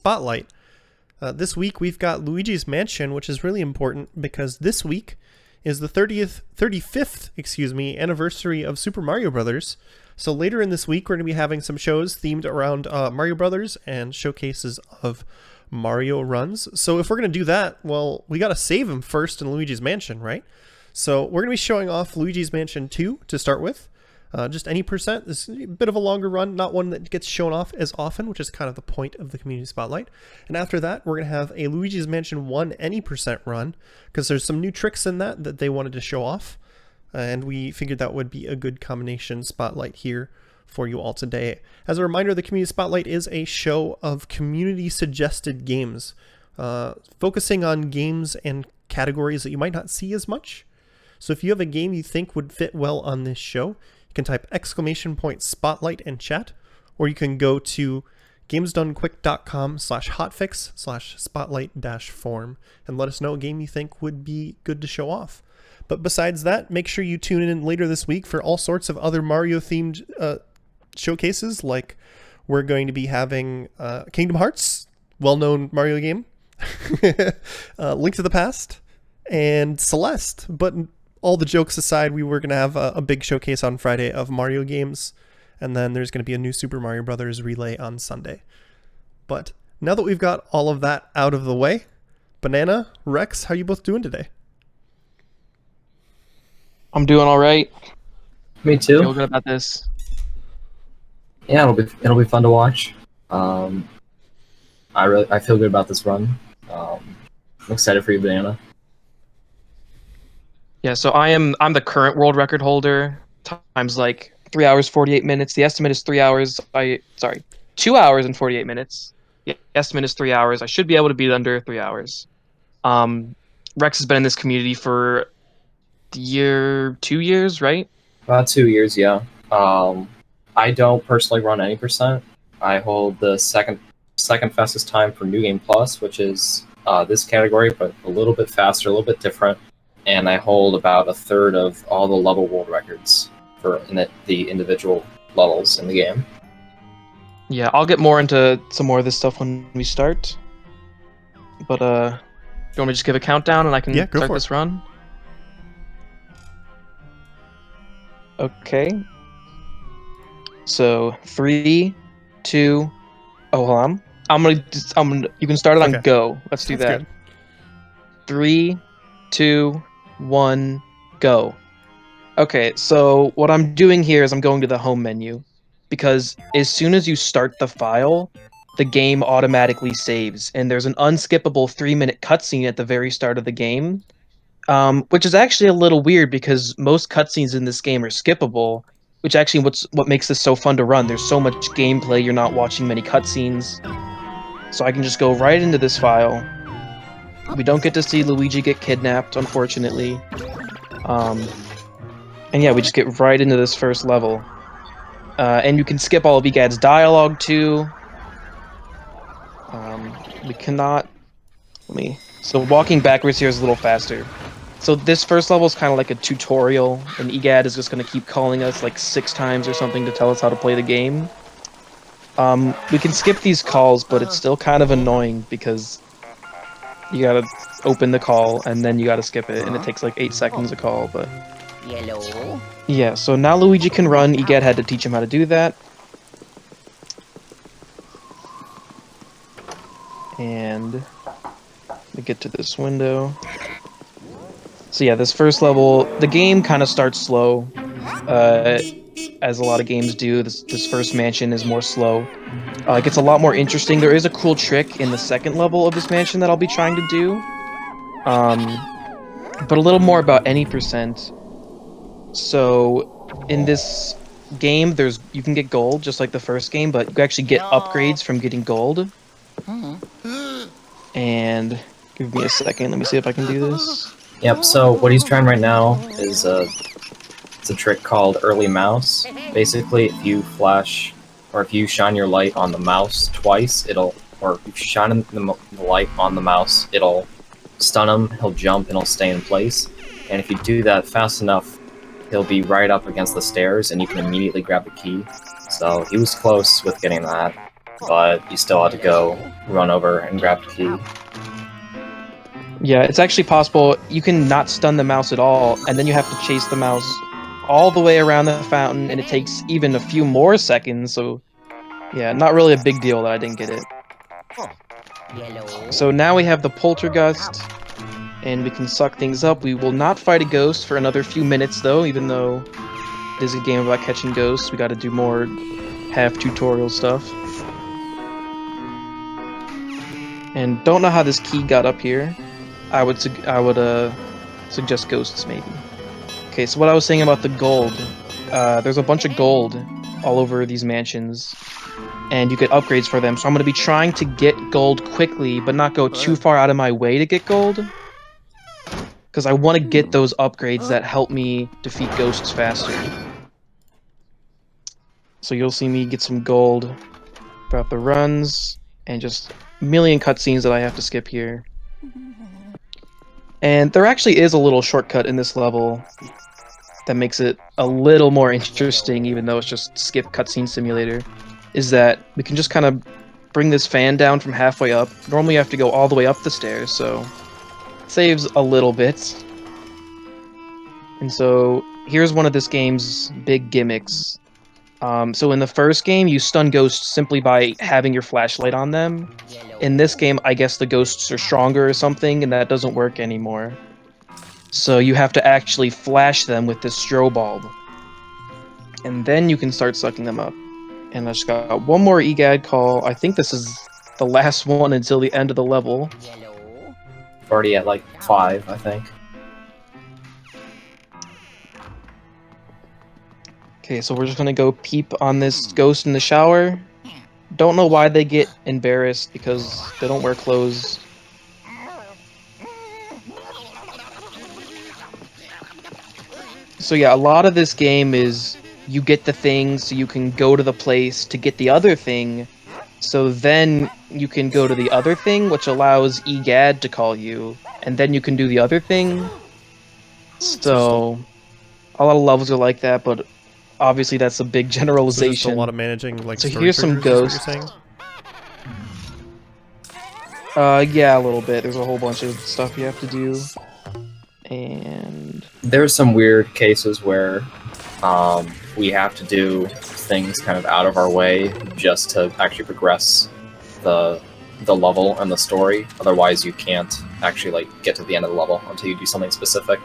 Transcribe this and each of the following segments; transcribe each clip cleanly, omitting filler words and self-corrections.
Spotlight. This week we've got Luigi's Mansion, which is really important because this week is the 35th anniversary of Super Mario Brothers. So later in this week, we're going to be having some shows themed around Mario Brothers and showcases of Mario runs. So if we're going to do that, well, we got to save him first in Luigi's Mansion, right? So we're going to be showing off Luigi's Mansion 2 to start with. Just any percent. This is a bit of a longer run, not one that gets shown off as often, which is kind of the point of the community spotlight. And after that, we're going to have a Luigi's Mansion 1 any percent run, because there's some new tricks in that they wanted to show off. And we figured that would be a good combination spotlight here for you all today. As a reminder, the community spotlight is a show of community suggested games, focusing on games and categories that you might not see as much. So if you have a game you think would fit well on this show, you can type !spotlight in chat, or you can go to gamesdonepquick.com/hotfix/spotlight-form and let us know a game you think would be good to show off. But besides that, make sure you tune in later this week for all sorts of other Mario-themed showcases, like we're going to be having Kingdom Hearts, well-known Mario game, Link to the Past, and Celeste. But all the jokes aside, we were going to have a big showcase on Friday of Mario games, and then there's going to be a new Super Mario Brothers relay on Sunday. But now that we've got all of that out of the way, Banana, Rex, how are you both doing today? I'm doing all right. Me too. Feel good about this. Yeah, it'll be fun to watch. I feel good about this run. I'm excited for you, Banana. Yeah, so I'm the current world record holder. Time's like 3 hours 48 minutes. The estimate is 2 hours and 48 minutes. The estimate is 3 hours. I should be able to beat under 3 hours. Rex has been in this community for 2 years, right? About 2 years, yeah. I don't personally run any percent. I hold the second fastest time for New Game Plus, which is this category, but a little bit faster, a little bit different. And I hold about a third of all the level world records for the individual levels in the game. Yeah, I'll get more into some more of this stuff when we start. But you want me to just give a countdown and I can start this run? Okay. So 3, 2. Oh, hold on. You can start it on go. Let's do that. Good. 3, 2, 1, go. Okay, so what I'm doing here is I'm going to the home menu, because as soon as you start the file, the game automatically saves, and there's an unskippable 3-minute cutscene at the very start of the game, which is actually a little weird because most cutscenes in this game are skippable, which actually what makes this so fun to run. There's so much gameplay, you're not watching many cutscenes, so I can just go right into this file. We don't get to see Luigi get kidnapped, unfortunately. And yeah, we just get right into this first level. And you can skip all of Egad's dialogue, too. We cannot... So walking backwards here is a little faster. So this first level is kind of like a tutorial, and Egad is just going to keep calling us like 6 times or something to tell us how to play the game. We can skip these calls, but it's still kind of annoying because you gotta open the call and then you gotta skip it, and it takes like 8 seconds a call, but... Yellow. Yeah, so now Luigi can run. Egad had to teach him how to do that. And... let me get to this window. So yeah, this first level, the game kind of starts slow. As a lot of games do, this first mansion is more slow. It gets a lot more interesting. There is a cool trick in the second level of this mansion that I'll be trying to do. But a little more about any percent. So, in this game, you can get gold, just like the first game, but you can actually get upgrades from getting gold. And, give me a second, let me see if I can do this. Yep, so what he's trying right now is it's a trick called early mouse. Basically, if you flash, or if you shine your light on the mouse twice, if you shine the light on the mouse, it'll stun him, he'll jump, and he'll stay in place. And if you do that fast enough, he'll be right up against the stairs, and you can immediately grab the key. So he was close with getting that. but you still had to go run over and grab the key. Yeah, it's actually possible you can not stun the mouse at all, and then you have to chase the mouse all the way around the fountain, and it takes even a few more seconds, so yeah, not really a big deal that I didn't get it. So now we have the poltergust, and we can suck things up. We will not fight a ghost for another few minutes, though, even though it is a game about catching ghosts. We gotta do more half-tutorial stuff. And don't know how this key got up here. I would suggest ghosts, maybe. Okay, so what I was saying about the gold. There's a bunch of gold all over these mansions, and you get upgrades for them. So I'm going to be trying to get gold quickly, but not go too far out of my way to get gold. Because I want to get those upgrades that help me defeat ghosts faster. So you'll see me get some gold throughout the runs, and just a million cutscenes that I have to skip here. And there actually is a little shortcut in this level that makes it a little more interesting, even though it's just skip cutscene simulator, is that we can just kind of bring this fan down from halfway up. Normally you have to go all the way up the stairs, so it saves a little bit. And so here's one of this game's big gimmicks. So in the first game, you stun ghosts simply by having your flashlight on them. In this game, I guess the ghosts are stronger or something, and that doesn't work anymore. So you have to actually flash them with this strobe bulb. And then you can start sucking them up. And I just got one more EGAD call. I think this is the last one until the end of the level. Already at like 5, I think. Okay, so we're just gonna go peep on this ghost in the shower. Don't know why they get embarrassed, because they don't wear clothes. So yeah, a lot of this game is you get the thing so you can go to the place to get the other thing, so then you can go to the other thing, which allows EGAD to call you, and then you can do the other thing. So a lot of levels are like that, but obviously that's a big So there's generalization. still a lot of managing, like, So story here's some triggers, is what ghosts. you're saying? Yeah, a little bit. There's a whole bunch of stuff you have to do. And There's some weird cases where we have to do things kind of out of our way just to actually progress the level and the story. Otherwise, you can't actually like get to the end of the level until you do something specific.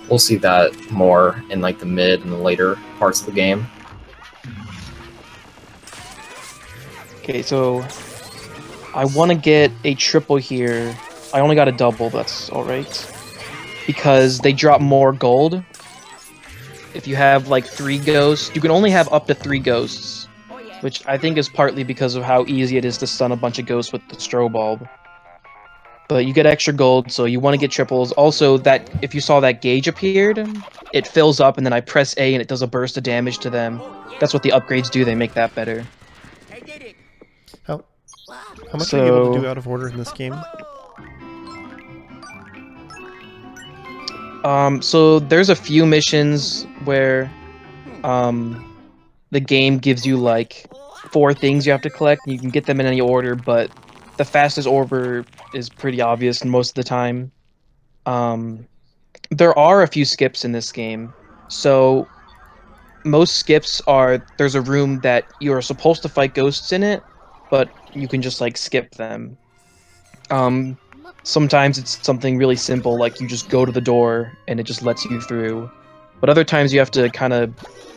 We'll see that more in like the mid and the later parts of the game. okay, so I want to get a triple here. I only got a double, that's alright. Because they drop more gold. If you have like 3 ghosts, you can only have up to 3 ghosts. Which I think is partly because of how easy it is to stun a bunch of ghosts with the strobe bulb. But you get extra gold, so you want to get triples. Also, that if you saw that gauge appeared, it fills up, and then I press A and it does a burst of damage to them. That's what the upgrades do, they make that better. How much are you able to do out of order in this game? So there's a few missions where the game gives you like 4 things you have to collect, and you can get them in any order, but the fastest order is pretty obvious most of the time. There are a few skips in this game. So most skips are, there's a room that you're supposed to fight ghosts in it, but you can just like skip them. Sometimes it's something really simple, like you just go to the door and it just lets you through. But other times you have to kind of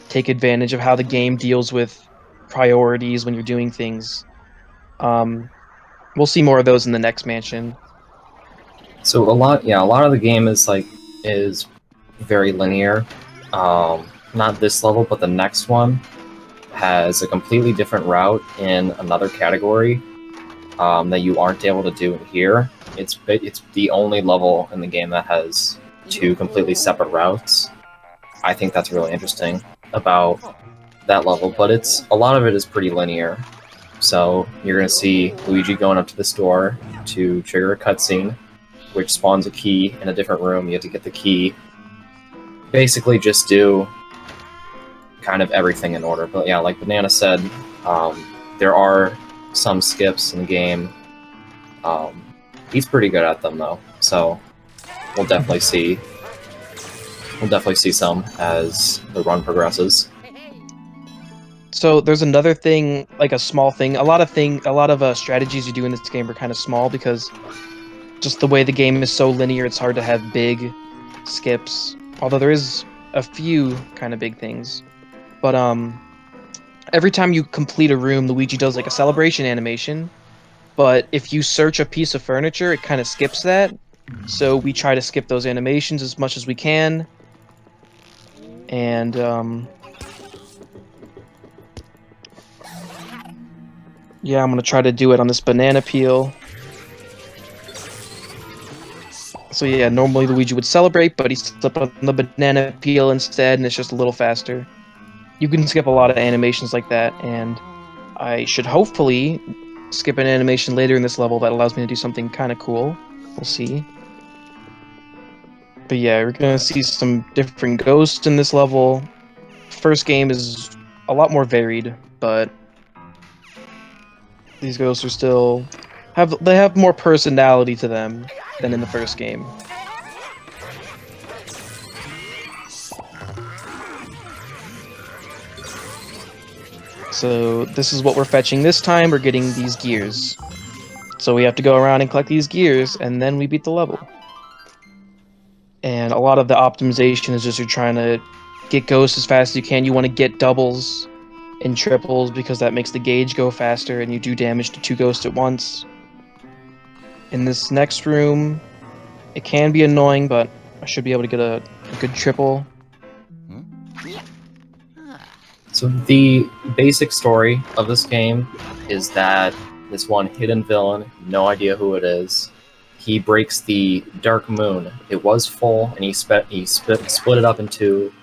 take advantage of how the game deals with priorities when you're doing things. We'll see more of those in the next mansion. So a lot of the game is very linear. Not this level, but the next one has a completely different route in another category that you aren't able to do in here. It's the only level in the game that has 2 completely separate routes. I think that's really interesting about that level, but a lot of it is pretty linear. So you're gonna see Luigi going up to this door to trigger a cutscene, which spawns a key in a different room. You have to get the key. Basically, just do kind of everything in order. But yeah, like Banana said, there are some skips in the game. He's pretty good at them though, so we'll definitely see some as the run progresses. So there's another thing, like a small thing. A lot of strategies you do in this game are kind of small because just the way the game is so linear, it's hard to have big skips. Although there is a few kind of big things. But every time you complete a room, Luigi does like a celebration animation. But if you search a piece of furniture, it kind of skips that. So we try to skip those animations as much as we can. And yeah, I'm gonna try to do it on this banana peel. So yeah, normally Luigi would celebrate, but he slipped on the banana peel instead, and it's just a little faster. You can skip a lot of animations like that, and I should hopefully skip an animation later in this level that allows me to do something kind of cool. We'll see. But yeah, we're gonna see some different ghosts in this level. First game is a lot more varied, but these ghosts are still have more personality to them than in the first game. So this is what we're fetching this time. We're getting these gears. So we have to go around and collect these gears, and then we beat the level. And a lot of the optimization is just you're trying to get ghosts as fast as you can. You want to get doubles and triples because that makes the gauge go faster and you do damage to 2 ghosts at once. In this next room, it can be annoying, but I should be able to get a good triple. So the basic story of this game is that this one hidden villain, no idea who it is, he breaks the dark moon. It was full, and he split it up into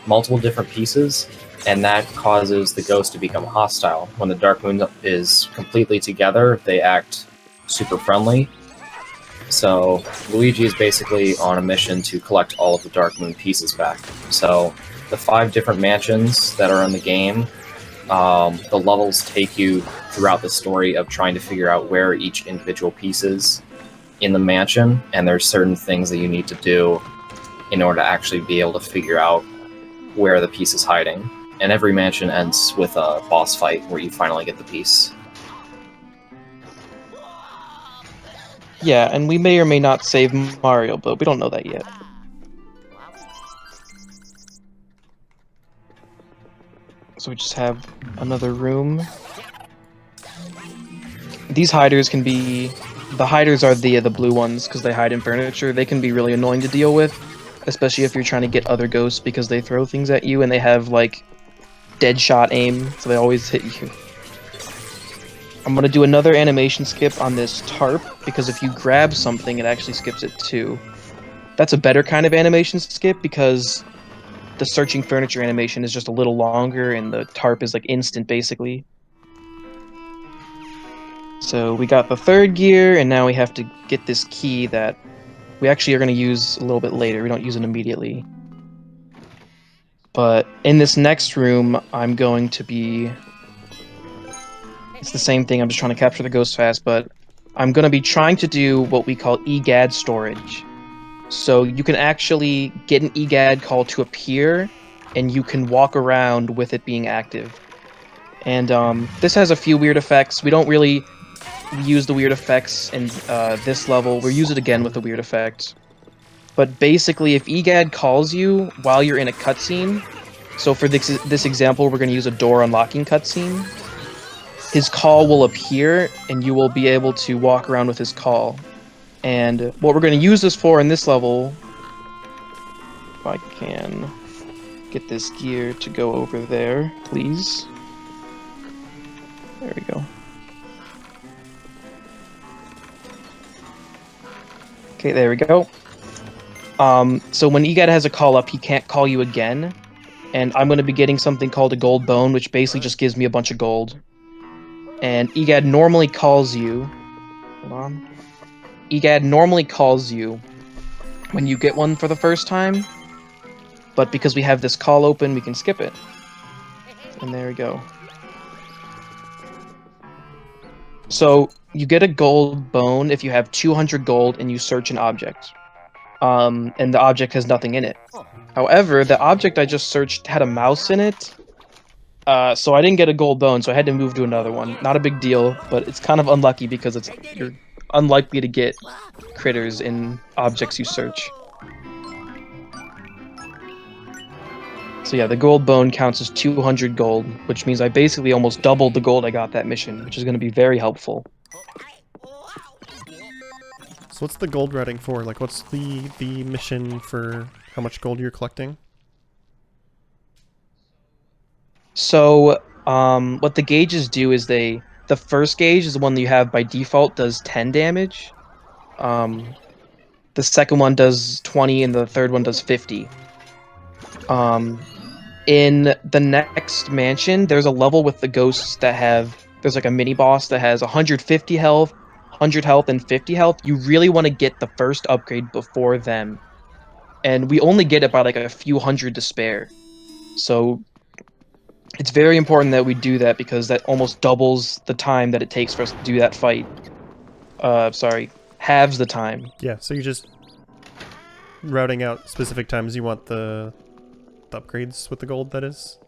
multiple different pieces, and that causes the ghost to become hostile. When the dark moon is completely together, they act super friendly. So Luigi is basically on a mission to collect all of the dark moon pieces back. So the 5 different mansions that are in the game, the levels take you throughout the story of trying to figure out where each individual piece is in the mansion, and there's certain things that you need to do in order to actually be able to figure out where the piece is hiding. And every mansion ends with a boss fight where you finally get the piece. Yeah, and we may or may not save Mario, but we don't know that yet. So we just have another room. These hiders can be... The hiders are the blue ones because they hide in furniture. They can be really annoying to deal with, especially if you're trying to get other ghosts because they throw things at you and they have, like, dead shot aim, so they always hit you. I'm gonna do another animation skip on this tarp because if you grab something, it actually skips it too. That's a better kind of animation skip because the searching furniture animation is just a little longer and the tarp is like instant basically. So we got the 3rd gear and now we have to get this key that we actually are going to use a little bit later. We don't use it immediately. But in this next room, I'm going to be... It's the same thing, I'm just trying to capture the ghost fast, but I'm going to be trying to do what we call EGAD storage. So you can actually get an EGAD call to appear, and you can walk around with it being active. And this has a few weird effects. We don't really use the weird effects in this level. We'll use it again with the weird effect. But basically, if EGAD calls you while you're in a cutscene, so for this example, we're going to use a door unlocking cutscene, his call will appear, and you will be able to walk around with his call. And what we're going to use this for in this level, if I can get this gear to go over there, please. There we go. Okay, there we go. So when EGAD has a call up, he can't call you again. And I'm going to be getting something called a gold bone, which basically just gives me a bunch of gold. And EGAD normally calls you... Hold on. EGAD normally calls you when you get one for the first time. But because we have this call open, we can skip it. And there we go. So you get a gold bone if you have 200 gold and you search an object. And the object has nothing in it. However, the object I just searched had a mouse in it. So I didn't get a gold bone, so I had to move to another one. Not a big deal, but it's kind of unlucky because you're unlikely to get critters in objects you search. So yeah, the gold bone counts as 200 gold, which means I basically almost doubled the gold I got that mission, which is going to be very helpful. So what's the gold routing for? Like, what's the mission for how much gold you're collecting? So, what the gauges do is the first gauge is the one that you have by default does 10 damage. The second one does 20 and the third one does 50. In the next mansion, there's a level with the ghosts that there's like a mini boss that has 150 health, 100 health, and 50 health. You really want to get the first upgrade before them. And we only get about like a few hundred to spare. So it's very important that we do that because that almost doubles the time that it takes for us to do that fight. Sorry, halves the time. Yeah, so you're just routing out specific times you want the upgrades with the gold, that is?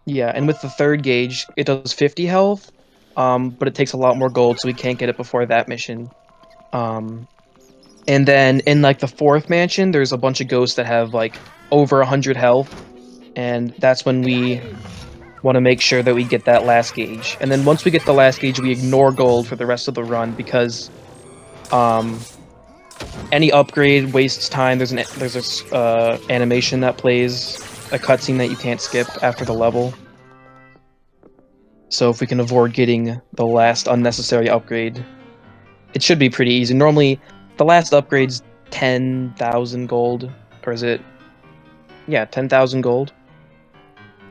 Yeah, and with the third gauge, it does 50 health, but it takes a lot more gold, so we can't get it before that mission. And then in like the fourth mansion, there's a bunch of ghosts that have like over 100 health, and that's when we want to make sure that we get that last gauge. And then once we get the last gauge, we ignore gold for the rest of the run because any upgrade wastes time. There's a animation that plays, a cutscene that you can't skip after the level. So if we can avoid getting the last unnecessary upgrade, it should be pretty easy. Normally, the last upgrade's 10,000 gold, or is it? Yeah, 10,000 gold.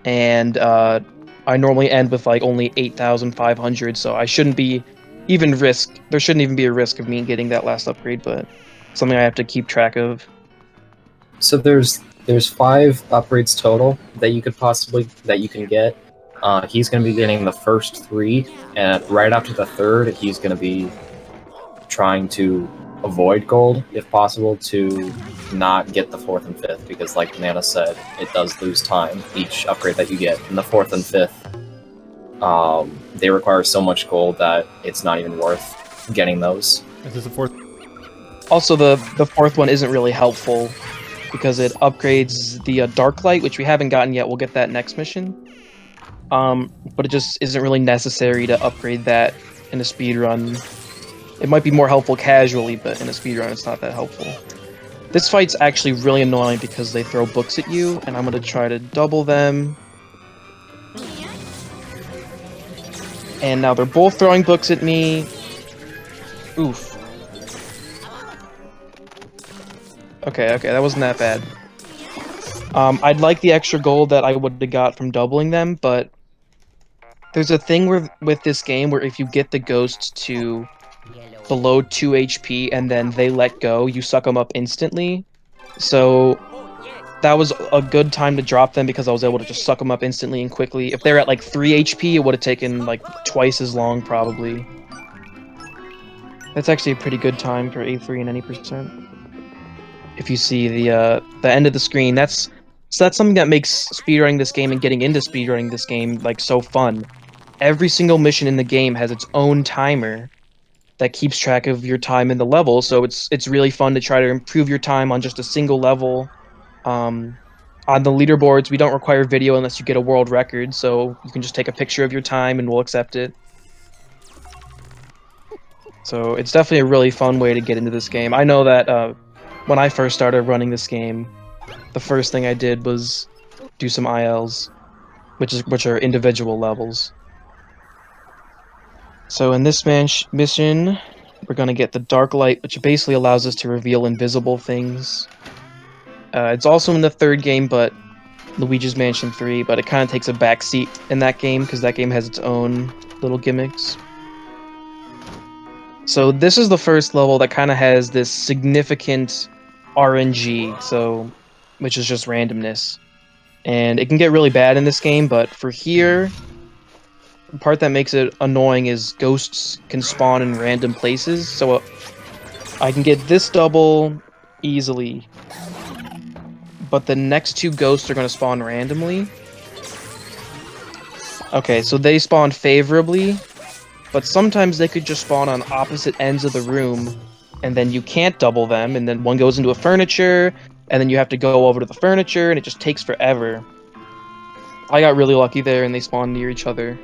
And I normally end with like only 8,500, so I shouldn't be even risk. There shouldn't even be a risk of me getting that last upgrade, but something I have to keep track of. So there's 5 upgrades total that you can get. He's going to be getting the first 3, and right after the third, he's going to be trying to avoid gold if possible to not get the 4th and 5th, because like Nana said, it does lose time each upgrade that you get. And the 4th and 5th, they require so much gold that it's not even worth getting those. This is the fourth. Also, the fourth one isn't really helpful because it upgrades the dark light, which we haven't gotten yet. We'll get that next mission. But it just isn't really necessary to upgrade that in a speed run. It might be more helpful casually, but in a speedrun it's not that helpful. This fight's actually really annoying because they throw books at you, and I'm going to try to double them. And now they're both throwing books at me. Oof. Okay, that wasn't that bad. I'd like the extra gold that I would have got from doubling them, but there's a thing with this game where if you get the ghosts to below 2 HP and then they let go, you suck them up instantly. So that was a good time to drop them because I was able to just suck them up instantly and quickly. If they're at like 3 HP, it would have taken like twice as long probably. That's actually a pretty good time for A3 and any percent. If you see the end of the screen, that's something that makes speedrunning this game and getting into speedrunning this game like so fun. Every single mission in the game has its own timer that keeps track of your time in the level, so it's really fun to try to improve your time on just a single level. On the leaderboards, we don't require video unless you get a world record, so you can just take a picture of your time and we'll accept it. So it's definitely a really fun way to get into this game. I know that when I first started running this game, the first thing I did was do some ILs, which are individual levels. So in this mission, we're going to get the Dark Light, which basically allows us to reveal invisible things. It's also in the third game, but Luigi's Mansion 3, but it kind of takes a backseat in that game because that game has its own little gimmicks. So this is the first level that kind of has this significant RNG, which is just randomness. And it can get really bad in this game, but for here, part that makes it annoying is ghosts can spawn in random places. So I can get this double easily, but the next two ghosts are going to spawn randomly. Okay, so they spawn favorably, but sometimes they could just spawn on opposite ends of the room, and then you can't double them, and then one goes into a furniture, and then you have to go over to the furniture, and it just takes forever. I got really lucky there, and they spawned near each other.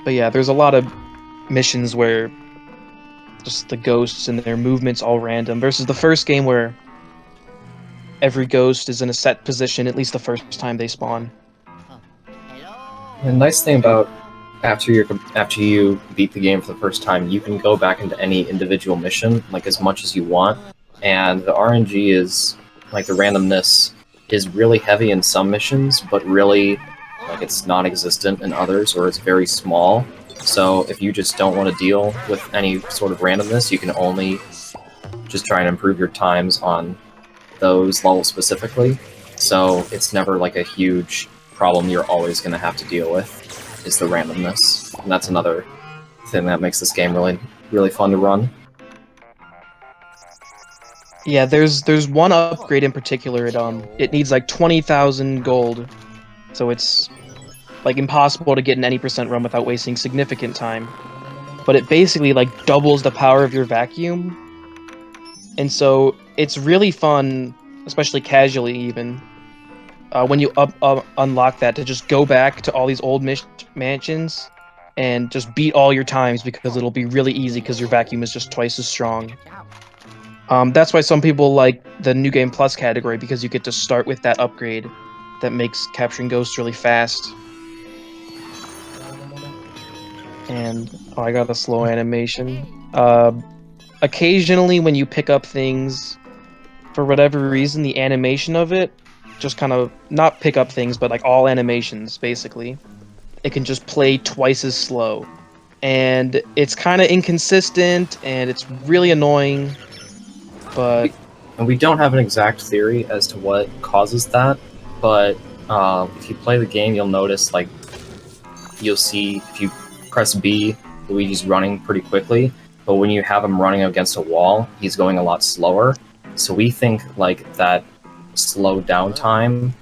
But yeah, there's a lot of missions where just the ghosts and their movements all random, versus the first game where every ghost is in a set position at least the first time they spawn. The nice thing about after you beat the game for the first time, you can go back into any individual mission like as much as you want, and the RNG is like the randomness is really heavy in some missions, but really like it's non-existent in others, or it's very small. So if you just don't want to deal with any sort of randomness, you can only just try and improve your times on those levels specifically. So it's never like a huge problem you're always going to have to deal with, is the randomness. And that's another thing that makes this game really fun to run. Yeah, there's one upgrade in particular. It needs like 20,000 gold, so it's like impossible to get an any percent run without wasting significant time. But it basically like doubles the power of your vacuum, and so it's really fun, especially casually even, when you unlock that, to just go back to all these old mansions and just beat all your times, because it'll be really easy because your vacuum is just twice as strong. That's why some people like the New Game Plus category, because you get to start with that upgrade that makes capturing ghosts really fast. And I got a slow animation. Occasionally when you pick up things, for whatever reason, the animation of it just kind of, not pick up things, but like all animations, basically, it can just play twice as slow. And it's kind of inconsistent, and it's really annoying, but... And we don't have an exact theory as to what causes that, but if you play the game, you'll notice, like, you'll see, if you press B, Luigi's running pretty quickly, but when you have him running against a wall, he's going a lot slower. So we think, like, that slow down time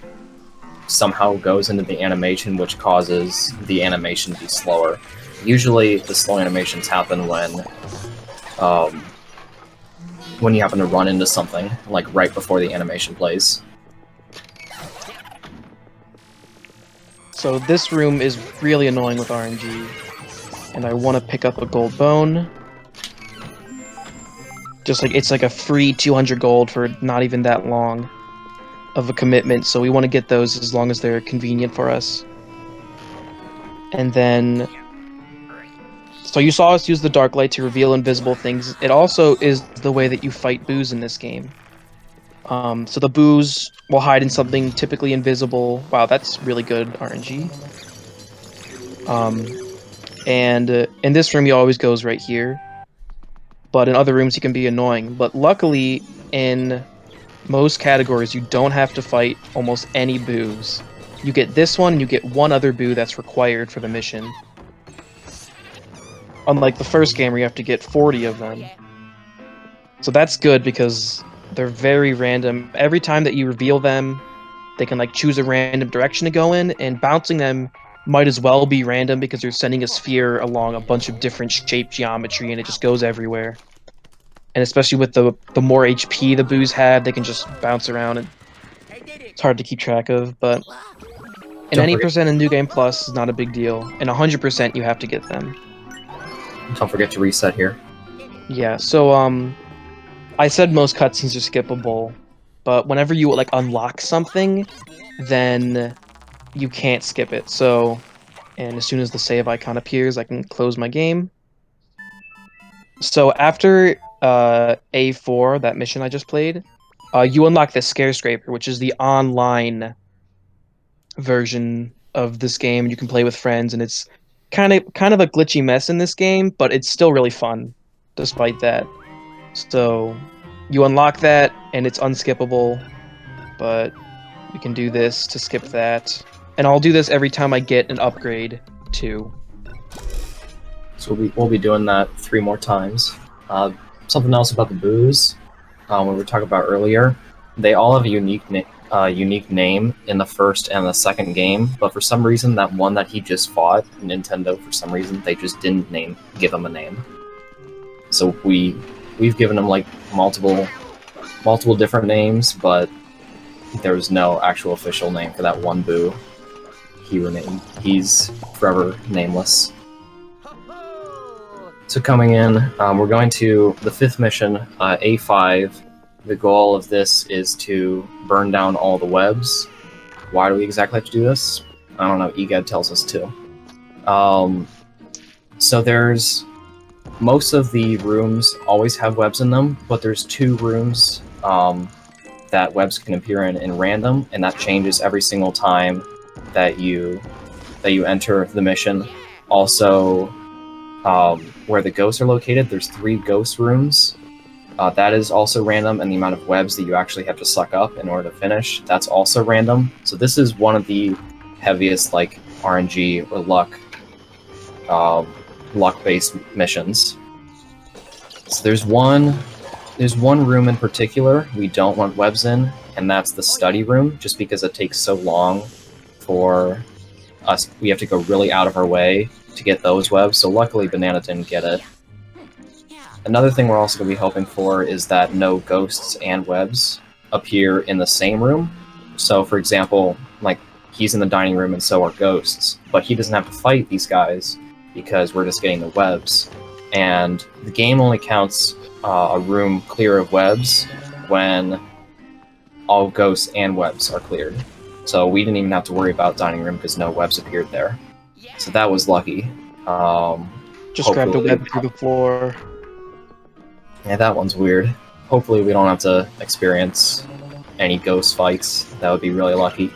somehow goes into the animation, which causes the animation to be slower. Usually the slow animations happen when you happen to run into something, like right before the animation plays. So this room is really annoying with RNG, and I want to pick up a gold bone. Just like, it's like a free 200 gold for not even that long of a commitment, so we want to get those as long as they're convenient for us. And then, so you saw us use the dark light to reveal invisible things. It also is the way that you fight boos in this game. So the boos will hide in something typically invisible. Wow, that's really good RNG. And in this room, he always goes right here. But in other rooms, he can be annoying. But luckily, in most categories, you don't have to fight almost any boos. You get this one, and you get one other boo that's required for the mission. Unlike the first game where you have to get 40 of them. So that's good, because they're very random. Every time that you reveal them, they can like choose a random direction to go in, and bouncing them might as well be random, because you're sending a sphere along a bunch of different shape geometry, and it just goes everywhere. And especially with the more HP the boos have, they can just bounce around, and it's hard to keep track of, but an any percent in New Game Plus is not a big deal, and 100% you have to get them. Don't forget to reset here. Yeah, so I said most cutscenes are skippable, but whenever you like unlock something, then you can't skip it. So, and as soon as the save icon appears, I can close my game. So after A4, that mission I just played, you unlock the Scarescraper, which is the online version of this game. You can play with friends, and it's kind of a glitchy mess in this game, but it's still really fun, despite that. So you unlock that, and it's unskippable, but you can do this to skip that. And I'll do this every time I get an upgrade too. So we'll be doing that 3 more times. Something else about the boos, we were talking about earlier, they all have a unique name in the first and the second game, but for some reason that one that he just fought, Nintendo, for some reason, they just didn't give him a name. So we've given him like multiple different names, but there was no actual official name for that one boo. He's forever nameless. So coming in, we're going to the 5th mission, A5. The goal of this is to burn down all the webs. Why do we exactly have to do this? I don't know, EGAD tells us to. So there's... Most of the rooms always have webs in them, but there's 2 rooms that webs can appear in random, and that changes every single time that you enter the mission. Also, where the ghosts are located, there's 3 ghost rooms. That is also random, and the amount of webs that you actually have to suck up in order to finish, that's also random. So this is one of the heaviest, like, RNG or luck-based missions. So there's one room in particular we don't want webs in, and that's the study room, just because it takes so long for us. We have to go really out of our way to get those webs, so luckily Banana didn't get it. Another thing we're also going to be hoping for is that no ghosts and webs appear in the same room. So, for example, like, he's in the dining room and so are ghosts, but he doesn't have to fight these guys because we're just getting the webs. And the game only counts a room clear of webs when all ghosts and webs are cleared. So we didn't even have to worry about dining room because no webs appeared there. So that was lucky. Just grabbed a web through the floor. Yeah, that one's weird. Hopefully we don't have to experience any ghost fights. That would be really lucky.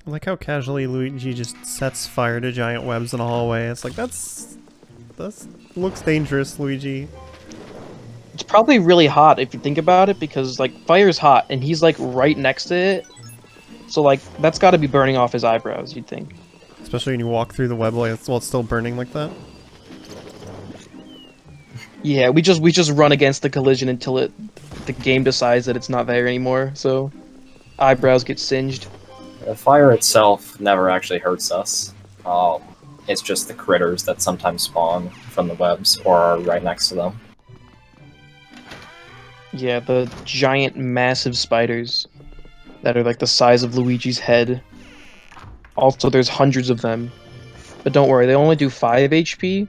I like how casually Luigi just sets fire to giant webs in a hallway. It's like, that's looks dangerous, Luigi. It's probably really hot if you think about it, because like fire's hot and he's like right next to it. So like that's got to be burning off his eyebrows, you'd think. Especially when you walk through the web while it's still burning like that. Yeah, we just run against the collision until the game decides that it's not there anymore. So eyebrows get singed. The fire itself never actually hurts us. It's just the critters that sometimes spawn from the webs or are right next to them. Yeah, the giant, massive spiders that are like the size of Luigi's head. Also, there's hundreds of them. But don't worry, they only do 5 HP.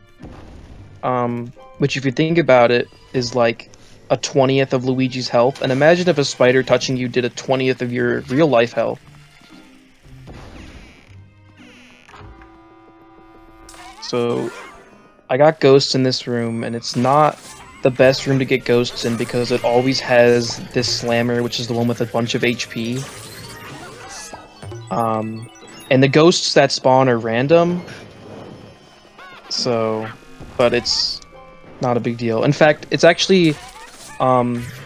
Which, if you think about it, is like a 20th of Luigi's health. And imagine if a spider touching you did a 20th of your real-life health. So, I got ghosts in this room, and it's not the best room to get ghosts in because it always has this slammer, which is the one with a bunch of HP. And the ghosts that spawn are random. So, but it's not a big deal. In fact, it's actually,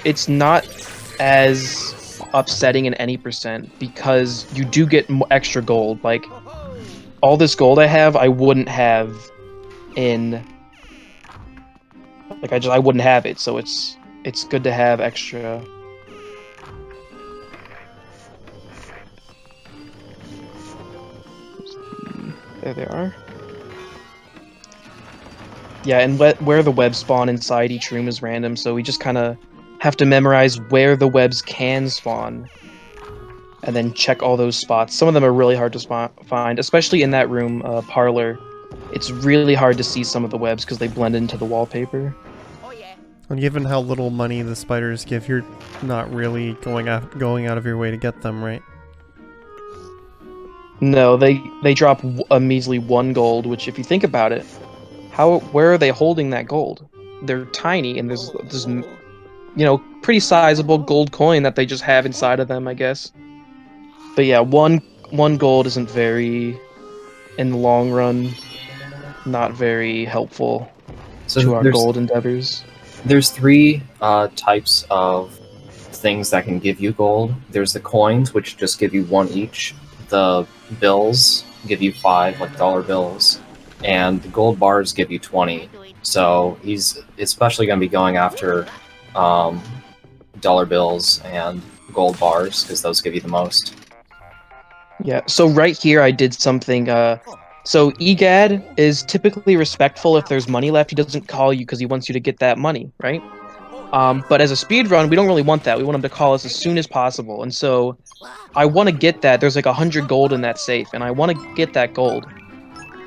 it's not as upsetting in any percent because you do get extra gold. Like, all this gold I have, I wouldn't have in... Like, I wouldn't have it, so it's good to have extra. There they are. Yeah, and where the webs spawn inside each room is random, so we just kind of have to memorize where the webs can spawn. And then check all those spots. Some of them are really hard to find, especially in that room, parlor. It's really hard to see some of the webs because they blend into the wallpaper. And given how little money the spiders give, you're not really going out of your way to get them, right? No, they drop a measly 1 gold, which if you think about it, where are they holding that gold? They're tiny, and there's you know, pretty sizable gold coin that they just have inside of them, I guess. But yeah, one gold isn't very, in the long run, not very helpful to our gold endeavors. There's 3 types of things that can give you gold. There's the coins, which just give you 1 each. The bills give you 5, like dollar bills. And the gold bars give you 20. So he's especially going to be going after dollar bills and gold bars, because those give you the most. Yeah, so right here I did something, so EGAD is typically respectful if there's money left. He doesn't call you because he wants you to get that money, right? But as a speed run, we don't really want that. We want him to call us as soon as possible. And so I want to get that. There's like 100 gold in that safe, and I want to get that gold.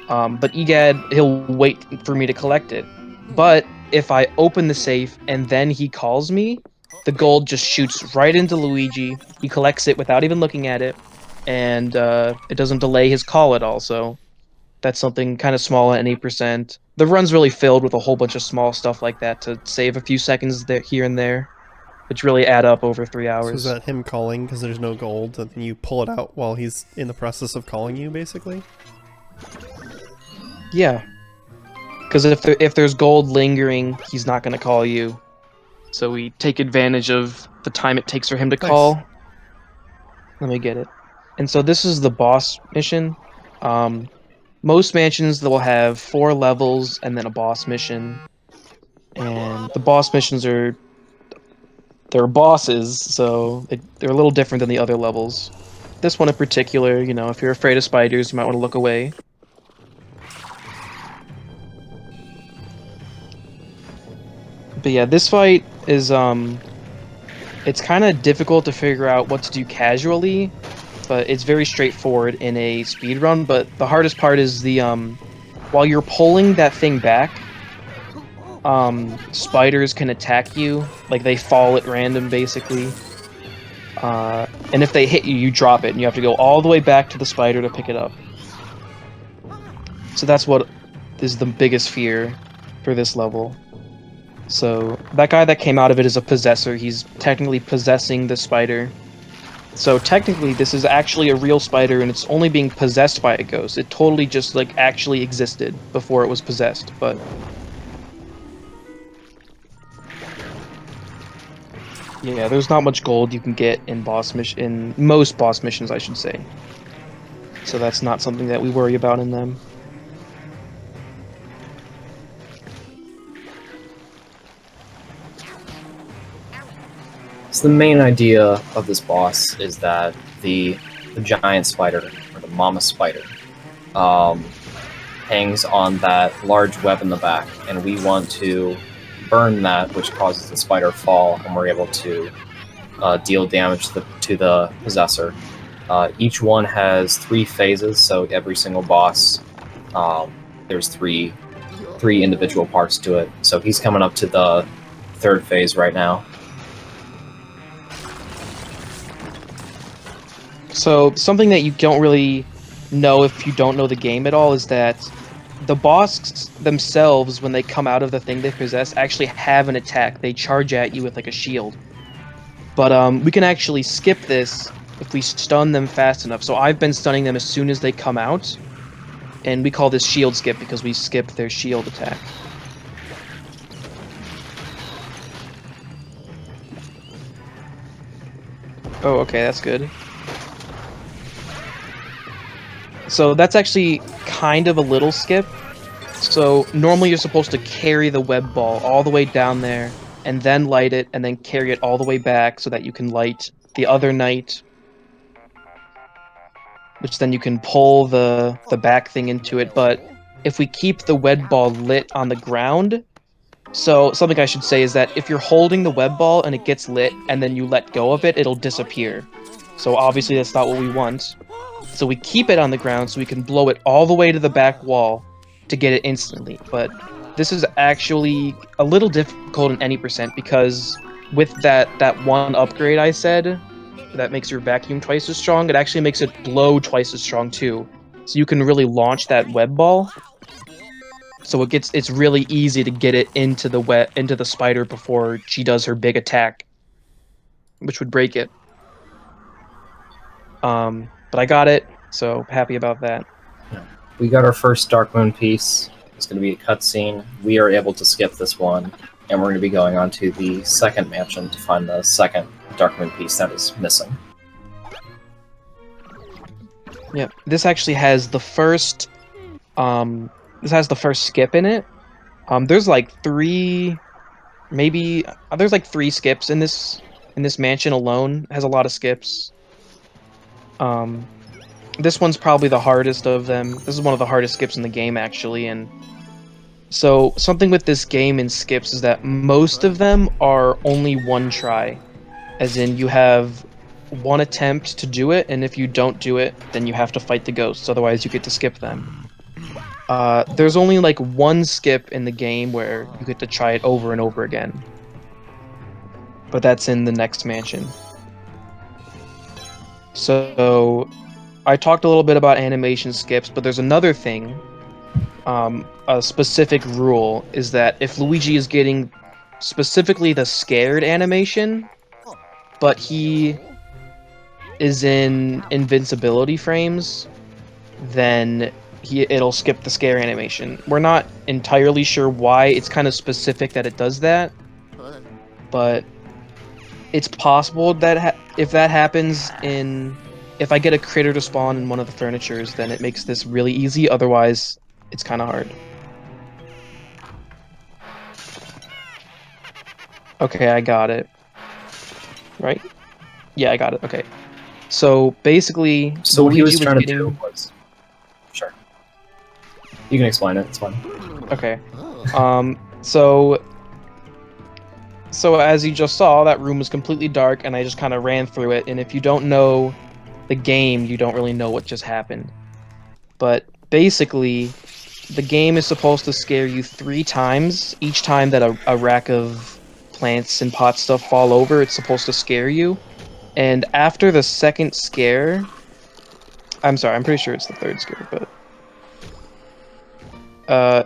But EGAD, he'll wait for me to collect it. But if I open the safe and then he calls me, the gold just shoots right into Luigi. He collects it without even looking at it, and it doesn't delay his call at all. So that's something kind of small at 8%. The run's really filled with a whole bunch of small stuff like that to save a few seconds there, here and there, which really add up over 3 hours. So is that him calling because there's no gold, and then you pull it out while he's in the process of calling you, basically? Yeah. Because if there's gold lingering, he's not going to call you. So we take advantage of the time it takes for him to call. Let me get it. And so this is the boss mission. Most mansions will have 4 levels and then a boss mission. And the boss missions they're bosses, so they're a little different than the other levels. This one in particular, you know, if you're afraid of spiders, you might want to look away. But yeah, this fight is, it's kind of difficult to figure out what to do casually, but it's very straightforward in a speedrun. But the hardest part is the, while you're pulling that thing back, spiders can attack you. Like, they fall at random, basically. And if they hit you, you drop it, and you have to go all the way back to the spider to pick it up. So that's what is the biggest fear for this level. So that guy that came out of it is a possessor. He's technically possessing the spider. So technically this is actually a real spider, and it's only being possessed by a ghost. It totally just like actually existed before it was possessed, but yeah, there's not much gold you can get in most boss missions, I should say. So that's not something that we worry about in them. So the main idea of this boss is that the giant spider, or the mama spider, hangs on that large web in the back, and we want to burn that, which causes the spider to fall, and we're able to deal damage to the possessor. Each one has 3 phases, so every single boss, there's three individual parts to it. So he's coming up to the 3rd phase right now. So something that you don't really know if you don't know the game at all is that the boss themselves, when they come out of the thing they possess, actually have an attack. They charge at you with like a shield. But we can actually skip this if we stun them fast enough. So I've been stunning them as soon as they come out, and we call this shield skip because we skip their shield attack. Oh, okay, that's good. So that's actually kind of a little skip. So normally you're supposed to carry the web ball all the way down there, and then light it, and then carry it all the way back so that you can light the other night, which then you can pull the back thing into it. But if we keep the web ball lit on the ground, so something I should say is that if you're holding the web ball and it gets lit and then you let go of it, it'll disappear. So obviously that's not what we want. So we keep it on the ground so we can blow it all the way to the back wall to get it instantly. But this is actually a little difficult in any percent, because with that one upgrade I said that makes your vacuum twice as strong, it actually makes it blow twice as strong too. So you can really launch that web ball. So it's really easy to get it into the spider before she does her big attack, which would break it. But I got it, so happy about that. We got our first Dark Moon piece. It's going to be a cutscene. We are able to skip this one, and we're going to be going on to the 2nd mansion to find the 2nd Dark Moon piece that is missing. Yeah, this actually has the first skip in it. There's like three, maybe there's like three skips in this mansion alone. It has a lot of skips. This one's probably the hardest of them. This is one of the hardest skips in the game, actually. And so something with this game and skips is that most of them are only one try, as in you have one attempt to do it, and if you don't do it, then you have to fight the ghosts. Otherwise, you get to skip them. There's only like one skip in the game where you get to try it over and over again, but that's in the next mansion. So I talked a little bit about animation skips, but there's another thing. A specific rule is that if Luigi is getting specifically the scared animation, but he is in invincibility frames, then it'll skip the scare animation. We're not entirely sure why. It's kind of specific that it does that, but it's possible that if that happens if I get a critter to spawn in one of the furnitures, then it makes this really easy. Otherwise, it's kind of hard. Okay, I got it. Right? Yeah, I got it. Okay. So basically, So what he was Luigi trying to do was... Sure. You can explain it, it's fine. Okay. So as you just saw, that room was completely dark, and I just kind of ran through it, and if you don't know the game, you don't really know what just happened. But basically, the game is supposed to scare you 3 times. Each time that a rack of plants and pot stuff fall over, it's supposed to scare you. And after the second scare... I'm sorry, I'm pretty sure it's the third scare, but...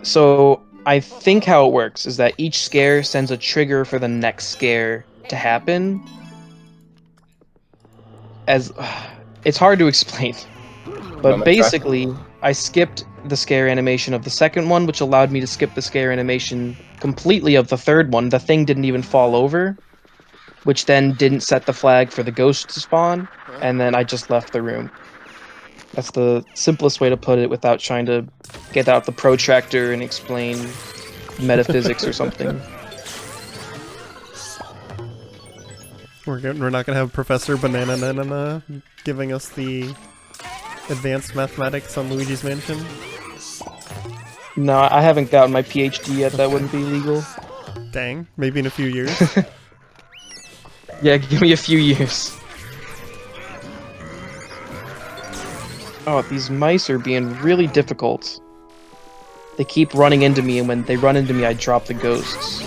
So I think how it works is that each scare sends a trigger for the next scare to happen. It's hard to explain, but basically, I skipped the scare animation of the second one, which allowed me to skip the scare animation completely of the third one. The thing didn't even fall over, which then didn't set the flag for the ghost to spawn, and then I just left the room. That's the simplest way to put it without trying to get out the protractor and explain metaphysics or something. We're not gonna have Professor Banana giving us the advanced mathematics on Luigi's Mansion. No, I haven't gotten my PhD yet. That wouldn't be legal. Dang, maybe in a few years. Yeah, give me a few years. Oh, these mice are being really difficult. They keep running into me, and when they run into me, I drop the ghosts.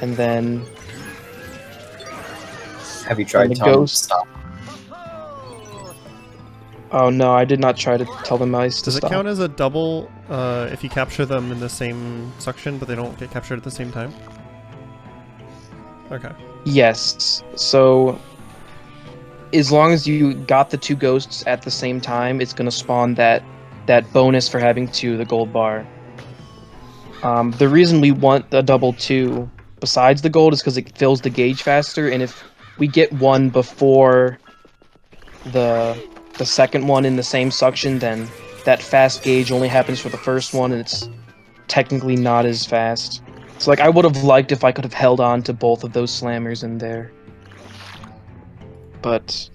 And then... Have you tried the telling them to ghost... stop? Oh no, I did not try to tell the mice to Does it stop. count as a double if you capture them in the same suction, but they don't get captured at the same time? Okay. Yes. So, as long as you got the 2 ghosts at the same time, it's gonna spawn that bonus for having 2, the gold bar. The reason we want a double 2 besides the gold is because it fills the gauge faster, and if we get one before the second one in the same suction, then that fast gauge only happens for the first one, and it's technically not as fast. So, like, I would have liked if I could have held on to both of those slammers in there. But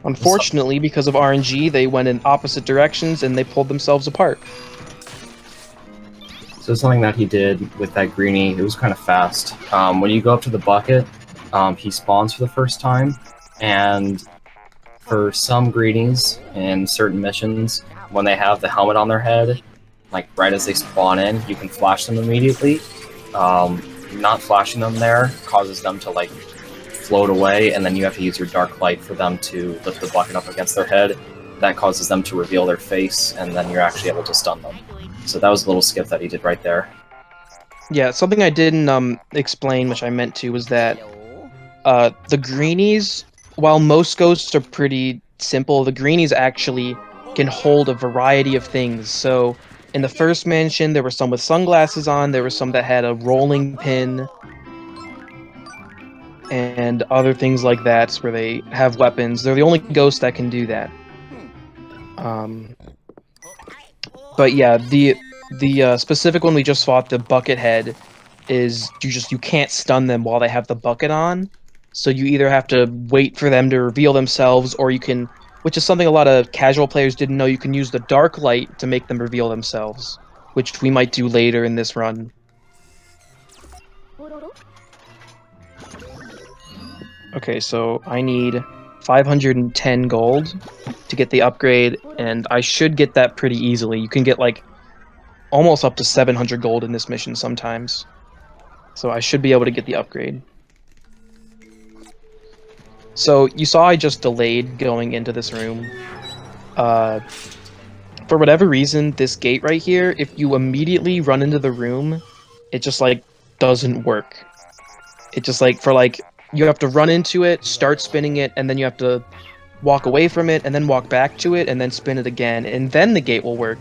unfortunately, because of RNG, they went in opposite directions and they pulled themselves apart. So something that he did with that greenie, it was kind of fast. When you go up to the bucket, he spawns for the first time, and for some greenies in certain missions, when they have the helmet on their head, like right as they spawn in, you can flash them immediately. Not flashing them there causes them to like float away, and then you have to use your dark light for them to lift the bucket up against their head. That causes them to reveal their face, and then you're actually able to stun them. So that was a little skip that he did right there. Yeah, something I didn't explain, which I meant to, was that the greenies, while most ghosts are pretty simple, the greenies actually can hold a variety of things. So in the first mansion, there were some with sunglasses on, there were some that had a rolling pin. and other things like that where they have weapons. They're the only ghosts that can do that. But yeah, the specific one we just fought, the bucket head, is you can't stun them while they have the bucket on. So you either have to wait for them to reveal themselves, or you can, which is something a lot of casual players didn't know, you can use the dark light to make them reveal themselves, which we might do later in this run. Okay, so I need 510 gold to get the upgrade, and I should get that pretty easily. You can get like almost up to 700 gold in this mission sometimes. So I should be able to get the upgrade. So you saw I just delayed going into this room. For whatever reason, this gate right here, if you immediately run into the room, it just like doesn't work. It just like you have to run into it, start spinning it, and then you have to walk away from it and then walk back to it and then spin it again, and then the gate will work.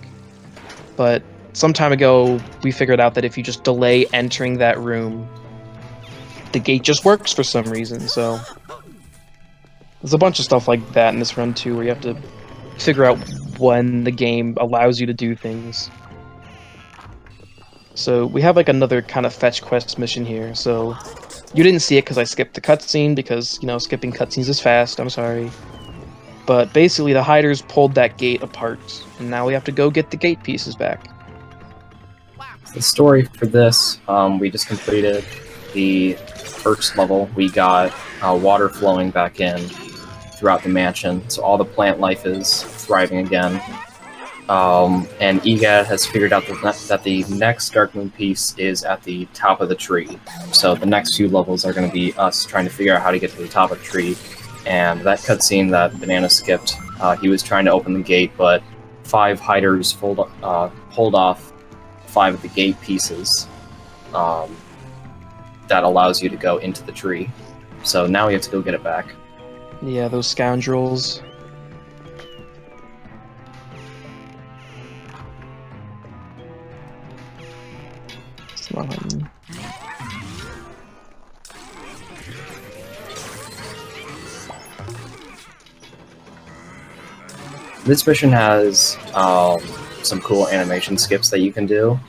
But some time ago, we figured out that if you just delay entering that room, the gate just works for some reason. So there's a bunch of stuff like that in this run too, where you have to figure out when the game allows you to do things. So we have like another kind of fetch quest mission here. So you didn't see it because I skipped the cutscene, because, you know, skipping cutscenes is fast, I'm sorry. But basically the hiders pulled that gate apart, and now we have to go get the gate pieces back. The story for this, we just completed the first level. We got water flowing back in throughout the mansion, so all the plant life is thriving again. And EGAD has figured out that the next Dark Moon piece is at the top of the tree. So the next few levels are going to be us trying to figure out how to get to the top of the tree. And that cutscene that Banana skipped, he was trying to open the gate, but 5 hiders pulled off 5 of the gate pieces that allows you to go into the tree. So now we have to go get it back. Yeah, those scoundrels. It's not happening. This mission has some cool animation skips that you can do,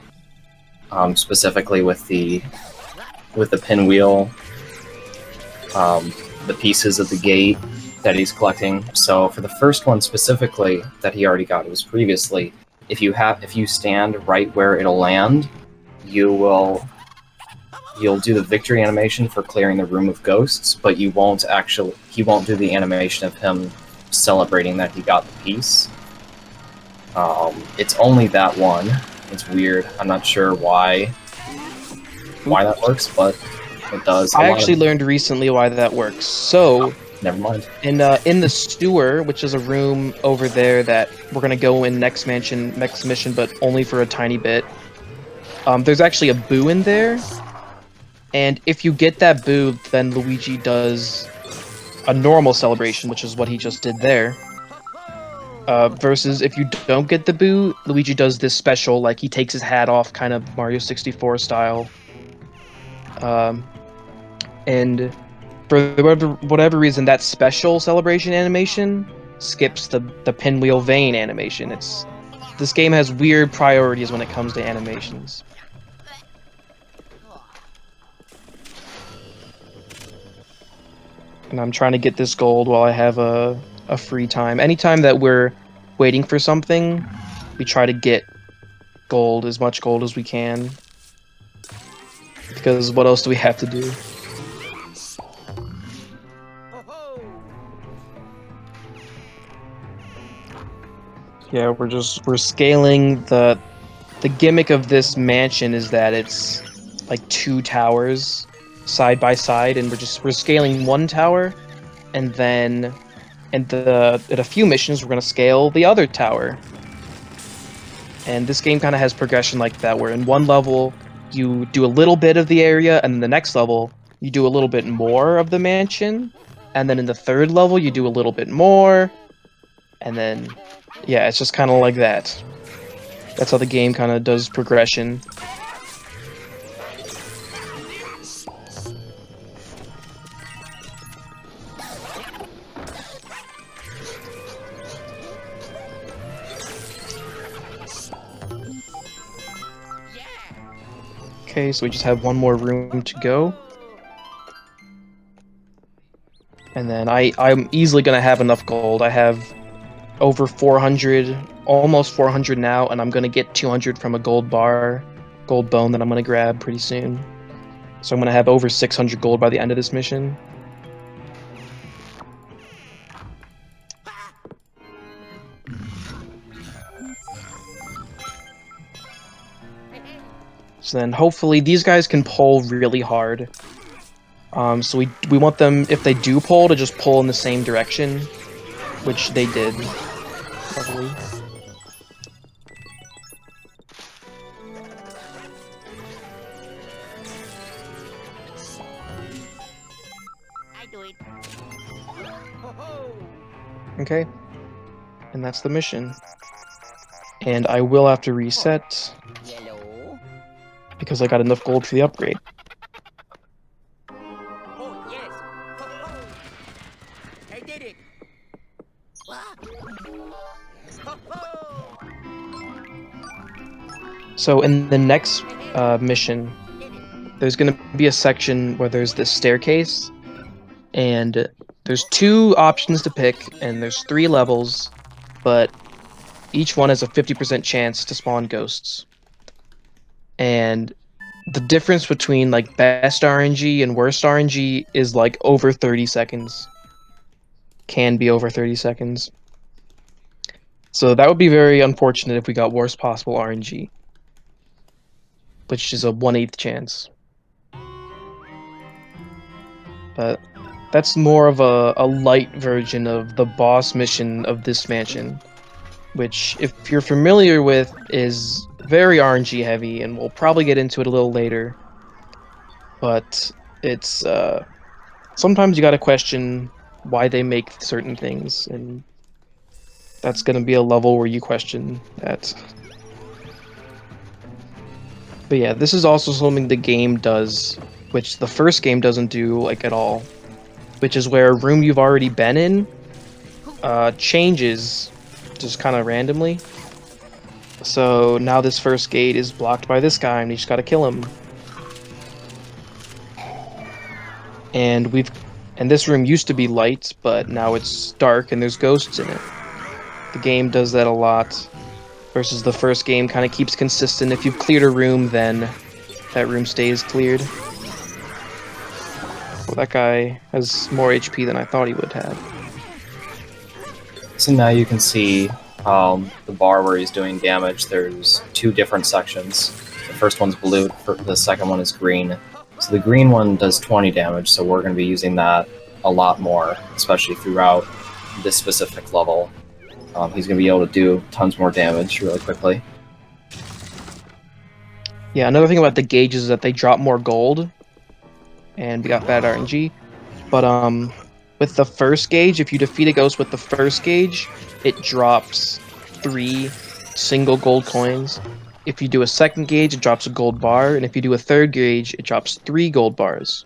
specifically with the pinwheel, the pieces of the gate that he's collecting. So for the first one specifically that he already got, it was previously, if you stand right where it'll land, you'll do the victory animation for clearing the room of ghosts, but he won't do the animation of him celebrating that he got the piece. It's only that one. It's weird. I'm not sure why that works, but it does. I actually learned recently why that works. So, never mind. in the sewer, which is a room over there that we're gonna go in next mission, but only for a tiny bit. There's actually a boo in there, and if you get that boo, then Luigi does a normal celebration, which is what he just did there. Versus if you don't get the boo, Luigi does this special, like he takes his hat off, kind of Mario 64 style. And for whatever reason, that special celebration animation skips the pinwheel vein animation. This game has weird priorities when it comes to animations. And I'm trying to get this gold while I have a free time. Anytime that we're waiting for something, we try to get gold, as much gold as we can. Because what else do we have to do? Yeah, we're scaling the gimmick of this mansion is that it's like 2 towers side by side, and we're scaling 1 tower, and then at a few missions we're gonna scale the other tower. And this game kind of has progression like that, where in one level you do a little bit of the area, and in the next level you do a little bit more of the mansion, and then in the third level you do a little bit more, and then yeah, it's just kind of like that. That's how the game kind of does progression. Okay, so we just have one more room to go. And then I'm easily gonna have enough gold. I have over 400, almost 400 now, and I'm gonna get 200 from a gold bar, gold bone that I'm gonna grab pretty soon. So I'm gonna have over 600 gold by the end of this mission. So then hopefully these guys can pull really hard. So we want them, if they do pull, to just pull in the same direction, which they did. Luckily. Okay. And that's the mission. And I will have to reset because I got enough gold for the upgrade. Oh, yes. I did it. So in the next mission, there's going to be a section where there's this staircase, and there's 2 options to pick, and there's 3 levels, but each one has a 50% chance to spawn ghosts. And the difference between like best RNG and worst RNG is like over 30 seconds. Can be over 30 seconds. So that would be very unfortunate if we got worst possible RNG, which is a 1/8 chance. But that's more of a light version of the boss mission of this mansion, which, if you're familiar with, is very RNG heavy, and we'll probably get into it a little later. But it's sometimes you gotta question why they make certain things, and that's gonna be a level where you question that. But yeah, this is also something the game does, which the first game doesn't do like at all, which is where a room you've already been in changes just kind of randomly. So now this first gate is blocked by this guy, and you just gotta kill him. And this room used to be light, but now it's dark and there's ghosts in it. The game does that a lot, versus the first game kind of keeps consistent. If you've cleared a room, then that room stays cleared. Well, that guy has more HP than I thought he would have. So now you can see the bar where he's doing damage. There's 2 different sections. The first one's blue, the second one is green. So the green one does 20 damage, so we're going to be using that a lot more, especially throughout this specific level. He's going to be able to do tons more damage really quickly. Yeah, another thing about the gauges is that they drop more gold, and we got bad RNG. But with the first gauge, if you defeat a ghost with the first gauge, it drops 3 single gold coins. If you do a second gauge, it drops a gold bar, and if you do a third gauge, it drops 3 gold bars.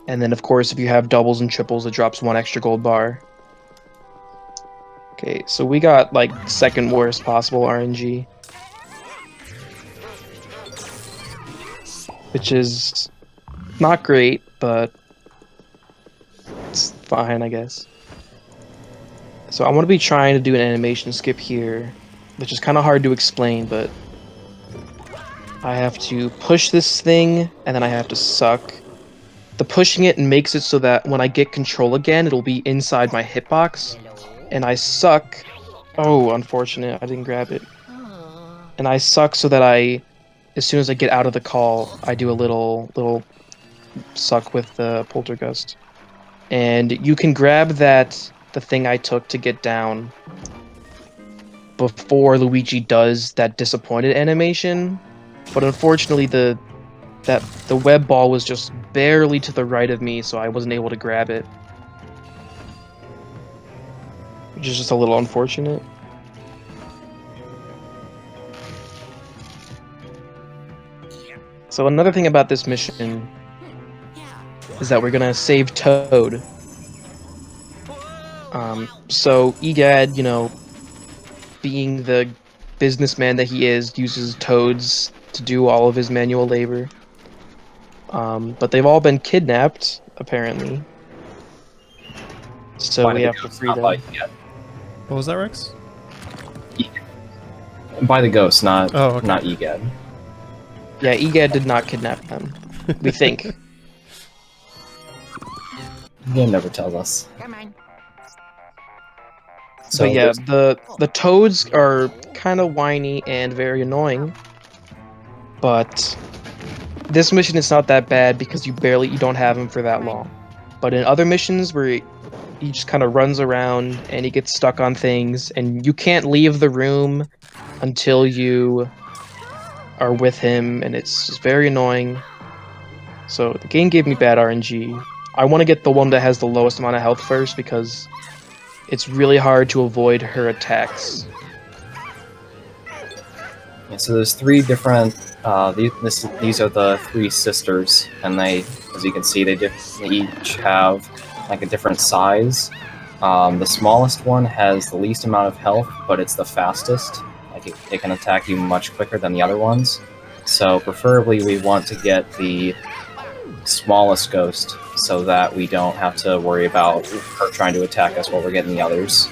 And then, of course, if you have doubles and triples, it drops 1 extra gold bar. Okay, so we got, like, second worst possible RNG. Which is not great, but it's fine, I guess. So I'm going to be trying to do an animation skip here, which is kind of hard to explain, but I have to push this thing, and then I have to suck. The pushing it makes it so that when I get control again, it'll be inside my hitbox, and I suck. Oh, unfortunate, I didn't grab it. And I suck so that as soon as I get out of the call, I do a little suck with the poltergust. And you can grab the thing I took to get down before Luigi does that disappointed animation, but unfortunately the web ball was just barely to the right of me, so I wasn't able to grab it, which is just a little unfortunate. So another thing about this mission is that we're gonna save Toad. So Egad, being the businessman that he is, uses Toad's to do all of his manual labor. But they've all been kidnapped, apparently. So By we the have to ghost, free not by them. Egad. What was that, Rex? By the ghost, not Oh, okay. not Egad. Yeah, Egad did not kidnap them. We think. The game never tells us. Come on. So But yeah, there's- the toads are kind of whiny and very annoying. But this mission is not that bad because you don't have him for that long. But in other missions where he just kind of runs around and he gets stuck on things and you can't leave the room until you are with him, and it's just very annoying. So the game gave me bad RNG. I want to get the one that has the lowest amount of health first because it's really hard to avoid her attacks. Yeah, so there's three different. These are the three sisters, and they, as you can see, they each have like a different size. The smallest one has the least amount of health, but it's the fastest. Like it can attack you much quicker than the other ones. So preferably we want to get the smallest ghost so that we don't have to worry about her trying to attack us while we're getting the others.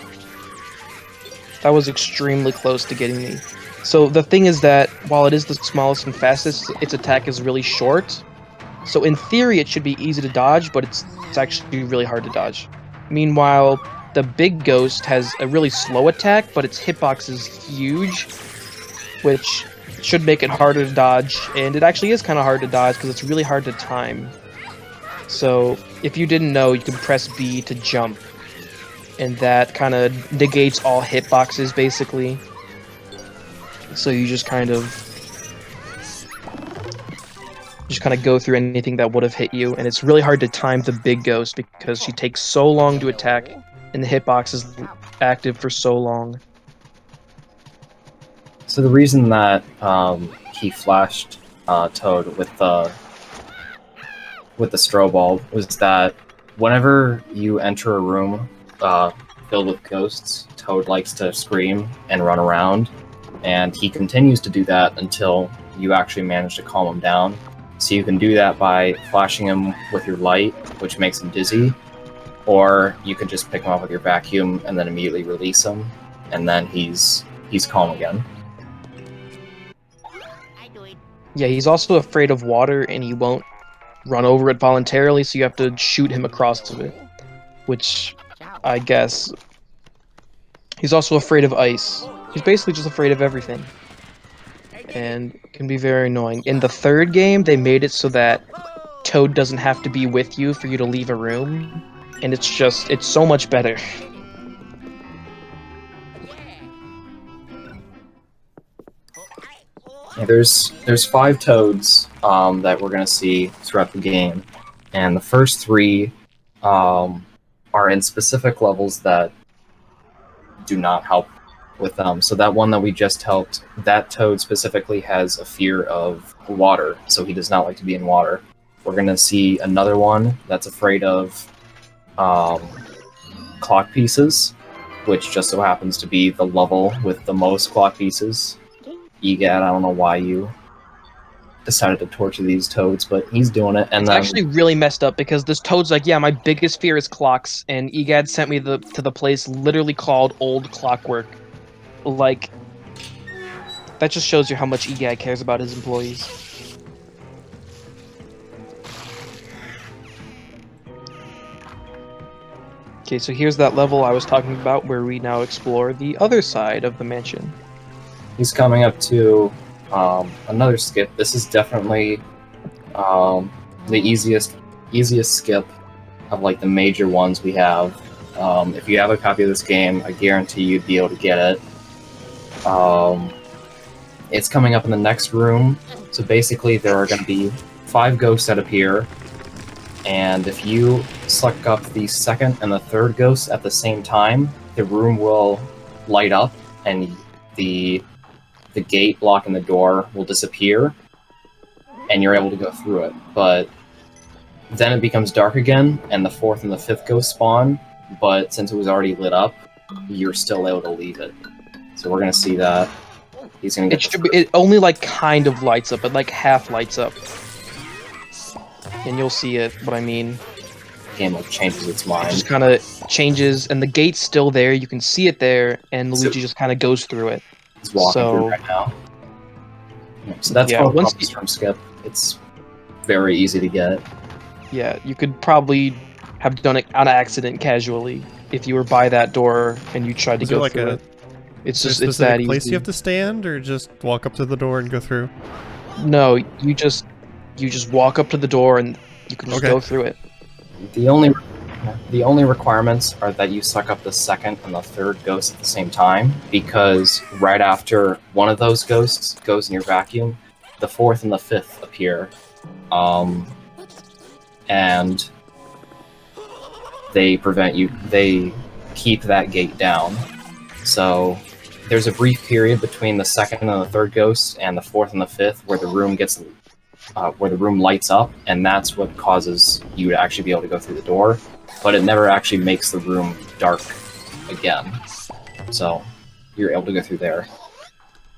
That was extremely close to getting me. So the thing is that while it is the smallest and fastest, its attack is really short. So in theory it should be easy to dodge, but it's actually really hard to dodge. Meanwhile, the big ghost has a really slow attack, but its hitbox is huge, which should make it harder to dodge, and it actually is kind of hard to dodge because it's really hard to time. So if you didn't know, you can press B to jump, and that kind of negates all hitboxes basically. So you just kind of go through anything that would have hit you, and it's really hard to time the big ghost because she takes so long to attack, and the hitbox is active for so long. So the reason that he flashed Toad with the strobe bulb was that whenever you enter a room filled with ghosts, Toad likes to scream and run around, and he continues to do that until you actually manage to calm him down. So you can do that by flashing him with your light, which makes him dizzy, or you can just pick him up with your vacuum and then immediately release him, and then he's calm again. I do it. Yeah, he's also afraid of water, and he won't run over it voluntarily, so you have to shoot him across of it, which I guess... He's also afraid of ice. He's basically just afraid of everything, and it can be very annoying. In the third game, they made it so that Toad doesn't have to be with you for you to leave a room, and it's so much better. Yeah, there's 5 Toads that we're gonna see throughout the game, and the first 3 are in specific levels that do not help with them. So that one that we just helped, that Toad specifically has a fear of water, so he does not like to be in water. We're gonna see another one that's afraid of clock pieces, which just so happens to be the level with the most clock pieces. Egad, I don't know why you decided to torture these Toads, but he's doing it. And It's then actually really messed up because this Toad's like, yeah, my biggest fear is clocks, and Egad sent me to the place literally called Old Clockwork. Like, that just shows you how much Egad cares about his employees. Okay, so here's that level I was talking about where we now explore the other side of the mansion. he's coming up to another skip. This is definitely the easiest skip of like the major ones we have. If you have a copy of this game, I guarantee you'd be able to get it. It's coming up in the next room. So basically there are going to be 5 ghosts that appear, and if you select up the second and the third ghost at the same time, the room will light up and the gate blocking the door will disappear, and you're able to go through it. But then it becomes dark again, and the 4th and the 5th ghost spawn, but since it was already lit up, you're still able to leave it. So we're going to see that. he's gonna get. It only like kind of lights up, but like half lights up, and you'll see it. What I mean. The game like changes its It mind. just kind of changes, and the gate's still there. You can see it there, and Luigi just kind of goes through it. He's walking through right now. So that's Yeah, one of the once problems from Skip. It's very easy to get. Yeah, you could probably have done it on accident casually if you were by that door and you tried to Is there go like through a it. It's is just there a it's that specific place easy. you have to stand, or just walk up to the door and go through? No, you just walk up to the door and you can just Okay. go through it. The only requirements are that you suck up the second and the third ghost at the same time, because right after one of those ghosts goes in your vacuum, the fourth and the fifth appear, and they prevent you. They keep that gate down. So there's a brief period between the second and the third ghost and the fourth and the fifth where the room gets where the room lights up, and that's what causes you to actually be able to go through the door. But it never actually makes the room dark again. So you're able to go through there.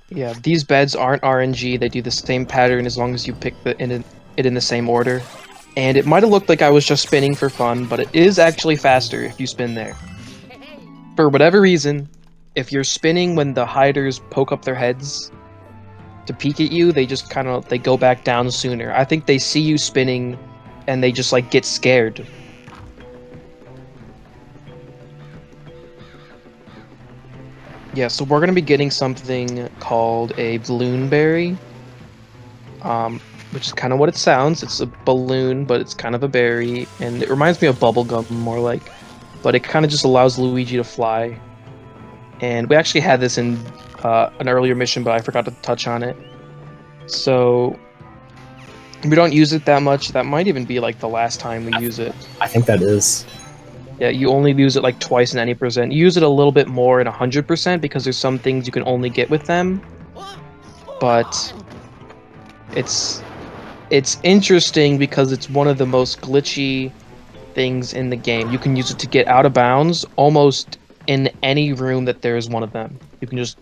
Yeah, these beds aren't RNG. They do the same pattern as long as you pick it in the same order. And it might have looked like I was just spinning for fun, but it is actually faster if you spin there. For whatever reason, if you're spinning when the hiders poke up their heads to peek at you, they just they go back down sooner. I think they see you spinning and they just like get scared. Yeah, so we're gonna be getting something called a balloonberry, which is kind of what it sounds. It's a balloon, but it's kind of a berry, and it reminds me of bubblegum more like, but it kind of just allows Luigi to fly. And we actually had this in an earlier mission, but I forgot to touch on it. So we don't use it that much. That might even be like the last time we use it. I think that is. Yeah, you only use it like twice in any percent. You use it a little bit more in 100% because there's some things you can only get with them. But it's interesting because it's one of the most glitchy things in the game. You can use it to get out of bounds almost in any room that there is one of them. You can just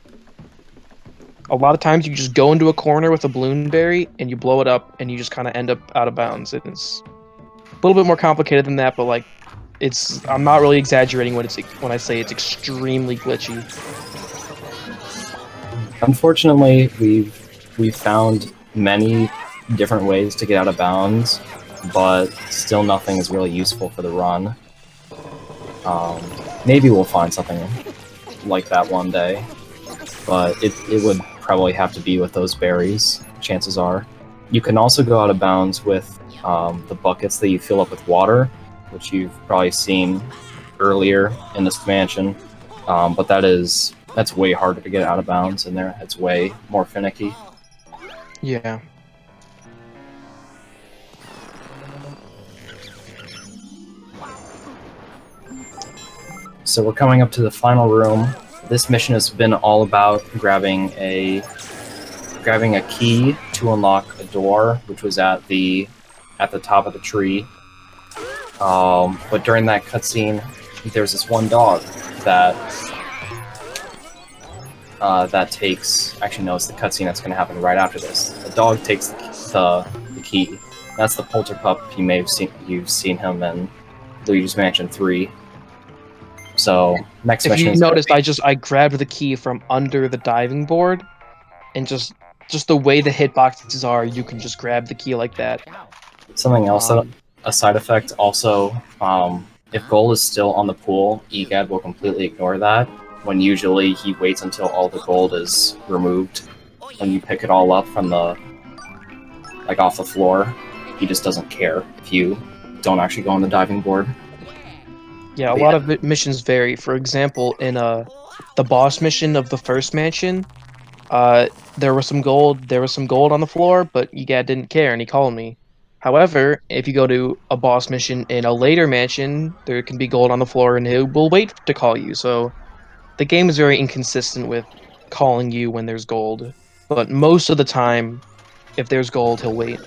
a lot of times you just go into a corner with a balloonberry and you blow it up and you just kind of end up out of bounds. It's a little bit more complicated than that, but like I'm not really exaggerating when I say it's extremely glitchy. Unfortunately, we've found many different ways to get out of bounds, but still nothing is really useful for the run. Maybe we'll find something like that one day, but it would probably have to be with those berries, chances are. You can also go out of bounds with the buckets that you fill up with water, which you've probably seen earlier in this mansion, but that's way harder to get out of bounds in there. It's way more finicky. Yeah. So we're coming up to the final room. This mission has been all about grabbing a key to unlock a door, which was at the top of the tree. But during that cutscene, there's this one dog that takes. Actually, no, it's the cutscene that's going to happen right after this. The dog takes the key. That's the Polterpup. You've seen him in Luigi's Mansion 3. So next If mission. you noticed, I grabbed the key from under the diving board, and just the way the hitboxes are, you can just grab the key like that. Something else, a side effect also, if gold is still on the pool, EGAD will completely ignore that, when usually he waits until all the gold is removed. When you pick it all up from off the floor, he just doesn't care if you don't actually go on the diving board. Yeah, a lot of missions vary. For example, in the boss mission of the first mansion, there was some gold on the floor, but EGAD didn't care and he called me. However, if you go to a boss mission in a later mansion, there can be gold on the floor and he will wait to call you. So the game is very inconsistent with calling you when there's gold. But most of the time, if there's gold, he'll wait.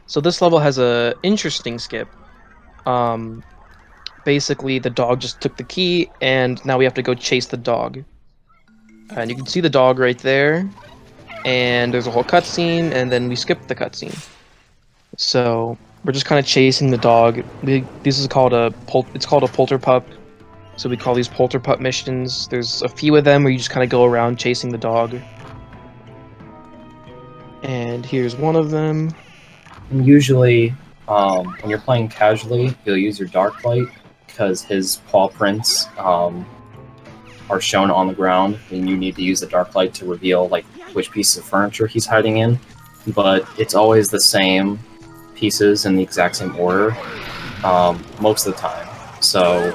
So this level has a interesting skip. basically the dog just took the key, and now we have to go chase the dog. And you can see the dog right there, and there's a whole cutscene, and then we skip the cutscene. So we're just kind of chasing the dog. This is called it's called a polterpup. So we call these polterpup missions. There's a few of them where you just kind of go around chasing the dog. And here's one of them. And usually, when you're playing casually, you'll use your dark light because his paw prints are shown on the ground, and you need to use the dark light to reveal like which pieces of furniture he's hiding in. But it's always the same pieces in the exact same order most of the time. So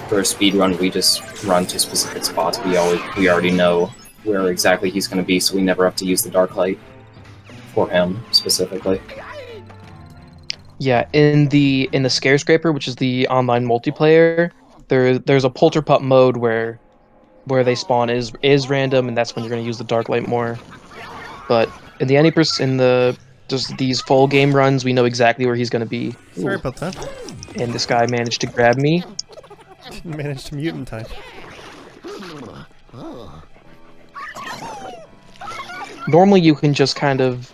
for a speed run, we just run to specific spots. We already know where exactly he's going to be, so we never have to use the dark light for him specifically. Yeah, in the Scarescraper, which is the online multiplayer, there's a polterpup mode where they spawn is random, and that's when you're going to use the dark light more. But in the just these full game runs, we know exactly where he's going to be. Sorry about that. And this guy managed to grab me. Didn't manage to mute in time. Normally you can just kind of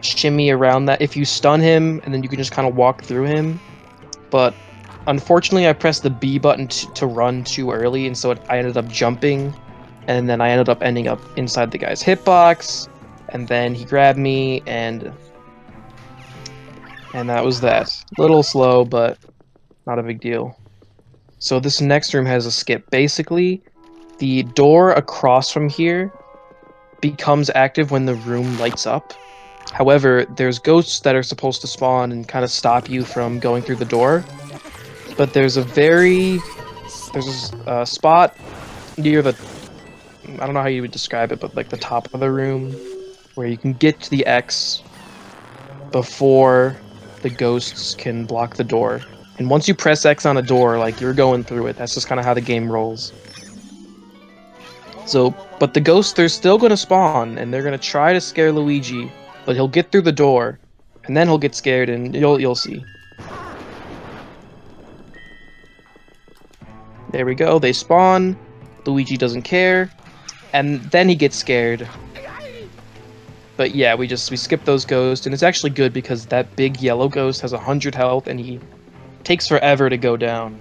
shimmy around that if you stun him, and then you can just kind of walk through him. But unfortunately I pressed the B button to run too early, and so I ended up jumping, and then I ended up ending up inside the guy's hitbox, and then he grabbed me, and that was that. A little slow, but not a big deal. So this next room has a skip. Basically, the door across from here becomes active when the room lights up. However, there's ghosts that are supposed to spawn and kind of stop you from going through the door. But there's a spot near the, I don't know how you would describe it, but like the top of the room where you can get to the X before the ghosts can block the door. And once you press X on a door, like, you're going through it. That's just kind of how the game rolls. So, but the ghosts, they're still going to spawn, and they're going to try to scare Luigi, but he'll get through the door, and then he'll get scared, and you'll see. There we go, they spawn, Luigi doesn't care, and then he gets scared. But yeah, we skip those ghosts, and it's actually good because that big yellow ghost has 100 health, and he takes forever to go down.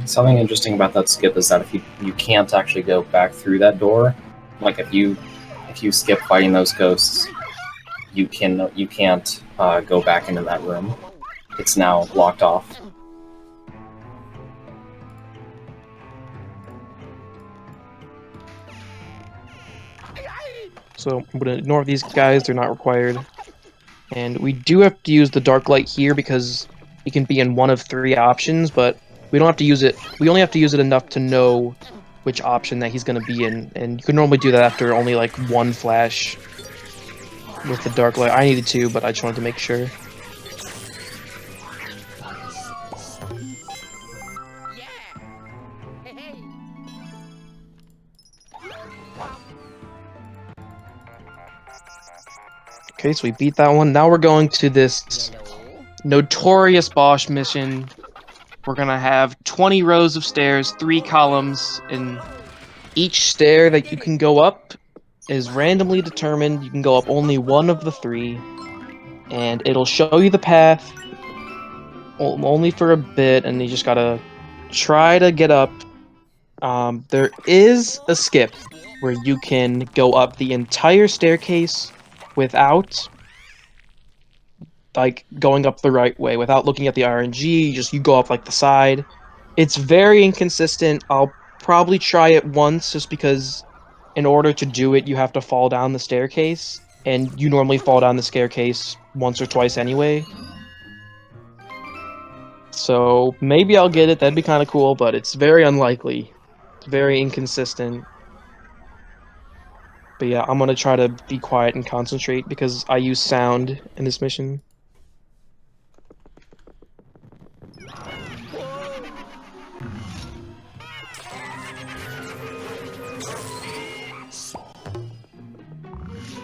Something interesting about that skip is that if you can't actually go back through that door, like if you skip fighting those ghosts, you can't go back into that room. It's now blocked off. So I'm gonna ignore these guys, they're not required. And we do have to use the dark light here because it can be in one of 3 options, but we don't have to use it. We only have to use it enough to know which option that he's going to be in, and you can normally do that after only like 1 flash with the dark light. I needed 2, but I just wanted to make sure. Okay, so we beat that one. Now we're going to this notorious boss mission. We're gonna have 20 rows of stairs, 3 columns, and each stair that you can go up is randomly determined. You can go up only one of the 3, and it'll show you the path only for a bit, and you just gotta try to get up. There is a skip where you can go up the entire staircase without like going up the right way, without looking at the RNG. You go up like the side. It's very inconsistent. I'll probably try it once just because in order to do it you have to fall down the staircase, and you normally fall down the staircase once or twice anyway. So maybe I'll get it, that'd be kind of cool, but it's very unlikely. It's very inconsistent. But yeah, I'm gonna try to be quiet and concentrate because I use sound in this mission.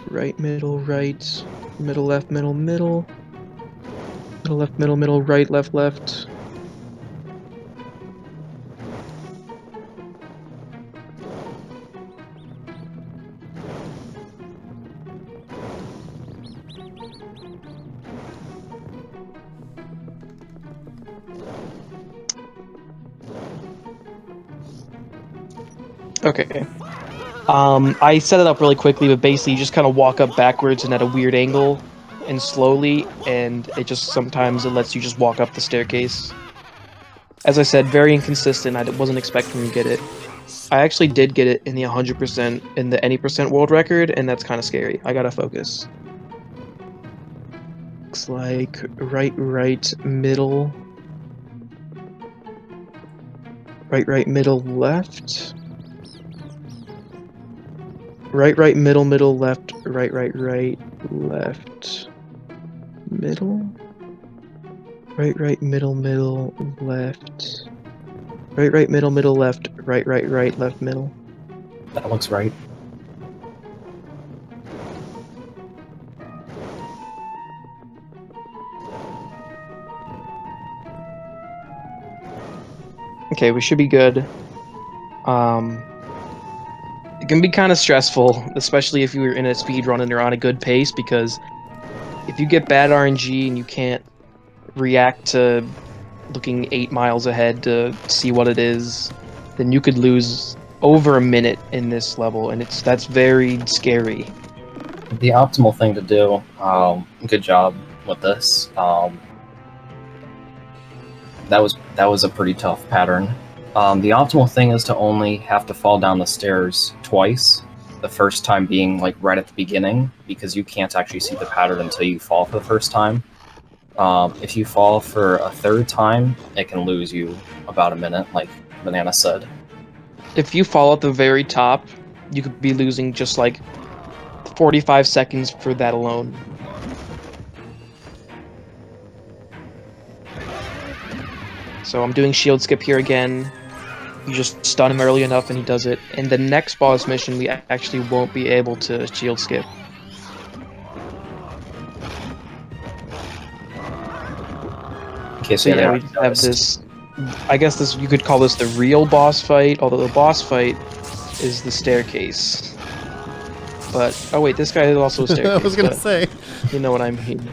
Right, middle, left, middle. Middle, left, middle, right, left, left. Okay. I set it up really quickly, but basically you just kind of walk up backwards and at a weird angle and slowly, and it just sometimes it lets you just walk up the staircase. As I said, very inconsistent. I wasn't expecting to get it. I actually did get it in the 100% in the any percent world record, and that's kind of scary. I gotta focus. Looks like right, middle. Right, middle, left. Right, middle, left, right, left, middle. Right, middle, left. Right, middle, left, right, left, middle. That looks right. Okay, we should be good. It can be kind of stressful, especially if you're in a speed run and you're on a good pace, because if you get bad RNG and you can't react to looking 8 miles ahead to see what it is, then you could lose over a minute in this level, and that's very scary. The optimal thing to do, good job with this. That was a pretty tough pattern. The optimal thing is to only have to fall down the stairs twice, the first time being like right at the beginning, because you can't actually see the pattern until you fall for the first time. If you fall for a third time, it can lose you about a minute, like Banana said. If you fall at the very top, you could be losing just like 45 seconds for that alone. So I'm doing shield skip here again. You just stun him early enough and he does it. In the next boss mission, we actually won't be able to shield skip. Okay, So yeah, we have this... I guess this you could call this the real boss fight, although the boss fight is the staircase. But, oh wait, this guy is also a staircase. I was gonna say. You know what I mean.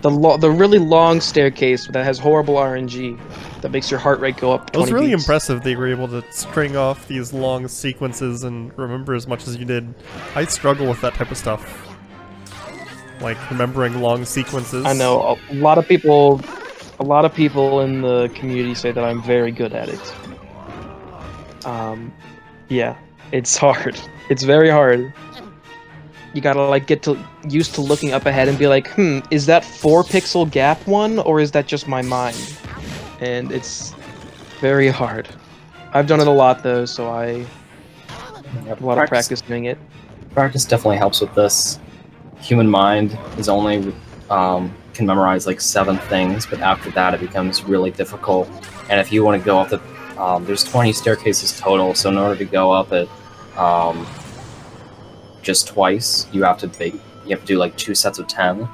The really long staircase that has horrible RNG that makes your heart rate go up 20 It was really beats. impressive that you were able to string off these long sequences and remember as much as you did. I struggle with that type of stuff. Like, remembering long sequences. I know, a lot of people in the community say that I'm very good at it. Yeah, it's hard. It's very hard. You gotta like get used to looking up ahead and be like, is that 4-pixel gap one, or is that just my mind? And it's very hard. I've done it a lot though, so I have a lot of practice doing it. Practice definitely helps with this. Human mind is only can memorize like 7 things, but after that it becomes really difficult. And if you want to go up the there's 20 staircases total, so in order to go up it just twice, you have to do like 2 sets of 10.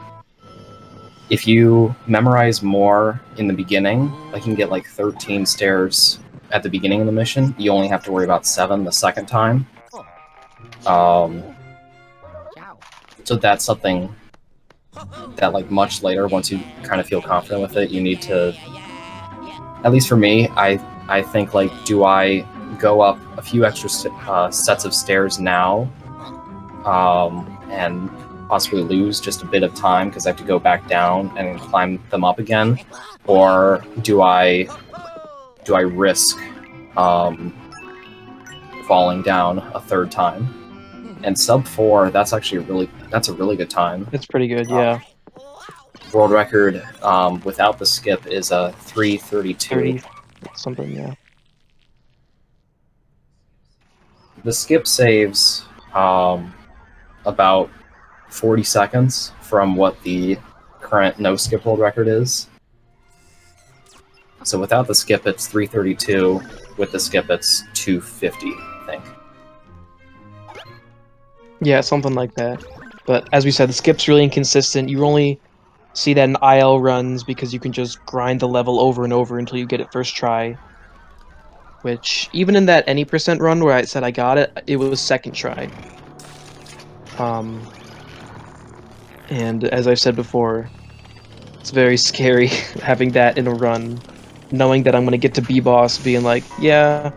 If you memorize more in the beginning, like you can get like 13 stairs at the beginning of the mission, you only have to worry about 7 the second time. So that's something that like much later, once you kind of feel confident with it, you need to, at least for me, I think like, do I go up a few extra sets of stairs now and possibly lose just a bit of time because I have to go back down and climb them up again, or do I risk falling down a third time? And sub 4, that's actually a really good time. It's pretty good, yeah. World record without the skip is a 3:32. 30 something, yeah. The skip saves about 40 seconds from what the current no skip world record is. So without the skip, it's 3:32. With the skip, it's 2:50, I think. Yeah, something like that. But as we said, the skip's really inconsistent. You only see that in IL runs because you can just grind the level over and over until you get it first try. Which, even in that any percent run where I said I got it, it was second try. And as I've said before, it's very scary having that in a run, knowing that I'm going to get to B-Boss being like, yeah,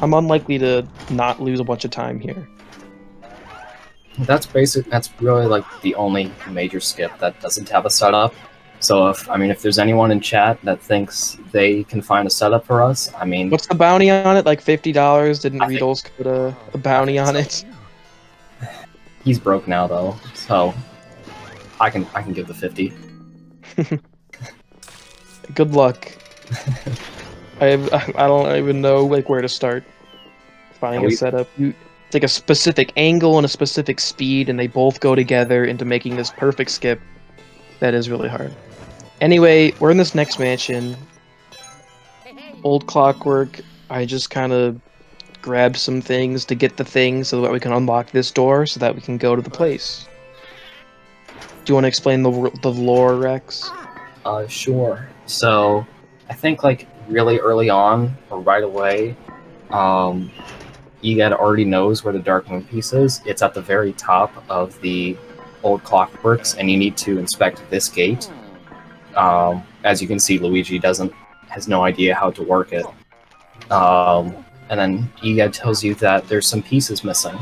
I'm unlikely to not lose a bunch of time here. That's really like the only major skip that doesn't have a setup. So if there's anyone in chat that thinks they can find a setup for us, I mean, What's the bounty on it? Like $50? Didn't I think- Riddles put a bounty on it? he's broke now though, so I can give the 50. Good luck. I don't even know like where to start finding a setup. It's like a specific angle and a specific speed, and they both go together into making this perfect skip. That is really hard. Anyway, we're in this next mansion. Old clockwork. I just kind of grabbed some things to get the thing so that we can unlock this door so that we can go to the place. Do you want to explain the lore, Rex? Sure. So, I think like really early on, or right away, Egad already knows where the Dark Moon piece is. It's at the very top of the old clockworks, and you need to inspect this gate. As you can see, Luigi has no idea how to work it. And then Egad tells you that there's some pieces missing.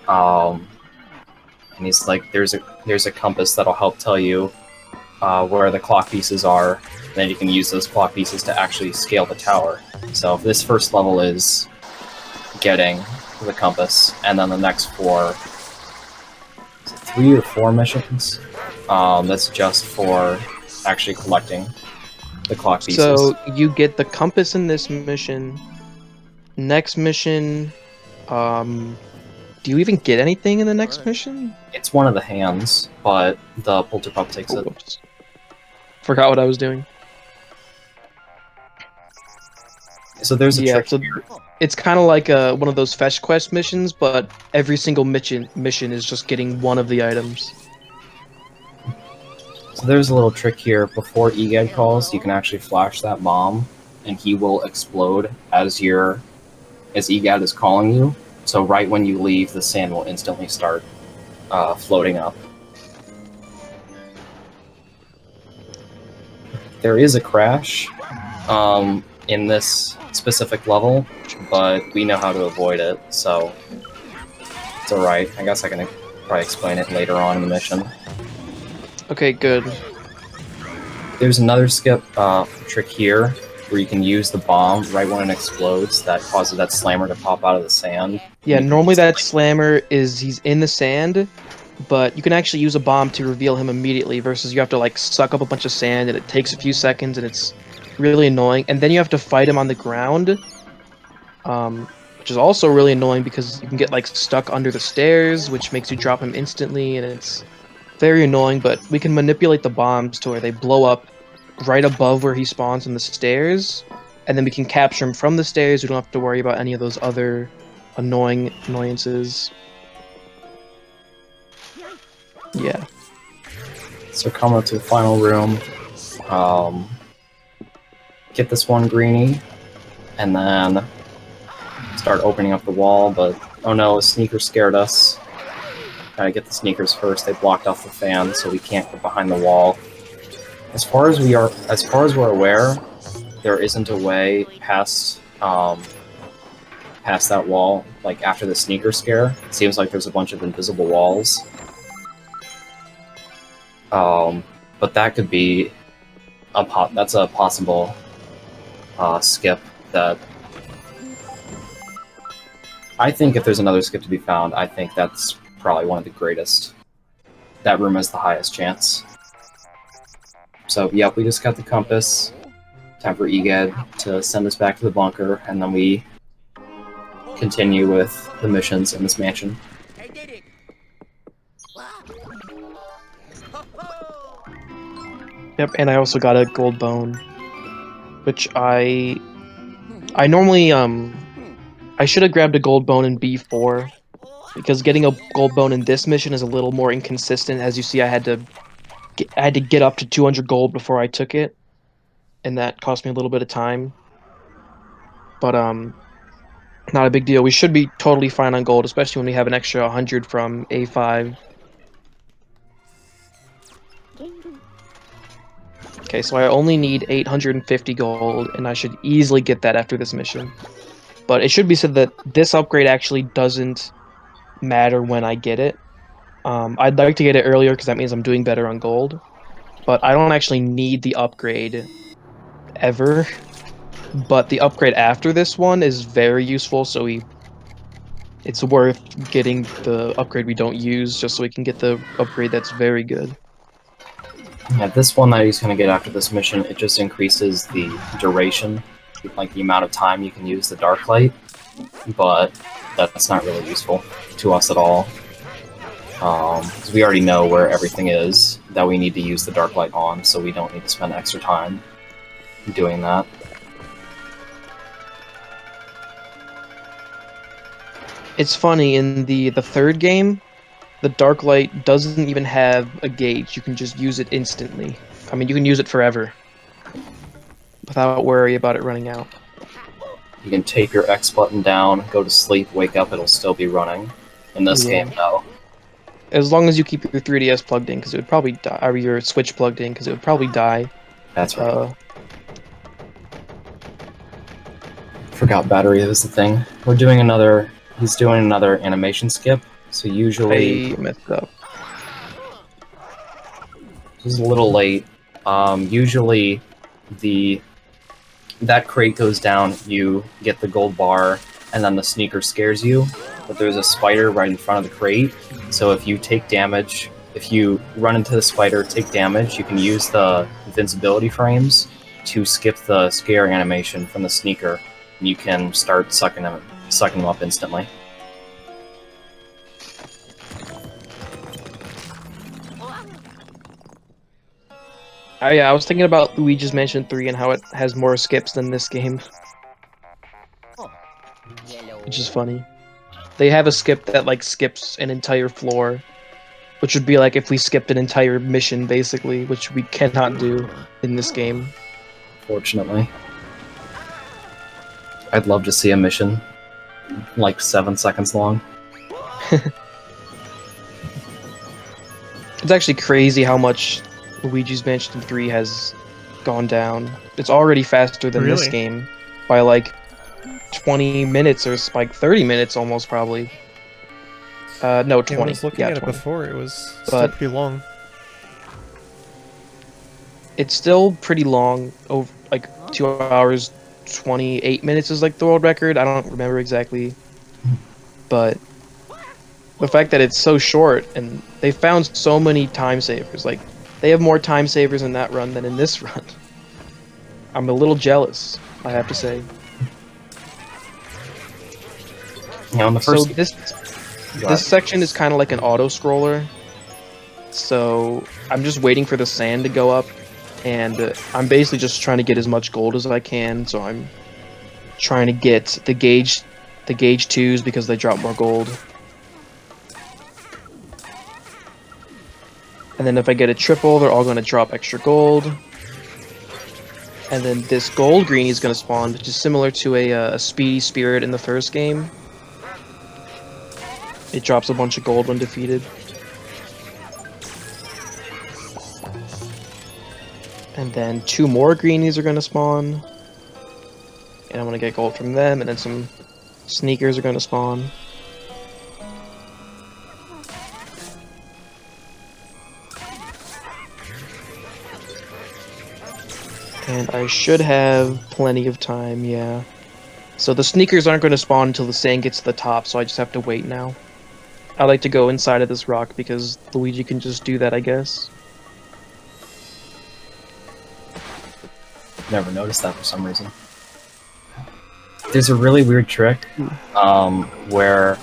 And he's like, there's a compass that'll help tell you where the clock pieces are. Then you can use those clock pieces to actually scale the tower. So this first level is getting the compass, and then the next 3 or 4 missions. That's just for actually collecting the clock pieces. So you get the compass in this mission. Next mission, do you even get anything in the next mission? It's one of the hands, but the Polterpup takes it. Whoops. Forgot what I was doing. So there's a trick so here. it's kind of like one of those fetch quest missions, but every single mission is just getting one of the items. So there's a little trick here. Before Egad calls, you can actually flash that bomb, and he will explode as Egad is calling you. So right when you leave, the sand will instantly start floating up. There is a crash in this specific level, but we know how to avoid it, so it's alright. I guess I can probably explain it later on in the mission. Okay, good. There's another skip trick here, where you can use the bomb right when it explodes that causes that slammer to pop out of the sand. Yeah, normally that slammer he's in the sand, but you can actually use a bomb to reveal him immediately versus you have to like suck up a bunch of sand and it takes a few seconds and it's really annoying. And then you have to fight him on the ground, which is also really annoying because you can get like stuck under the stairs, which makes you drop him instantly, and it's very annoying. But we can manipulate the bombs to where they blow up right above where he spawns on the stairs, and then we can capture him from the stairs. We don't have to worry about any of those other annoyances. Yeah. So come up to the final room, get this one greenie, and then start opening up the wall, but oh no, a sneaker scared us. Gotta get the sneakers first. They blocked off the fan, so we can't get behind the wall. As far as we're aware, there isn't a way past that wall. Like after the sneaker scare, it seems like there's a bunch of invisible walls. But that could be that's a possible skip that I think if there's another skip to be found, I think that's probably one of the greatest. That room has the highest chance. So, yep, we just got the compass. Time for Egad to send us back to the bunker, and then we continue with the missions in this mansion. Yep, and I also got a gold bone, which I normally I should have grabbed a gold bone in B4, because getting a gold bone in this mission is a little more inconsistent. As you see, I had to I had to get up to 200 gold before I took it, and that cost me a little bit of time. But not a big deal. We should be totally fine on gold, especially when we have an extra 100 from A5. Okay, so I only need 850 gold, and I should easily get that after this mission. But it should be said that this upgrade actually doesn't matter when I get it. I'd like to get it earlier because that means I'm doing better on gold. But I don't actually need the upgrade ever. But the upgrade after this one is very useful, so it's worth getting the upgrade we don't use just so we can get the upgrade that's very good. Yeah, this one that he's going to get after this mission, it just increases the duration, like the amount of time you can use the Dark Light, but that's not really useful to us at all. Because we already know where everything is that we need to use the Dark Light on, so we don't need to spend extra time doing that. It's funny, in the third game, the Dark Light doesn't even have a gauge. You can just use it instantly. I mean, you can use it forever without worry about it running out. You can tape your X button down, go to sleep, wake up, it'll still be running. In this game, no. As long as you keep your 3DS plugged in, because it would probably die, or your Switch plugged in, because it would probably die. That's right. Forgot battery was the thing. He's doing another animation skip, so usually... I messed up. This is a little late. Usually, that crate goes down, you get the gold bar, and then the sneaker scares you. But there's a spider right in front of the crate, so if you take damage, if you run into the spider, take damage, you can use the invincibility frames to skip the scare animation from the sneaker, and you can start sucking them up instantly. Yeah, I was thinking about Luigi's Mansion 3 and how it has more skips than this game. Which is funny. They have a skip that, like, skips an entire floor. Which would be like if we skipped an entire mission, basically, which we cannot do in this game. Fortunately. I'd love to see a mission like 7 seconds long. It's actually crazy how much Luigi's Mansion 3 has gone down. It's already faster than this game by like 20 minutes or like 30 minutes almost, probably. No, 20. I was looking at 20. it before, it was still pretty long. It's still pretty long, over like 2 hours 28 minutes is like the world record. I don't remember exactly, but the fact that it's so short, and they found so many time savers, like they have more time savers in that run than in this run. I'm a little jealous, I have to say. You know, in the first... So this section is kind of like an auto scroller. So I'm just waiting for the sand to go up, and I'm basically just trying to get as much gold as I can. So I'm trying to get the gauge 2s because they drop more gold. And then if I get a triple, they're all going to drop extra gold. And then this gold green is going to spawn, which is similar to a speedy spirit in the first game. It drops a bunch of gold when defeated. And then 2 more greenies are going to spawn. And I'm going to get gold from them, and then some sneakers are going to spawn. And I should have plenty of time, yeah. So the sneakers aren't going to spawn until the sand gets to the top, so I just have to wait now. I like to go inside of this rock because Luigi can just do that, I guess. Never noticed that for some reason. There's a really weird trick where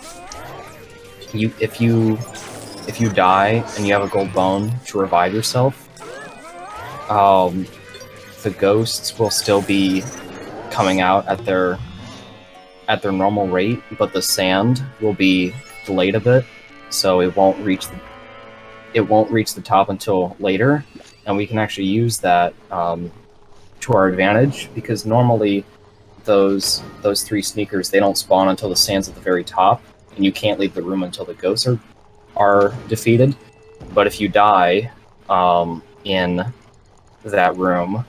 if you die and you have a gold bone to revive yourself, the ghosts will still be coming out at their normal rate, but the sand will be delayed a bit, so it won't reach it won't reach the top until later, and we can actually use that to our advantage, because normally those 3 sneakers, they don't spawn until the sand's at the very top, and you can't leave the room until the ghosts are defeated. But if you die in that room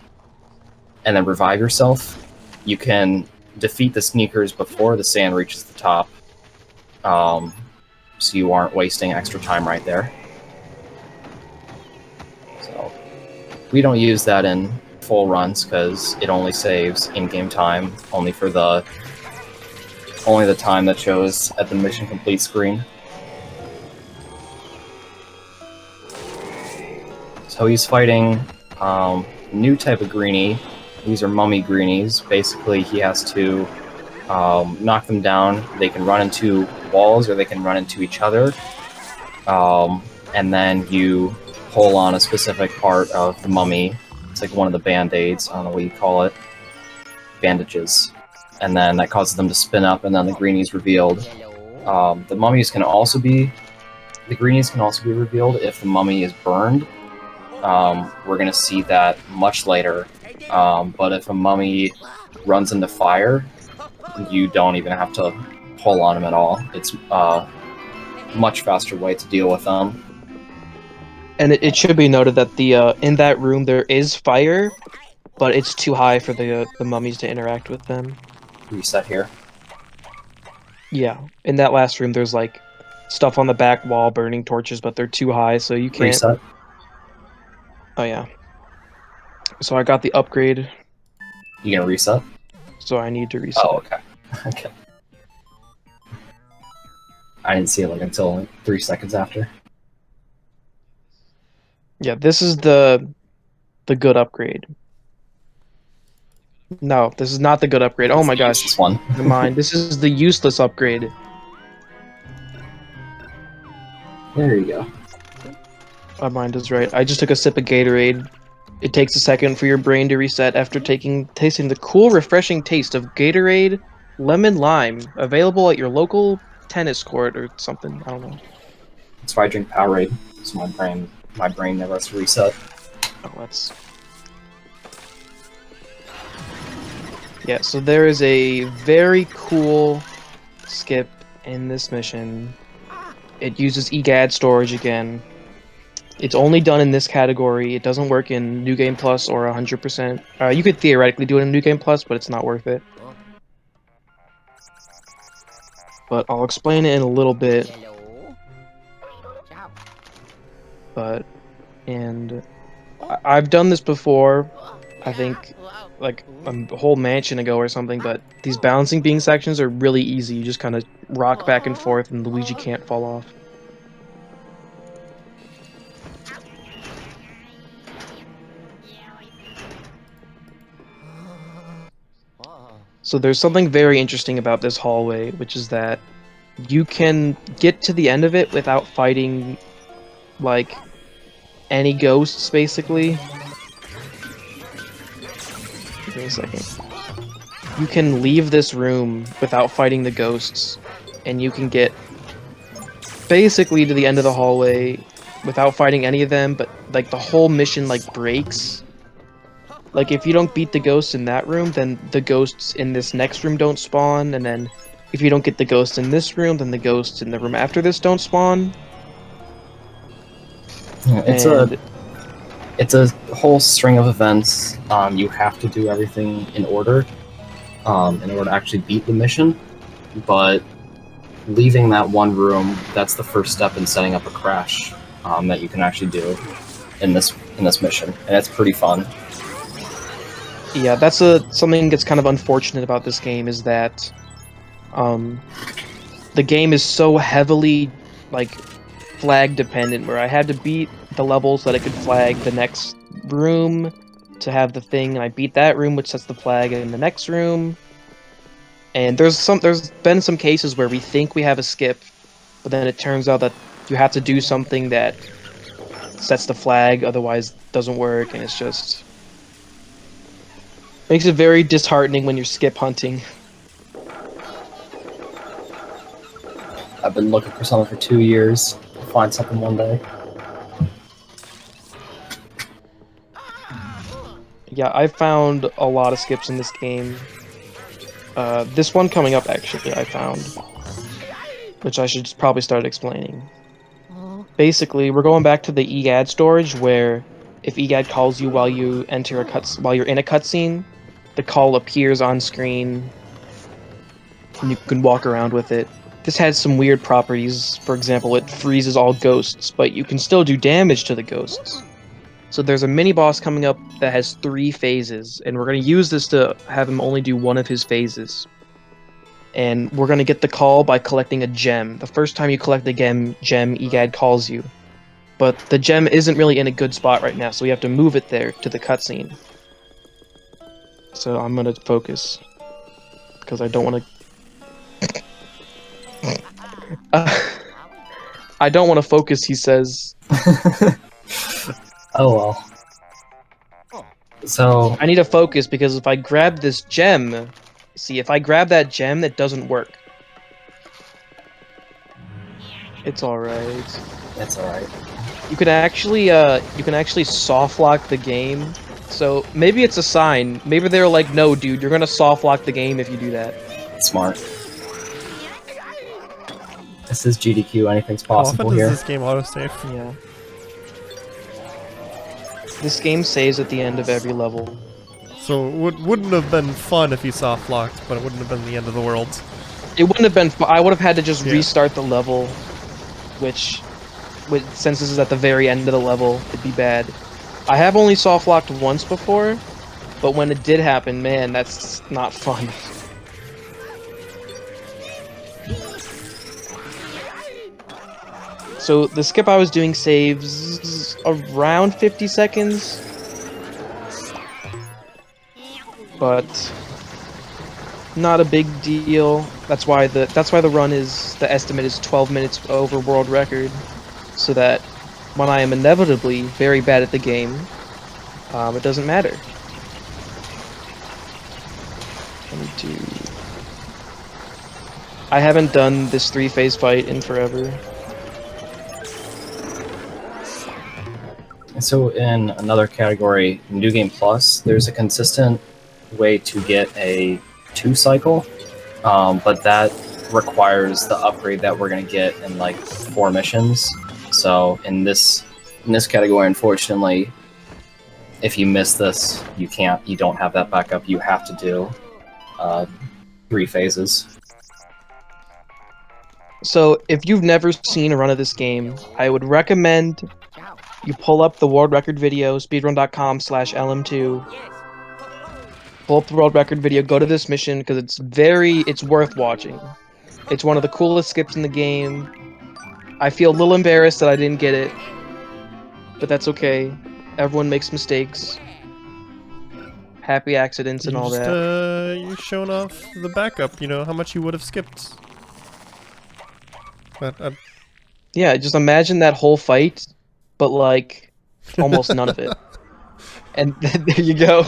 and then revive yourself, you can defeat the sneakers before the sand reaches the top, so you aren't wasting extra time right there. So we don't use that in full runs because it only saves in-game time, only the time that shows at the mission complete screen. So he's fighting new type of greenie. These are mummy greenies. Basically, he has to knock them down. They can run into walls or they can run into each other. And then you pull on a specific part of the mummy. It's like one of the band-aids. I don't know what you call it. Bandages. And then that causes them to spin up, and then the greenies revealed. The greenies can also be revealed if the mummy is burned. We're going to see that much later. But if a mummy runs into fire, you don't even have to pull on him at all. It's a much faster way to deal with them. And it should be noted that the in that room there is fire, but it's too high for the mummies to interact with them. Reset here. Yeah, in that last room there's like stuff on the back wall, burning torches, but they're too high, so you can't. Reset. Oh yeah. So I got the upgrade. You gonna reset? So I need to reset. Oh, okay. Okay. I didn't see it until 3 seconds after. Yeah, this is the good upgrade. No, this is not the good upgrade. Oh my gosh. This one. Never mind. This is the useless upgrade. There you go. My mind is right. I just took a sip of Gatorade. It takes a second for your brain to reset after tasting the cool, refreshing taste of Gatorade Lemon Lime, available at your local tennis court or something. I don't know. That's why I drink Powerade, so my brain never has to reset. Oh, that's... Yeah, so there is a very cool skip in this mission. It uses EGAD storage again. It's only done in this category. It doesn't work in New Game Plus or 100%. You could theoretically do it in New Game Plus, but it's not worth it. But I'll explain it in a little bit. I've done this before, I think, like a whole mansion ago or something, but these balancing beam sections are really easy. You just kind of rock back and forth and Luigi can't fall off. So there's something very interesting about this hallway, which is that you can get to the end of it without fighting, like, any ghosts, basically. Give me a second. You can leave this room without fighting the ghosts, and you can get basically to the end of the hallway without fighting any of them, but, like, the whole mission, like, breaks. Like, if you don't beat the ghosts in that room, then the ghosts in this next room don't spawn, and then if you don't get the ghosts in this room, then the ghosts in the room after this don't spawn. It's a whole string of events. You have to do everything in order to actually beat the mission, but leaving that one room, that's the first step in setting up a crash that you can actually do in this mission, and it's pretty fun. Yeah, that's something that's kind of unfortunate about this game, is that the game is so heavily, like, flag dependent, where I had to beat the levels so that I could flag the next room to have the thing, and I beat that room, which sets the flag in the next room. And there's been some cases where we think we have a skip, but then it turns out that you have to do something that sets the flag, otherwise it doesn't work, and it's just makes it very disheartening when you're skip hunting. I've been looking for something for 2 years. I'll find something one day. Yeah, I found a lot of skips in this game. This one coming up, actually, I found, which I should probably start explaining. Basically, we're going back to the EGAD storage, where if EGAD calls you while you enter while you're in a cutscene, the call appears on screen, and you can walk around with it. This has some weird properties. For example, it freezes all ghosts, but you can still do damage to the ghosts. So there's a mini boss coming up that has 3 phases, and we're going to use this to have him only do one of his phases. And we're going to get the call by collecting a gem. The first time you collect the gem, EGAD calls you. But the gem isn't really in a good spot right now, so we have to move it there to the cutscene. So I'm going to focus, because I don't want to... I don't want to focus, he says. Oh well. So I need to focus, because if I grab this gem... See, if I grab that gem, it doesn't work. It's alright. it's alright. You can actually soft lock the game. So maybe it's a sign. Maybe they're like, no, dude, you're gonna soft lock the game if you do that. Smart. This is GDQ. Anything's How often possible does here. this game autosave? Yeah. This game saves at the end of every level. So it wouldn't have been fun if you soft locked, but it wouldn't have been the end of the world. It wouldn't have been. I would have had to just Yeah. restart the level, which, since this is at the very end of the level, it'd be bad. I have only soft locked once before, but when it did happen, man, that's not fun. So the skip I was doing saves around 50 seconds, but not a big deal. That's why the run is, the estimate is 12 minutes over world record, so that when I am inevitably very bad at the game, it doesn't matter. I haven't done this 3-phase fight in forever. And so in another category, New Game Plus, there's a consistent way to get a 2 cycle, but that requires the upgrade that we're going to get in like 4 missions. So in this category, unfortunately, if you miss this, you don't have that backup. You have to do 3 phases. So if you've never seen a run of this game, I would recommend you pull up the world record video, speedrun.com/lm2. Pull up the world record video, go to this mission, because it's worth watching. It's one of the coolest skips in the game. I feel a little embarrassed that I didn't get it, but that's okay. Everyone makes mistakes. Happy accidents and all that. You're showing off the backup, you know, how much you would have skipped. But, Yeah, just imagine that whole fight, but like almost none of it. And there you go.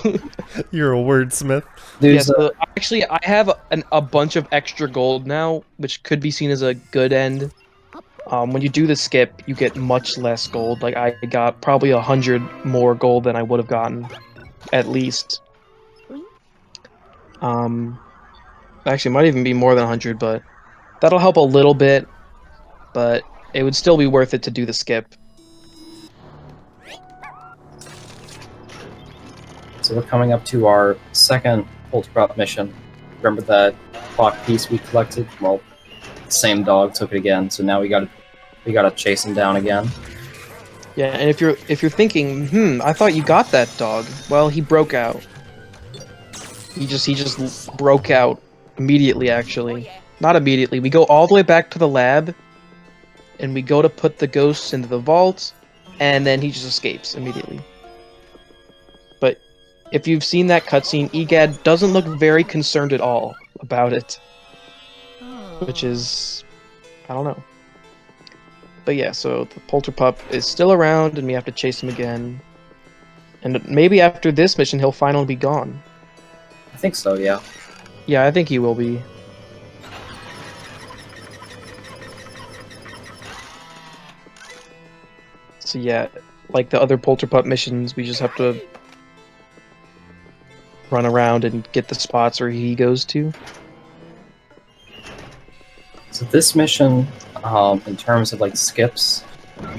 you're a wordsmith. Yeah, so actually, I have a bunch of extra gold now, which could be seen as a good end. When you do the skip, you get much less gold. Like, I got probably 100 more gold than I would have gotten, at least. Actually, it might even be more than 100, but that'll help a little bit. But it would still be worth it to do the skip. So we're coming up to our second Poltergeist mission. Remember that clock piece we collected? Well, the same dog took it again, so now we gotta chase him down again. Yeah, and if you're thinking, I thought you got that dog. Well, he broke out. He just broke out immediately. Actually, not immediately. We go all the way back to the lab, and we go to put the ghosts into the vault, and then he just escapes immediately. But if you've seen that cutscene, EGAD doesn't look very concerned at all about it, which is, I don't know. But yeah, so the Polterpup is still around, and we have to chase him again. And maybe after this mission, he'll finally be gone. I think so, yeah. Yeah, I think he will be. So yeah, like the other Polterpup missions, we just have to run around and get the spots where he goes to. So this mission, in terms of like skips,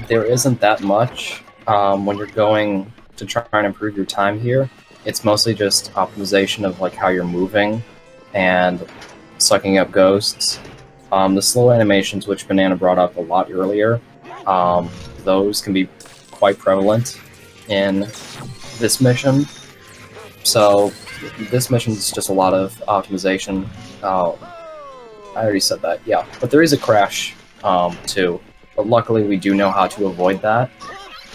there isn't that much. When you're going to try and improve your time here, it's mostly just optimization of like how you're moving and sucking up ghosts. The slow animations, which Banana brought up a lot earlier, those can be quite prevalent in this mission. So this mission is just a lot of optimization. I already said that, yeah. But there is a crash, too. But luckily we do know how to avoid that,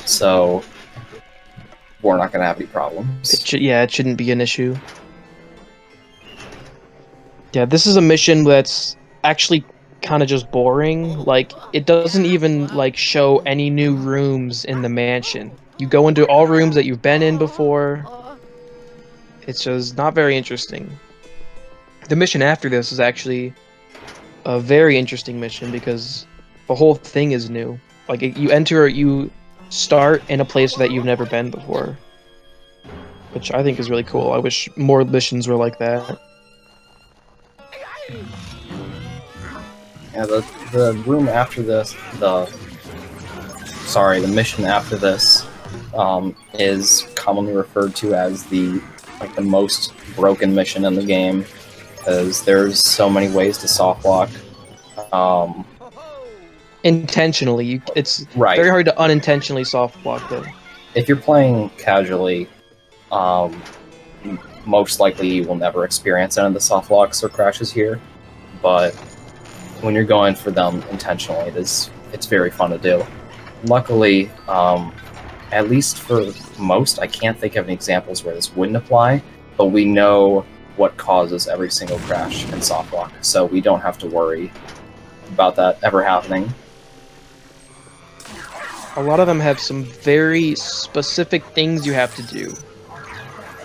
so we're not going to have any problems. It shouldn't be an issue. Yeah, this is a mission that's actually kind of just boring. Like, it doesn't even, like, show any new rooms in the mansion. You go into all rooms that you've been in before. It's just not very interesting. The mission after this is actually a very interesting mission because the whole thing is new. Like, you start in a place that you've never been before, which I think is really cool. I wish more missions were like that. Yeah, the room after this, the mission after this, is commonly referred to as the most broken mission in the game, because there's so many ways to soft lock. Intentionally, it's Right. very hard to unintentionally soft block though. If you're playing casually, most likely you will never experience any of the soft locks or crashes here, but when you're going for them intentionally, it's very fun to do. Luckily, at least for most, I can't think of any examples where this wouldn't apply, but we know what causes every single crash in soft lock, so we don't have to worry about that ever happening. A lot of them have some very specific things you have to do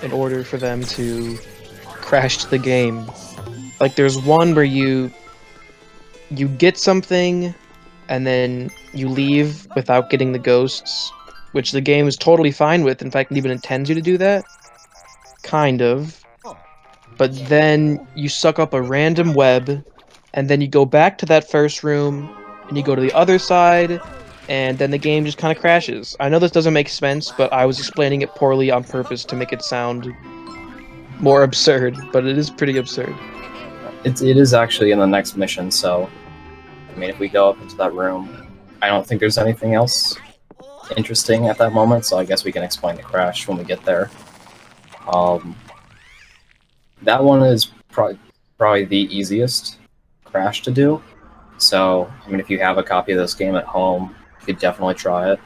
in order for them to crash the game. Like, there's one where you get something and then you leave without getting the ghosts, which the game is totally fine with. In fact, it even intends you to do that. Kind of. But then you suck up a random web, and then you go back to that first room, and you go to the other side, and then the game just kind of crashes. I know this doesn't make sense, but I was explaining it poorly on purpose to make it sound more absurd, but it is pretty absurd. It is actually in the next mission, so I mean, if we go up into that room, I don't think there's anything else interesting at that moment, so I guess we can explain the crash when we get there. That one is probably the easiest crash to do, so I mean, if you have a copy of this game at home, you could definitely try it.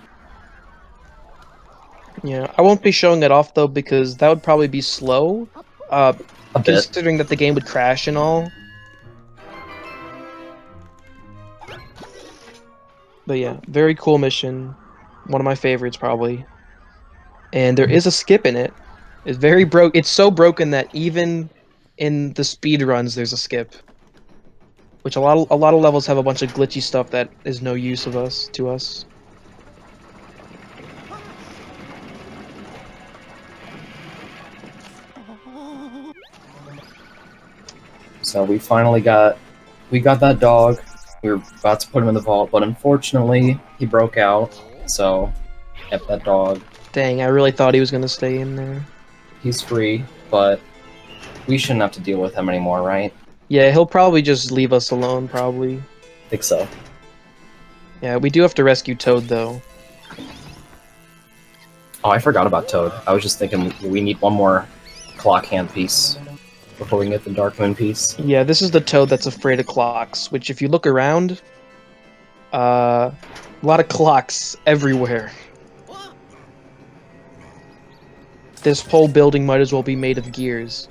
Yeah, I won't be showing it off though because that would probably be slow, A bit. considering that the game would crash and all. But yeah, very cool mission. One of my favorites probably. And there is a skip in it. It's very broke. It's so broken that even in the speed runs there's a skip. Which a lot of levels have a bunch of glitchy stuff that is no use to us. So we finally got that dog. We were about to put him in the vault, but unfortunately he broke out. So kept that dog. Dang, I really thought he was gonna stay in there. He's free, but we shouldn't have to deal with him anymore, right? Yeah, he'll probably just leave us alone, probably. I think so. Yeah, we do have to rescue Toad, though. Oh, I forgot about Toad. I was just thinking we need one more clock hand piece before we can get the Dark Moon piece. Yeah, this is the Toad that's afraid of clocks, which if you look around, a lot of clocks everywhere. This whole building might as well be made of gears.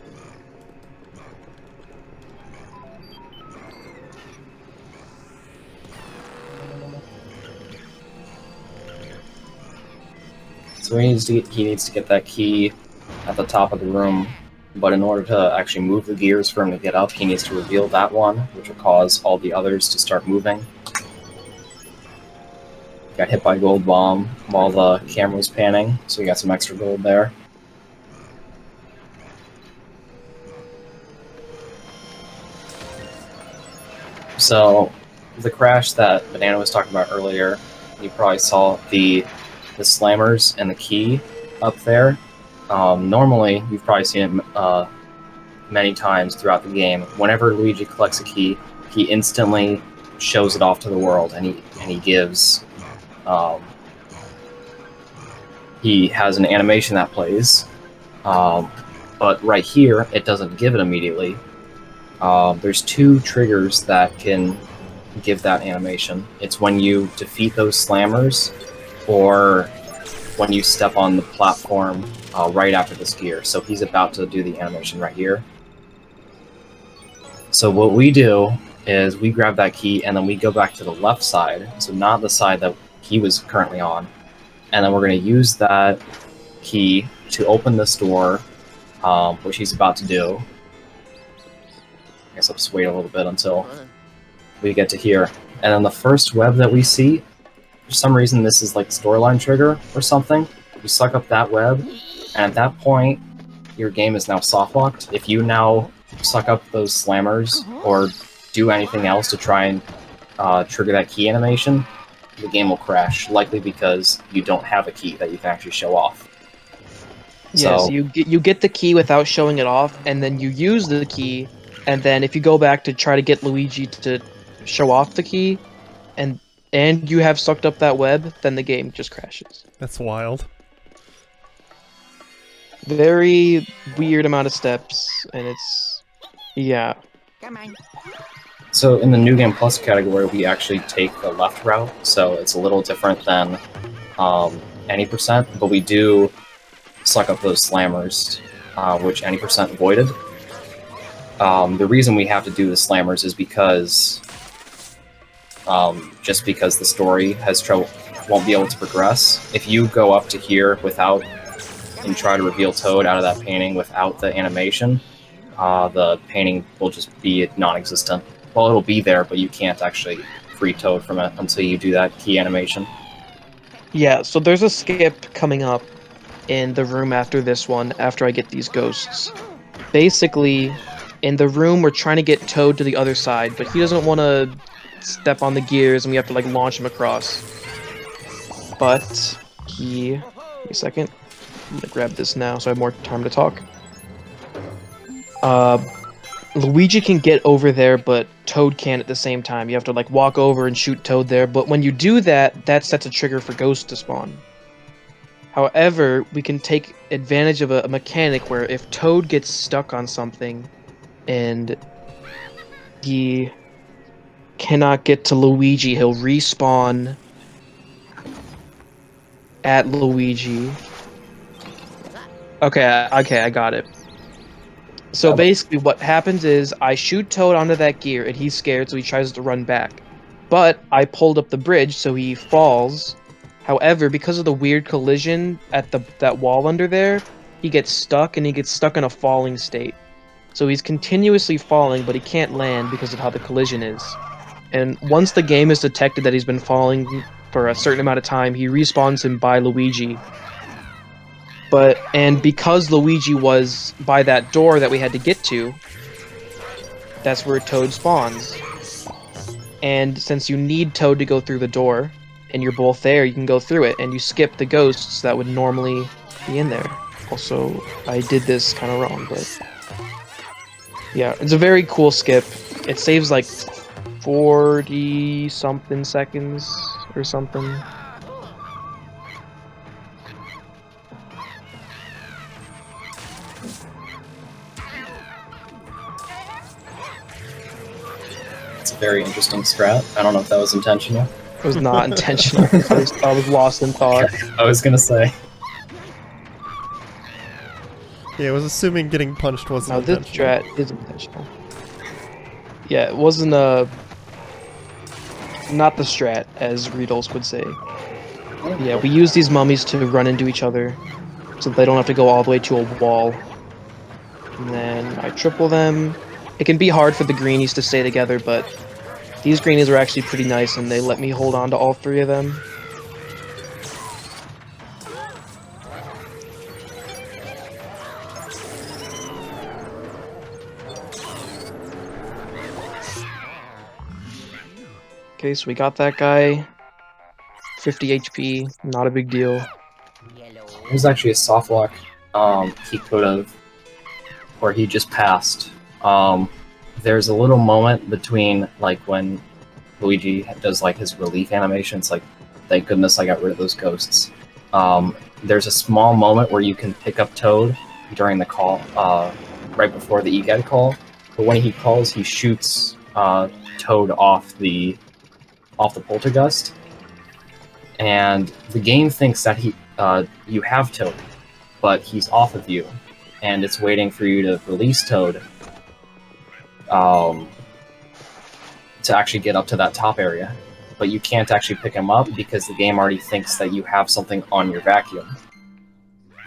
So he needs to get that key at the top of the room, but in order to actually move the gears for him to get up, he needs to reveal that one, which will cause all the others to start moving. Got hit by a gold bomb while the camera was panning, so we got some extra gold there. So, the crash that Banana was talking about earlier, you probably saw the slammers and the key up there. Normally, you've probably seen it many times throughout the game. Whenever Luigi collects a key, he instantly shows it off to the world, and he gives. He has an animation that plays, but right here it doesn't give it immediately. There's two triggers that can give that animation. It's when you defeat those slammers, or when you step on the platform right after this gear. So he's about to do the animation right here. So what we do is we grab that key and then we go back to the left side, so not the side that he was currently on, and then we're going to use that key to open this door, which he's about to do. I guess I'll just wait a little bit until we get to here. And then the first web that we see, for some reason this is like storyline trigger or something, you suck up that web, and at that point, your game is now soft locked. If you now suck up those slammers or do anything else to try and trigger that key animation, the game will crash, likely because you don't have a key that you can actually show off. Yes, So, you get the key without showing it off, and then you use the key, and then if you go back to try to get Luigi to show off the key, and you have sucked up that web, then the game just crashes. That's wild. Very weird amount of steps, and it's yeah. Come on. So in the New Game Plus category, we actually take the left route, so it's a little different than any percent, but we do suck up those slammers, which any percent avoided. The reason we have to do the slammers is because just because the story has trouble, won't be able to progress. If you go up to here without and try to reveal Toad out of that painting without the animation, the painting will just be non-existent. Well, it'll be there, but you can't actually free Toad from it until you do that key animation. Yeah, so there's a skip coming up in the room after this one, after I get these ghosts. Basically, in the room, we're trying to get Toad to the other side, but he doesn't want to step on the gears, and we have to, like, launch him across. But he... Wait a second. I'm gonna grab this now so I have more time to talk. Luigi can get over there, but Toad can't at the same time. You have to, like, walk over and shoot Toad there, but when you do that, that sets a trigger for ghosts to spawn. However, we can take advantage of a mechanic where if Toad gets stuck on something and he cannot get to Luigi, he'll respawn at Luigi. Okay, I got it. So basically what happens is I shoot Toad onto that gear and he's scared, so he tries to run back. But I pulled up the bridge so he falls. However, because of the weird collision at that wall under there, he gets stuck, and he gets stuck in a falling state. So he's continuously falling, but he can't land because of how the collision is. And once the game has detected that he's been falling for a certain amount of time, he respawns him by Luigi. And because Luigi was by that door that we had to get to, that's where Toad spawns. And since you need Toad to go through the door, and you're both there, you can go through it, and you skip the ghosts that would normally be in there. Also, I did this kind of wrong, but... yeah, it's a very cool skip. It saves like 40-something seconds or something. It's a very interesting strat. I don't know if that was intentional. It was not intentional. I was lost in thought. I was gonna say. Yeah, I was assuming getting punched wasn't Now this intentional. strat is intentional. Yeah, it wasn't not the strat, as Riedels would say. Yeah, we use these mummies to run into each other, so they don't have to go all the way to a wall. And then I triple them. It can be hard for the greenies to stay together, but these greenies are actually pretty nice, and they let me hold on to all three of them. Okay, so we got that guy. 50 HP, not a big deal. There's actually a soft lock he could have, or he just passed. There's a little moment between like when Luigi does like his relief animation. It's like, thank goodness I got rid of those ghosts. There's a small moment where you can pick up Toad during the call, right before the EGAD call. But when he calls, he shoots Toad off the poltergust, and the game thinks that you have Toad, but he's off of you, and it's waiting for you to release Toad to actually get up to that top area. But you can't actually pick him up because the game already thinks that you have something on your vacuum.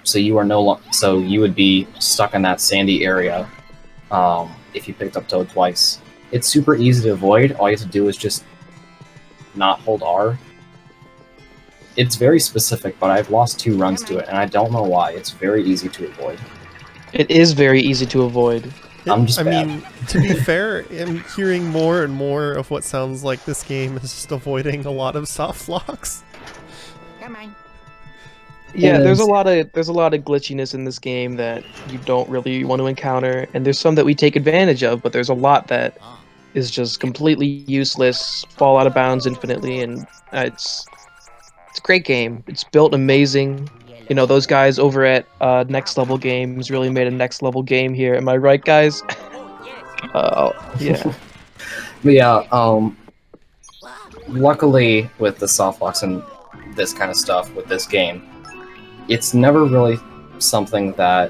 So you are so you would be stuck in that sandy area if you picked up Toad twice. It's super easy to avoid. All you have to do is just not hold R. It's very specific, but I've lost 2 runs to it, and I don't know why. It's very easy to avoid. It is very easy to avoid. I'm just bad. mean, to be fair, I'm hearing more and more of what sounds like this game is just avoiding a lot of soft locks. Come on. Yeah, And- there's a lot of glitchiness in this game that you don't really want to encounter, and there's some that we take advantage of, but there's a lot that is just completely useless, fall out of bounds infinitely, and it's a great game. It's built amazing. You know, those guys over at Next Level Games really made a next level game here. Am I right, guys? Yeah. But yeah, luckily with the softlocks and this kind of stuff with this game, it's never really something that,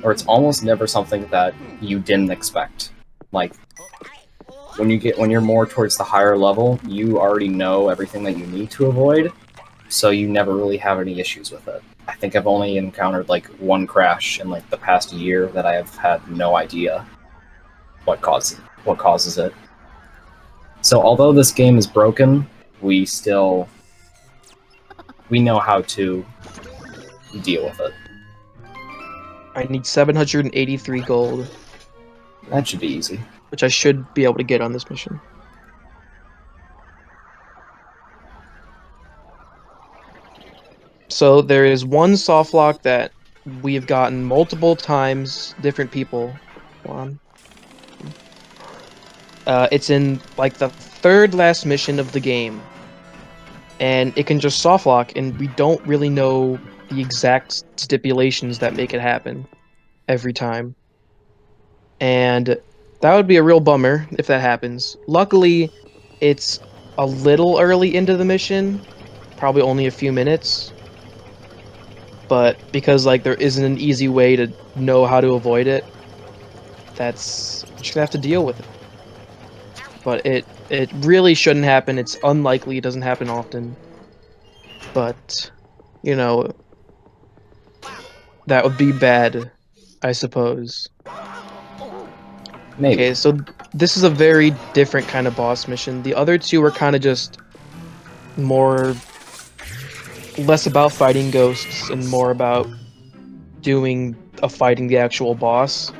or it's almost never something that you didn't expect. Like, when you're more towards the higher level, you already know everything that you need to avoid, so you never really have any issues with it. I think I've only encountered like 1 crash in like the past year that I have had no idea what causes it. So although this game is broken, we know how to deal with it. I need 783 gold, That should be easy. which I should be able to get on this mission. So there is one soft lock that we have gotten multiple times, different people. Hold on. It's in like the 3rd last mission of the game, and it can just soft lock, and we don't really know the exact stipulations that make it happen every time. And that would be a real bummer if that happens. Luckily, it's a little early into the mission, probably only a few minutes. But because like there isn't an easy way to know how to avoid it, you're just gonna have to deal with it. But it really shouldn't happen. It's unlikely. It doesn't happen often. But you know, that would be bad, I suppose. Maybe. Okay, so this is a very different kind of boss mission. The other 2 are kind of just less about fighting ghosts and more about fighting the actual boss.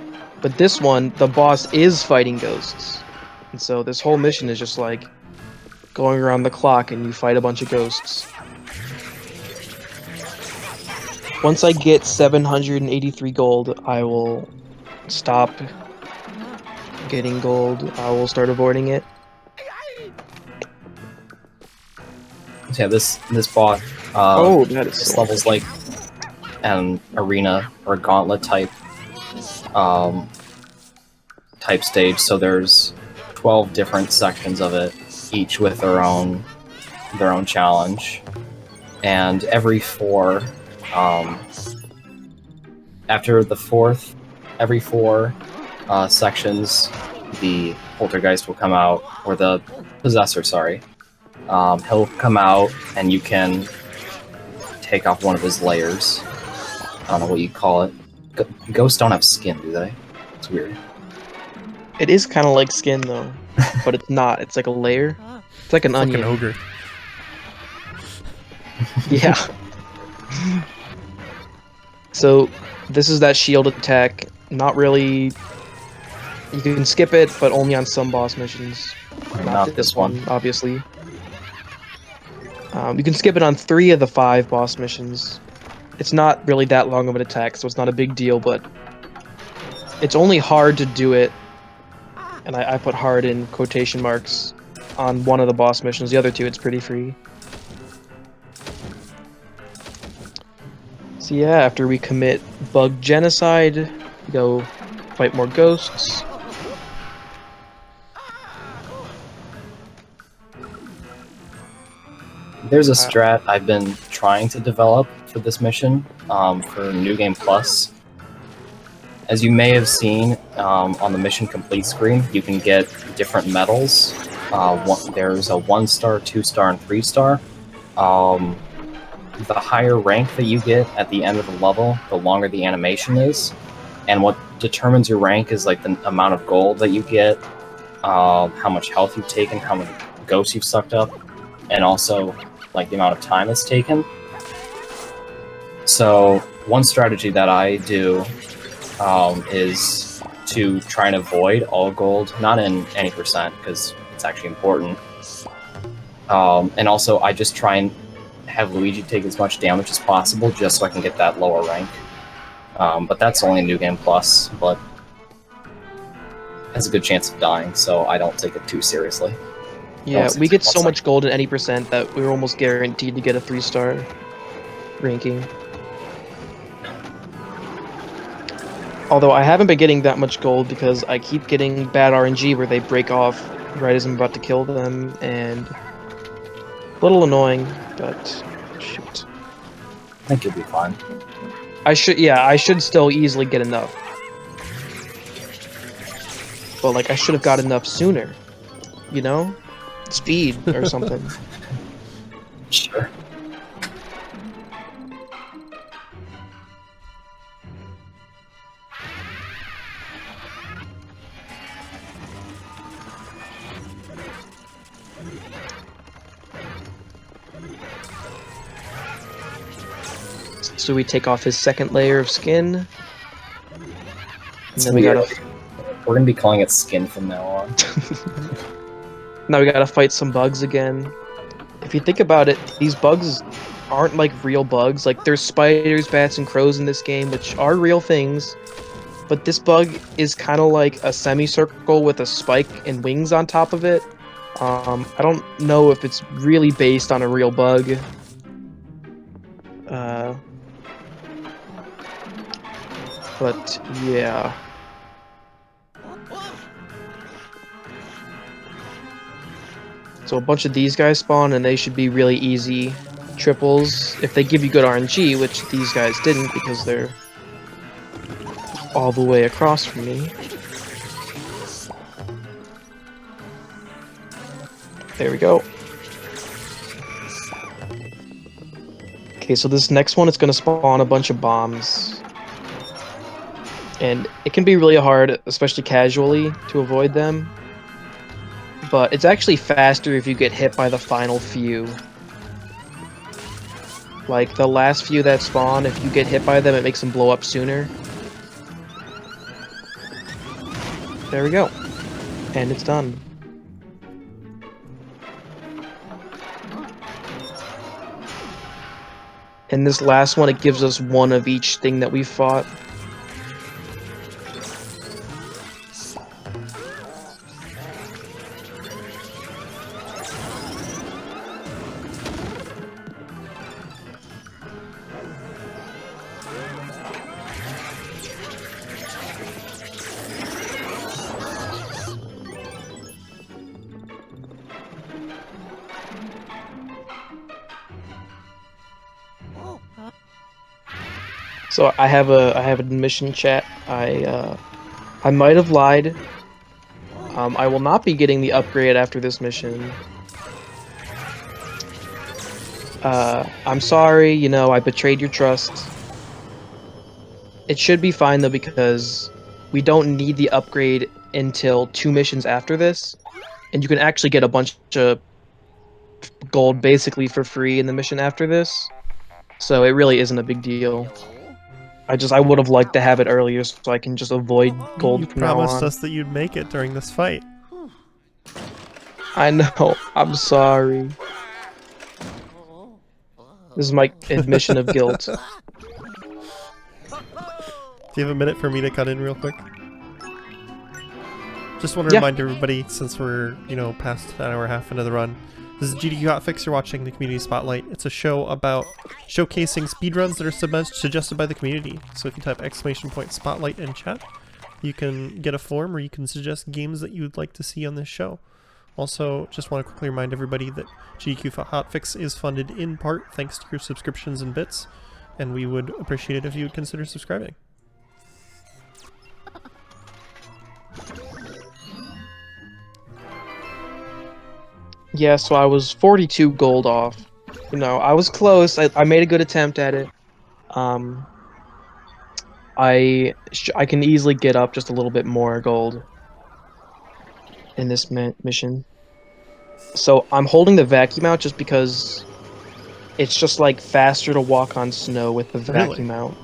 But this one, the boss is fighting ghosts. And so this whole mission is just like going around the clock and you fight a bunch of ghosts. Once I get 783 gold, I will stop getting gold. I will start avoiding it. So yeah, this boss. That is This so level's like an arena or gauntlet type stage. So there's 12 different sections of it, each with their own challenge, and every 4 after the 4th, every 4 sections, the poltergeist will come out, or the possessor, sorry. He'll come out, and you can take off one of his layers. I don't know what you call it. Ghosts don't have skin, do they? It's weird. It is kind of like skin though, but it's not. It's like a layer. It's like an Fucking onion. ogre. Yeah. So this is that shield attack. Not really. You can skip it, but only on some boss missions. Not this one. obviously. You can skip it on 3 of the 5 boss missions. It's not really that long of an attack, so it's not a big deal, but it's only hard to do it, and I put hard in quotation marks, on one of the boss missions. The other 2, it's pretty free. So yeah, after we commit bug genocide, we go fight more ghosts. There's a strat I've been trying to develop for this mission, for New Game Plus. As you may have seen on the mission complete screen, you can get different medals. There's a 1-star, 2-star, and 3-star. The higher rank that you get at the end of the level, the longer the animation is. And what determines your rank is like the amount of gold that you get, how much health you've taken, how many ghosts you've sucked up, and also like the amount of time it's taken. So one strategy that I do is to try and avoid all gold, not in any percent, because it's actually important. And also I just try and have Luigi take as much damage as possible just so I can get that lower rank. But that's only New Game Plus, but has a good chance of dying, so I don't take it too seriously. Yeah, we get so much gold in any percent that we're almost guaranteed to get a 3-star ranking. Although I haven't been getting that much gold because I keep getting bad RNG where they break off right as I'm about to kill them, and a little annoying, but shoot. I think you'll be fine. I should still easily get enough. But like, I should have got enough sooner, you know? Speed or something. Sure. So we take off his second layer of skin. And then we gotta... We're gonna be calling it skin from now on. Now we gotta fight some bugs again. If you think about it, these bugs aren't like real bugs. Like, there's spiders, bats, and crows in this game, which are real things. But this bug is kind of like a semicircle with a spike and wings on top of it. I don't know if it's really based on a real bug. But yeah. So a bunch of these guys spawn, and they should be really easy triples if they give you good RNG, which these guys didn't because they're all the way across from me. There we go. Okay, so this next one is going to spawn a bunch of bombs. And it can be really hard, especially casually, to avoid them. But it's actually faster if you get hit by the final few. Like, the last few that spawn, if you get hit by them, it makes them blow up sooner. There we go. And it's done. And this last one, it gives us one of each thing that we fought. So I have a mission chat. I might have lied. I will not be getting the upgrade after this mission. I'm sorry, you know, I betrayed your trust. It should be fine though, because we don't need the upgrade until 2 missions after this, and you can actually get a bunch of gold basically for free in the mission after this. So it really isn't a big deal. I would have liked to have it earlier so I can just avoid gold from now on. You promised us that you'd make it during this fight. I know. I'm sorry. This is my admission of guilt. Do you have a minute for me to cut in real quick? Just want to Yeah. remind everybody, since we're, past an hour and a half into the run, this is GDQ Hotfix. You're watching the Community Spotlight. It's a show about showcasing speedruns that are suggested by the community. So if you type !spotlight in chat, you can get a form where you can suggest games that you would like to see on this show. Also, just want to quickly remind everybody that GDQ Hotfix is funded in part thanks to your subscriptions and bits, and we would appreciate it if you would consider subscribing. Yeah, so I was 42 gold off. I was close. I made a good attempt at it. I can easily get up just a little bit more gold in this mission. So I'm holding the vacuum out just because it's just like faster to walk on snow with the vacuum out.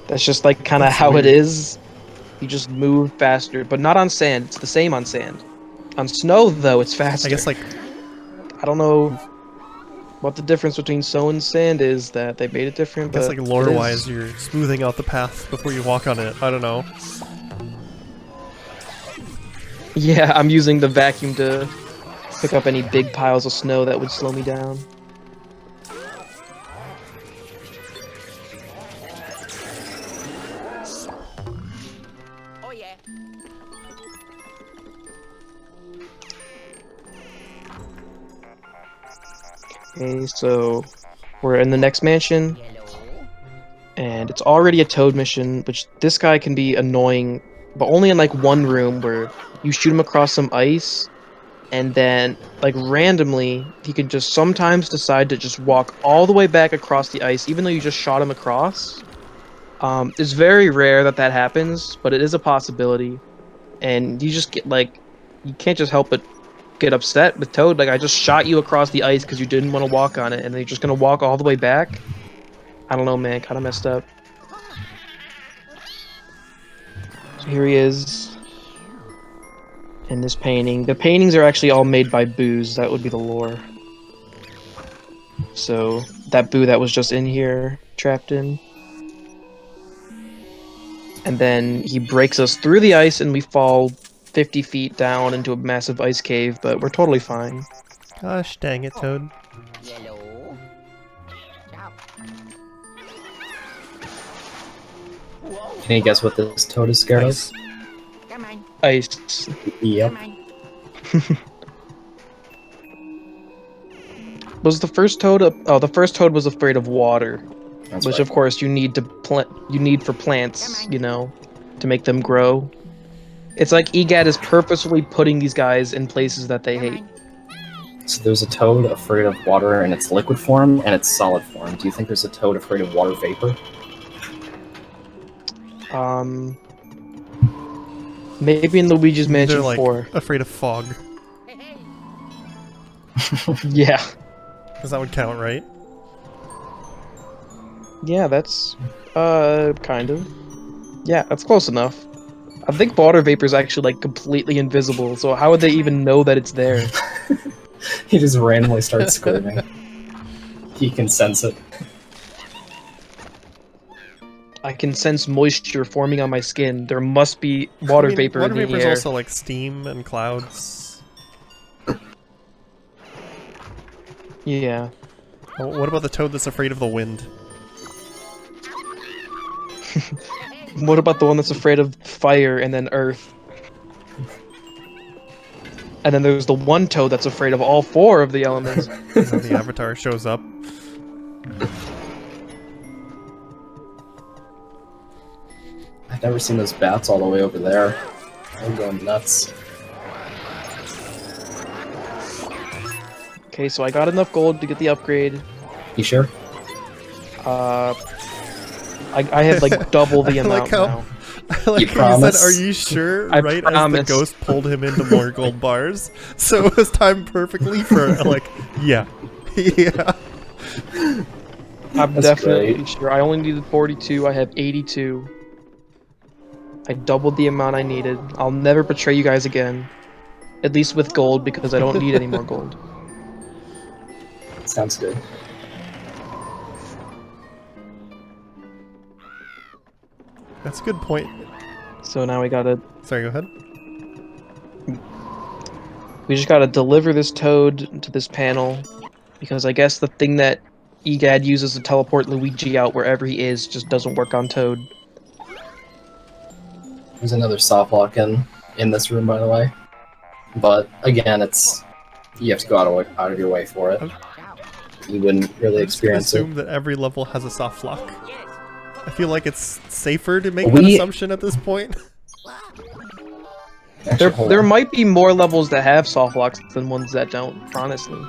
That's just like kind of how it is. You just move faster, but not on sand. It's the same on sand. On snow, though, it's faster. I guess, I don't know what the difference between snow and sand is, that they made it different, I guess, but like, lore-wise, you're smoothing out the path before you walk on it. I don't know. Yeah, I'm using the vacuum to pick up any big piles of snow that would slow me down. Oh yeah. Okay, so we're in the next mansion, Yellow. and it's already a Toad mission, which this guy can be annoying, but only in like one room where you shoot him across some ice, and then like randomly he can just sometimes decide to just walk all the way back across the ice, even though you just shot him across. It's very rare that that happens, but it is a possibility, and you just get like, you can't just help but get upset with Toad. Like, I just shot you across the ice because you didn't want to walk on it, and then you're just gonna walk all the way back. I don't know, man. Kind of messed up. So here he is in this painting. The paintings are actually all made by boos. That would be the lore. So that boo that was just in here, trapped in. And then he breaks us through the ice, and we fall 50 feet down into a massive ice cave, but we're totally fine. Gosh dang it, Toad. Yellow. Chop. Can you guess what this toad is scared Nice. Come on. Ice. of? Yep. Come on. Was the first toad oh, the first toad was afraid of water, That's which right. of course you need for plants, to make them grow. It's like EGAD is purposefully putting these guys in places that they Come hate. on. So there's a toad afraid of water in its liquid form and its solid form. Do you think there's a toad afraid of water vapor? Maybe in Luigi's Mansion They're like 4. afraid of fog, Hey, hey. Yeah. because that would count, right? Yeah, that's kind of. Yeah, that's close enough. I think water vapor is actually like completely invisible, so how would they even know that it's there? He just randomly starts screaming. He can sense it. I can sense moisture forming on my skin. There must be water vapor Water in the vapor is air. also like steam and clouds. Yeah. Oh, what about the toad that's afraid of the wind? What about the one that's afraid of fire and then earth? And then there's the one toad that's afraid of all four of the elements. And then the avatar shows up. I've never seen those bats all the way over there. They're going nuts. Okay, so I got enough gold to get the upgrade. You sure? I have like double the I like amount how- now. I like You how promise? said, "Are you sure?" I right promise. as the ghost pulled him into more gold bars, so it was timed perfectly for like, yeah, yeah. I'm That's definitely great. sure. I only needed 42. I have 82. I doubled the amount I needed. I'll never betray you guys again. At least with gold, because I don't need any more gold. Sounds good. That's a good point. So now we gotta Sorry, go ahead. we just gotta deliver this toad to this panel, because I guess the thing that EGAD uses to teleport Luigi out wherever he is just doesn't work on Toad. There's another soft lock in this room, by the way. But again, it's you have to go out of your way for it. You wouldn't really I'm just gonna experience it. assume that every level has a soft lock. I feel like it's safer to make that We- assumption at this point. Actually, hold There on. might be more levels that have soft locks than ones that don't, honestly.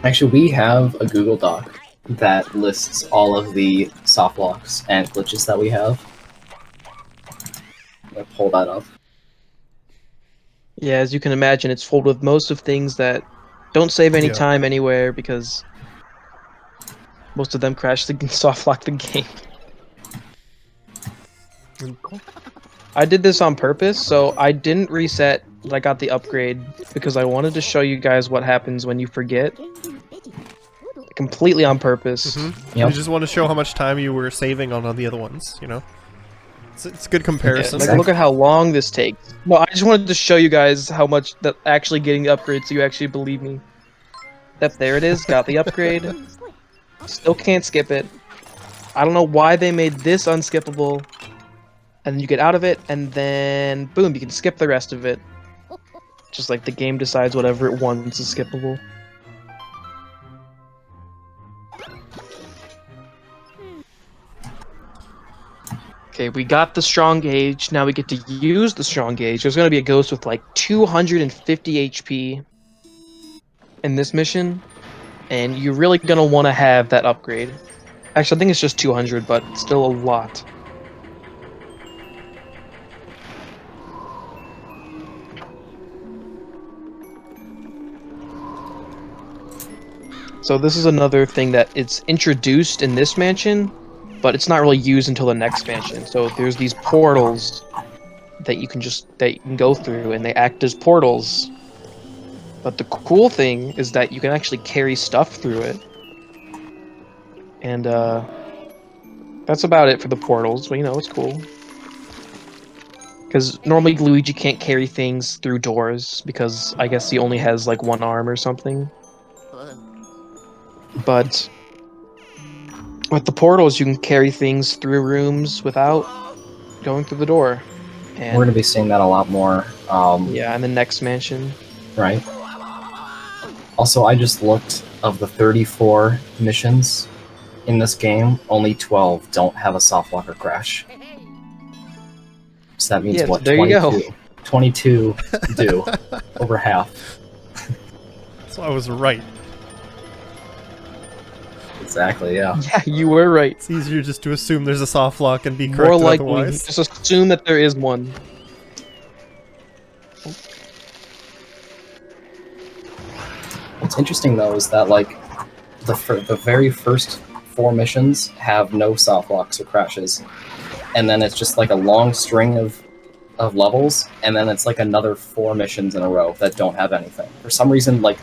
Actually, we have a Google Doc that lists all of the soft locks and glitches that we have. I'm gonna pull that up. Yeah, as you can imagine, it's filled with most of things that don't save any Yeah. time anywhere because most of them crash the soft lock the game. I did this on purpose, so I didn't reset when I got the upgrade because I wanted to show you guys what happens when you forget. Completely on purpose. Mm-hmm. Yep. You just want to show how much time you were saving on the other ones, you know? It's a good Yeah, comparison. like, look at how long this takes. No, I just wanted to show you guys how much that actually getting the upgrade so you actually believe me. That there it is, got the upgrade. Still can't skip it. I don't know why they made this unskippable. And then you get out of it, and then boom, you can skip the rest of it. Just like the game decides whatever it wants is skippable. Okay, we got the strong gauge. Now we get to use the strong gauge. There's going to be a ghost with like 250 HP in this mission, and you're really going to want to have that upgrade. Actually, I think it's just 200, but still a lot. So this is another thing that it's introduced in this mansion, but it's not really used until the next mansion. So there's these portals that you can go through, and they act as portals. But the cool thing is that you can actually carry stuff through it. And that's about it for the portals, but you know, it's cool. Because normally Luigi can't carry things through doors because I guess he only has like one arm or something. But with the portals, you can carry things through rooms without going through the door. And We're gonna be seeing that a lot more. yeah, in the next mansion. Right. Also, I just looked of the 34 missions in this game, only 12 don't have a soft locker crash. So that means Yeah, what? there you 22. go. 22 do. Over half. So I was right. Exactly, yeah. Yeah, you were right. It's easier just to assume there's a soft lock and be correct More likely, otherwise. just assume that there is one. What's interesting though is that like the very first 4 missions have no soft locks or crashes, and then it's just like a long string of levels, and then it's like another 4 missions in a row that don't have anything. For some reason, like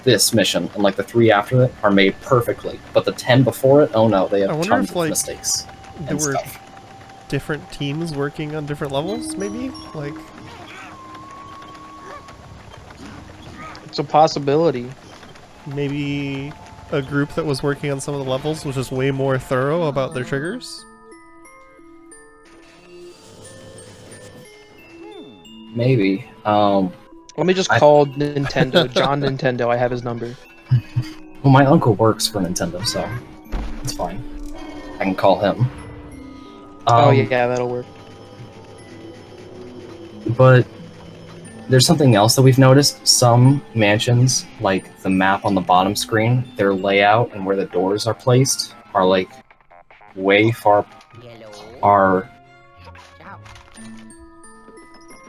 this mission and like the 3 after it are made perfectly, but the 10 before it, oh no, they I have wonder tons if, of like, mistakes There and were stuff. different teams working on different levels, maybe? Like, It's a possibility. maybe a group that was working on some of the levels was just way more thorough about their triggers? Maybe. Let me just call Nintendo. John Nintendo, I have his number. Well, my uncle works for Nintendo, so it's fine. I can call him. Oh yeah, that'll work. But there's something else that we've noticed. Some mansions, like the map on the bottom screen, their layout and where the doors are placed are like way far are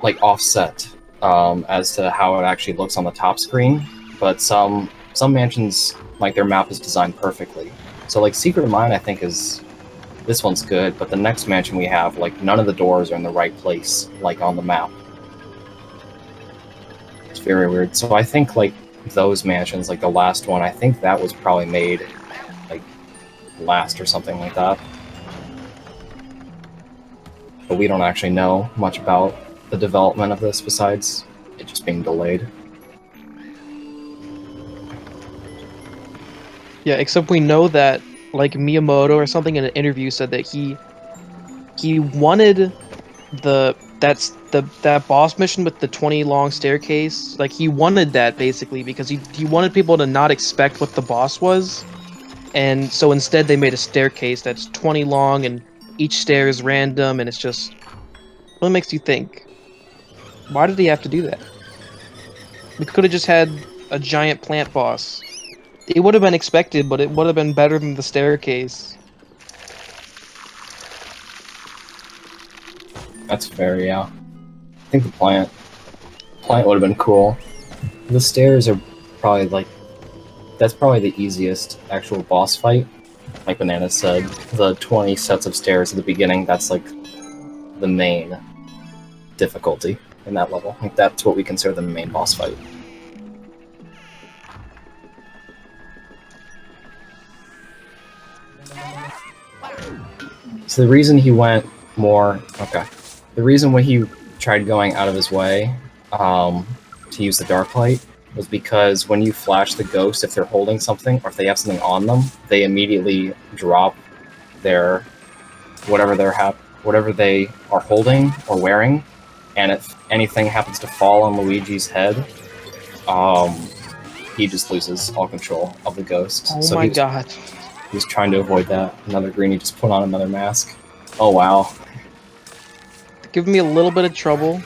like offset as to how it actually looks on the top screen. But some mansions, like their map is designed perfectly. So like Secret of Mine, I think this one's good, but the next mansion we have, like none of the doors are in the right place, like on the map. It's very weird. So I think like those mansions, like the last one, I think that was probably made like last or something like that. But we don't actually know much about the development of this besides it just being delayed. Yeah, except we know that like Miyamoto or something in an interview said that he wanted that boss mission with the 20 long staircase. Like he wanted that basically because he wanted people to not expect what the boss was. And so instead they made a staircase that's 20 long and each stair is random and it's just what makes you think? Why did he have to do that? We could have just had a giant plant boss. It would have been expected, but it would have been better than the staircase. That's fair, yeah. I think the plant would have been cool. The stairs are probably like that's probably the easiest actual boss fight. Like Banana said, the 20 sets of stairs at the beginning, that's like the main difficulty in that level. Like that's what we consider the main boss fight. So the reason he went more the reason when he tried going out of his way to use the dark light was because when you flash the ghost, if they're holding something or if they have something on them, they immediately drop their whatever they are holding or wearing, and if anything happens to fall on Luigi's head, he just loses all control of the ghost. Oh so my god. he was trying to avoid that. Another greenie just put on another mask. Oh wow. Give me a little bit of trouble.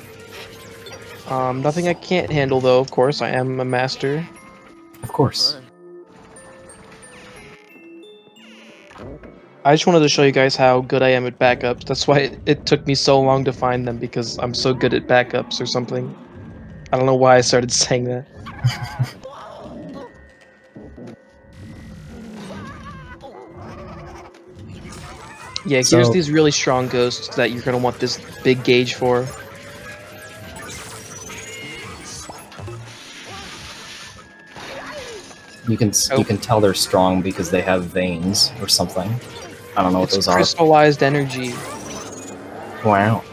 Nothing I can't handle though, of course. I am a master. Of course. I just wanted to show you guys how good I am at backups. That's why it took me so long to find them, because I'm so good at backups or something. I don't know why I started saying that. Yeah, here's So- these really strong ghosts that you're gonna want this big gauge for. You can tell they're strong because they have veins or something. I don't know what It's those are. crystallized energy. Wow.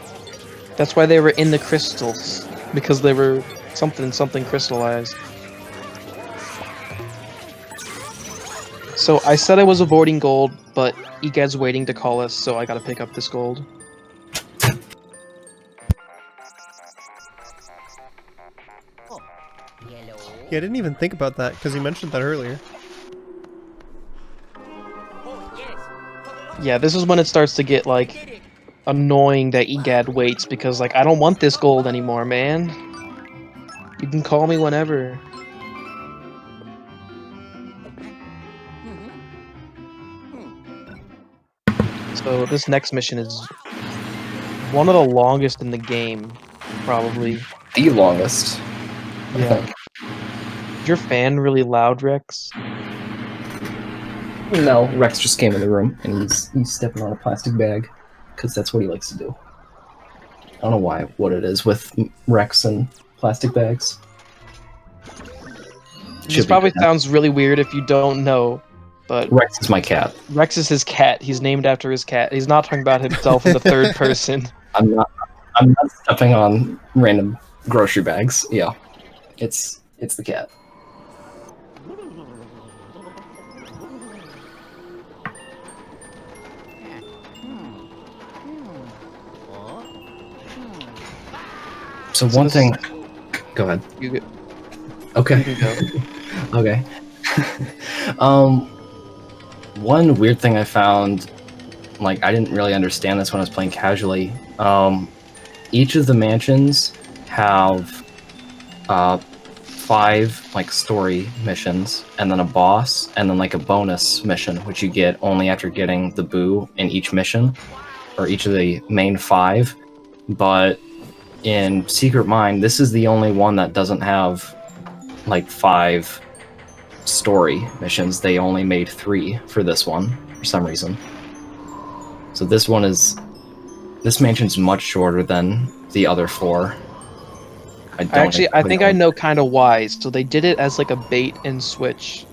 That's why they were in the crystals, because they were something crystallized. So I said I was avoiding gold, but Egad's waiting to call us, so I gotta pick up this gold. Yellow. Yeah, I didn't even think about that because you mentioned that earlier. Oh, yes. Yeah, this is when it starts to get, like, annoying that Egad waits, because, like, I don't want this gold anymore, man. You can call me whenever. So this next mission is one of the longest in the game, probably. The longest. I Yeah. think. Is your fan really loud, Rex? No, Rex just came in the room and he's stepping on a plastic bag because that's what he likes to do. I don't know what it is with Rex and plastic bags. This probably sounds really weird if you don't know, but Rex is my cat. Rex is his cat. He's named after his cat. He's not talking about himself in the third person. I'm not stepping on random grocery bags. Yeah. It's the cat. So one this- thing. Go ahead. You get, Okay. you can go. Okay. One weird thing I found, like I didn't really understand this when I was playing casually. Each of the mansions have 5 like story missions, and then a boss, and then like a bonus mission, which you get only after getting the boo in each mission, or each of the main 5. But in Secret Mine, this is the only one that doesn't have like 5 story missions. They only made 3 for this one for some reason. So this mansion's much shorter than the other 4. I think I know kind of why. So they did it as like a bait and switch.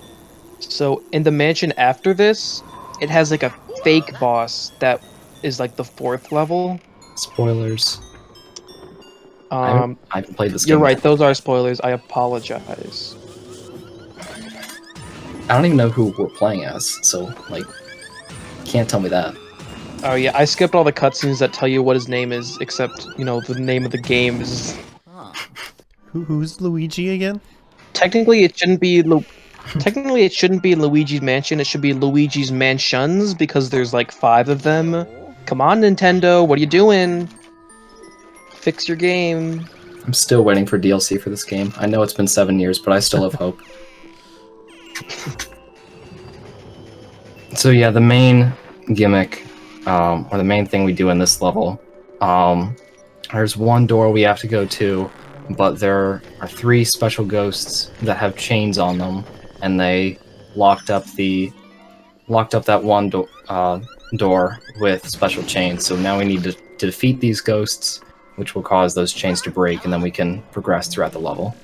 So in the mansion after this, it has like a fake boss that is like the 4th level. Spoilers. Um, I haven't played this game. you're right. Yet. Those are spoilers. I apologize. I don't even know who we're playing as, so like, can't tell me that. Oh yeah, I skipped all the cutscenes that tell you what his name is, except the name of the game is. Who's Luigi again? Technically, it shouldn't be. Technically, it shouldn't be Luigi's Mansion. It should be Luigi's Mansions because there's like 5 of them. Come on, Nintendo, what are you doing? Fix your game. I'm still waiting for DLC for this game. I know it's been 7 years, but I still have hope. So yeah, the main gimmick, or the main thing we do in this level, there's one door we have to go to, but there are 3 special ghosts that have chains on them, and they locked up that one door with special chains. So now we need to defeat these ghosts, which will cause those chains to break, and then we can progress throughout the level.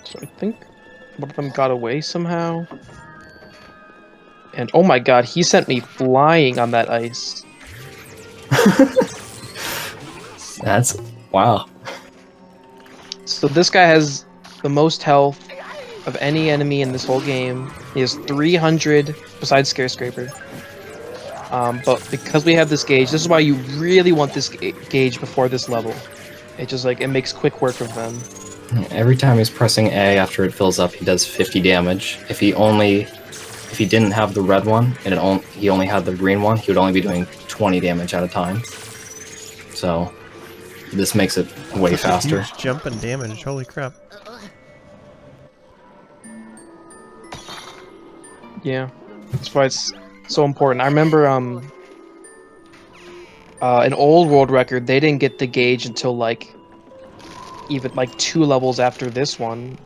So I think one of them got away somehow. And oh my god, he sent me flying on that ice. That's wow. So this guy has the most health of any enemy in this whole game. He has 300 besides Scarescraper. But because we have this gauge, this is why you really want this gauge before this level. It just it makes quick work of them. Every time he's pressing A after it fills up, he does 50 damage. If he didn't have the red one and he only had the green one, he would only be doing 20 damage at a time. So this makes it way That's faster. a huge jump in damage. Holy crap! Yeah, that's why it's so important. I remember an old world record, they didn't get the gauge until even 2 levels after this one.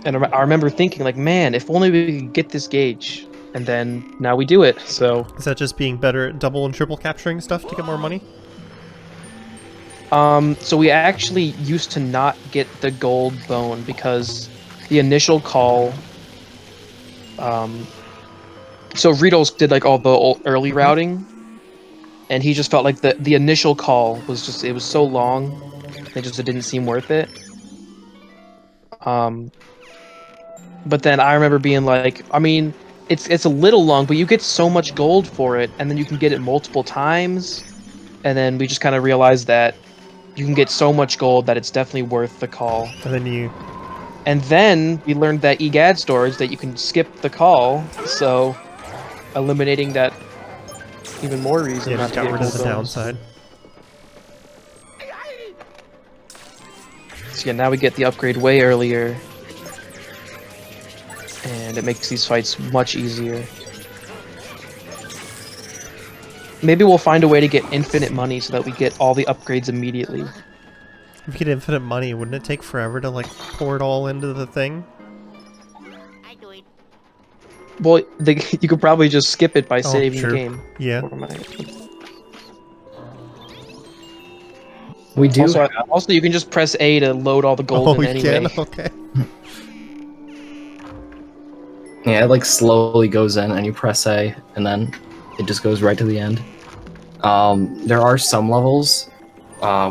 And I remember thinking man, if only we could get this gauge. And then now we do it. So Is that just being better at double and triple capturing stuff to get more money? so we actually used to not get the gold bone because the initial call. So Ritos did all the early routing, and he just felt like the initial call was it was so long, it didn't seem worth it. But then I remember being I mean, it's a little long, but you get so much gold for it, and then you can get it multiple times, and then we just kind of realized that you can get so much gold that it's definitely worth the call. And then And then we learned that EGAD storage that you can skip the call, so eliminating that even more reason not just to got get rid of gold the bones. downside. So yeah, now we get the upgrade way earlier, and it makes these fights much easier. Maybe we'll find a way to get infinite money so that we get all the upgrades immediately. If you get infinite money, wouldn't it take forever to pour it all into the thing? I do it. Well, you could probably just skip it by saving sure. the game. Yeah. Or am I- We do. Also, you can just press A to load all the gold Oh, in we anyway. can? Okay. Yeah, it slowly goes in, and you press A, and then it just goes right to the end. There are some levels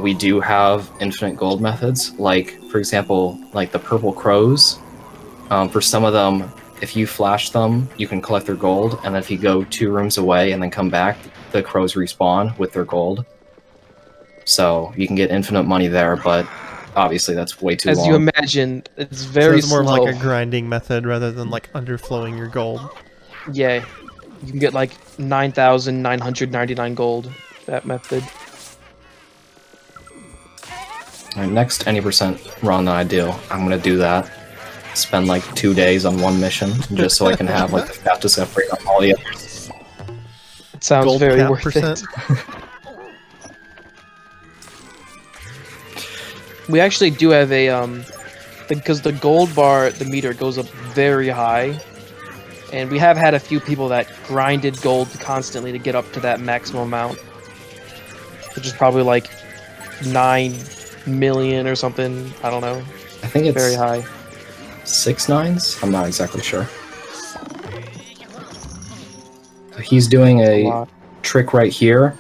we do have infinite gold methods, for example, the purple crows. For some of them, if you flash them, you can collect their gold, and then if you go 2 rooms away and then come back, the crows respawn with their gold. So you can get infinite money there, but obviously that's way too long. As you imagine, it's So very it's more slow. of a grinding method rather than underflowing your gold. Yeah, you can get 9,999 gold. That method. Alright, next any percent run that I do, I'm gonna do that. Spend 2 days on one mission just so I can have the fastest upgrade on all the others. It sounds Gold very cap worth percent. it. We actually do have a because the gold bar, the meter goes up very high, and we have had a few people that grinded gold constantly to get up to that maximum amount, which is probably 9 million or something. I don't know. I think it's Very high. 6 nines? I'm not exactly sure. He's doing A a lot. trick right here.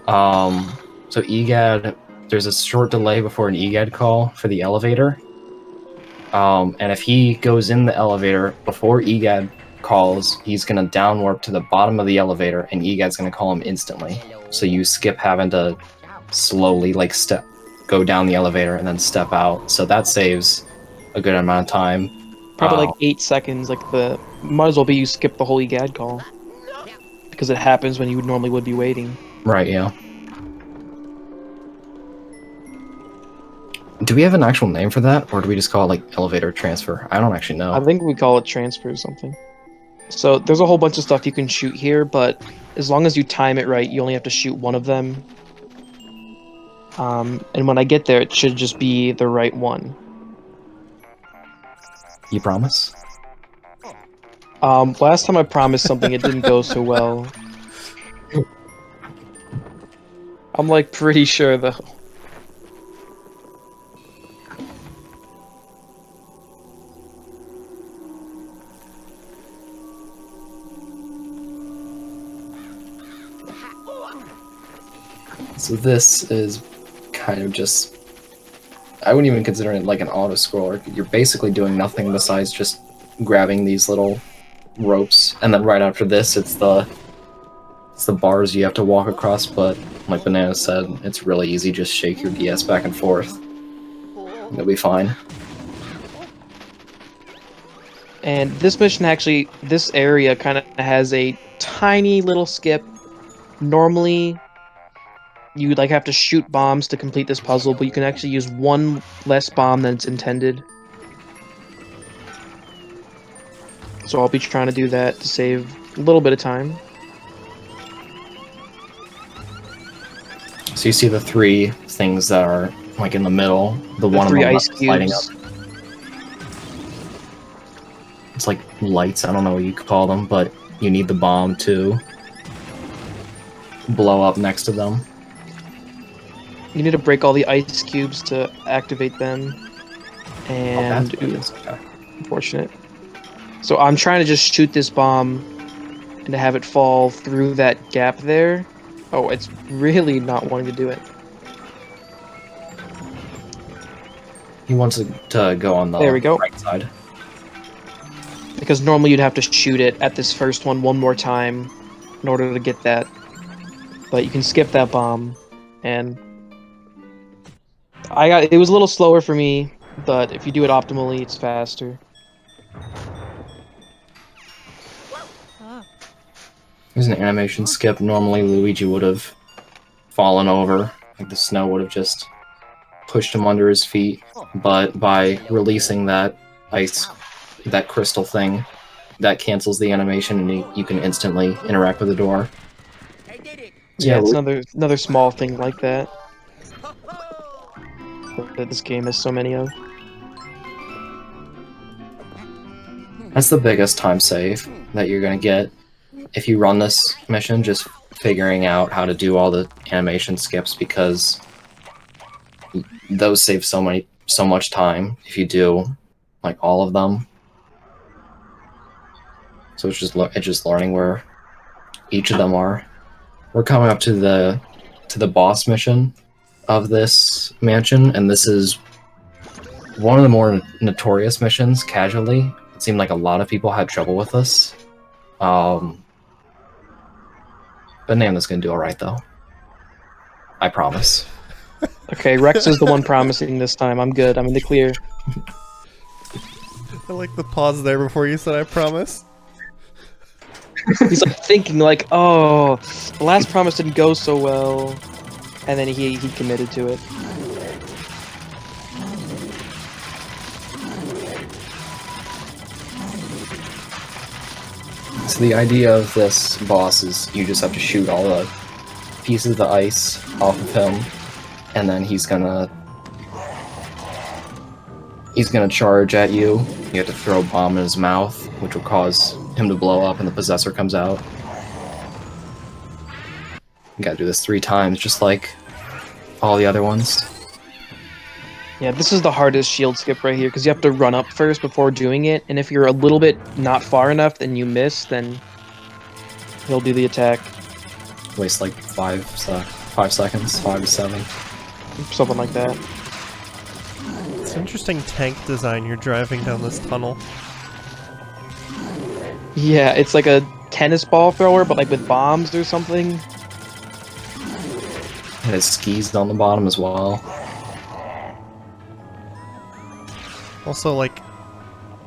So EGAD, there's a short delay before an EGAD call for the elevator. And if he goes in the elevator before EGAD calls, he's gonna down warp to the bottom of the elevator, and EGAD's gonna call him instantly. So you skip having to slowly like go down the elevator and then step out. So that saves a good amount of time. Probably like 8 seconds. Like might as well be you skip the whole EGAD call because it happens when you normally would be waiting. Right, yeah. Do we have an actual name for that, or do we just call it like elevator transfer? I don't actually know. I think we call it transfer or something. So there's a whole bunch of stuff you can shoot here, but as long as you time it right, you only have to shoot one of them. And when I get there, it should just be the right one. You promise? Last time I promised something, it didn't go so well. I'm like pretty sure though. So this is kind of just... I wouldn't even consider it like an auto-scroller. You're basically doing nothing besides just grabbing these little ropes, and then right after this, it's the bars you have to walk across, but like Banana said, it's really easy. Just shake your DS back and forth. You'll be fine. And this mission actually, this area kind of has a tiny little skip. Normally, you like have to shoot bombs to complete this puzzle, but you can actually use one less bomb than it's intended. So I'll be trying to do that to save a little bit of time. So you see the 3 things that are like in the middle. The one on 3 the ice left is lighting up. cubes. It's like lights. I don't know what you call them, but you need the bomb to blow up next to them. You need to break all the ice cubes to activate them. And that's what it is. Okay. unfortunate. So I'm trying to just shoot this bomb and to have it fall through that gap there. Oh, it's really not wanting to do it. He wants to go on the There we go. right side. Because normally you'd have to shoot it at this first one more time in order to get that. But you can skip that bomb, and it was a little slower for me, but if you do it optimally, it's faster. There's an animation skip. Normally Luigi would have fallen over. Like the snow would have just pushed him under his feet. But by releasing that that crystal thing, that cancels the animation and you can instantly interact with the door. Yeah, it's another small thing like that this game has so many of. That's the biggest time save that you're going to get if you run this mission, just figuring out how to do all the animation skips, because those save so much time if you do like all of them. So it's just learning where each of them are. We're coming up to the boss mission of this mansion, and this is one of the more notorious missions casually. It seemed like a lot of people had trouble with this. Banana's gonna do alright though. I promise. Okay, Rex is the one promising this time. I'm good. I'm in the clear. I like the pause there before you said I promise. He's like thinking like, oh, the last promise didn't go so well, and then he committed to it. So the idea of this boss is you just have to shoot all the pieces of the ice off of him, and then he's gonna charge at you. You have to throw a bomb in his mouth, which will cause him to blow up and the possessor comes out. You gotta do this 3 times, just like all the other ones. Yeah, this is the hardest shield skip right here because you have to run up first before doing it, and if you're a little bit not far enough and you miss, then he'll do the attack. Waste like 5 seconds, 5 to 7. Something like that. It's interesting tank design. You're driving down this tunnel. Yeah, it's like a tennis ball thrower, but like with bombs or something. It has skis on the bottom as well. Also, like,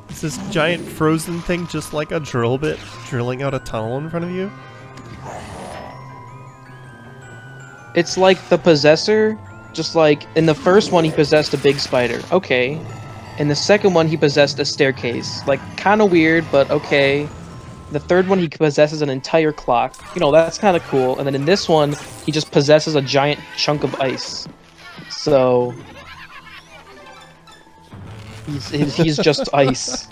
is this giant frozen thing just like a drill bit drilling out a tunnel in front of you? It's like the Possessor, just like in the first one he possessed a big spider. Okay. In the second one he possessed a staircase. Like, kind of weird, but okay. The third one he possesses an entire clock. You know, that's kind of cool. And then in this one, he just possesses a giant chunk of ice. So... He's just ice.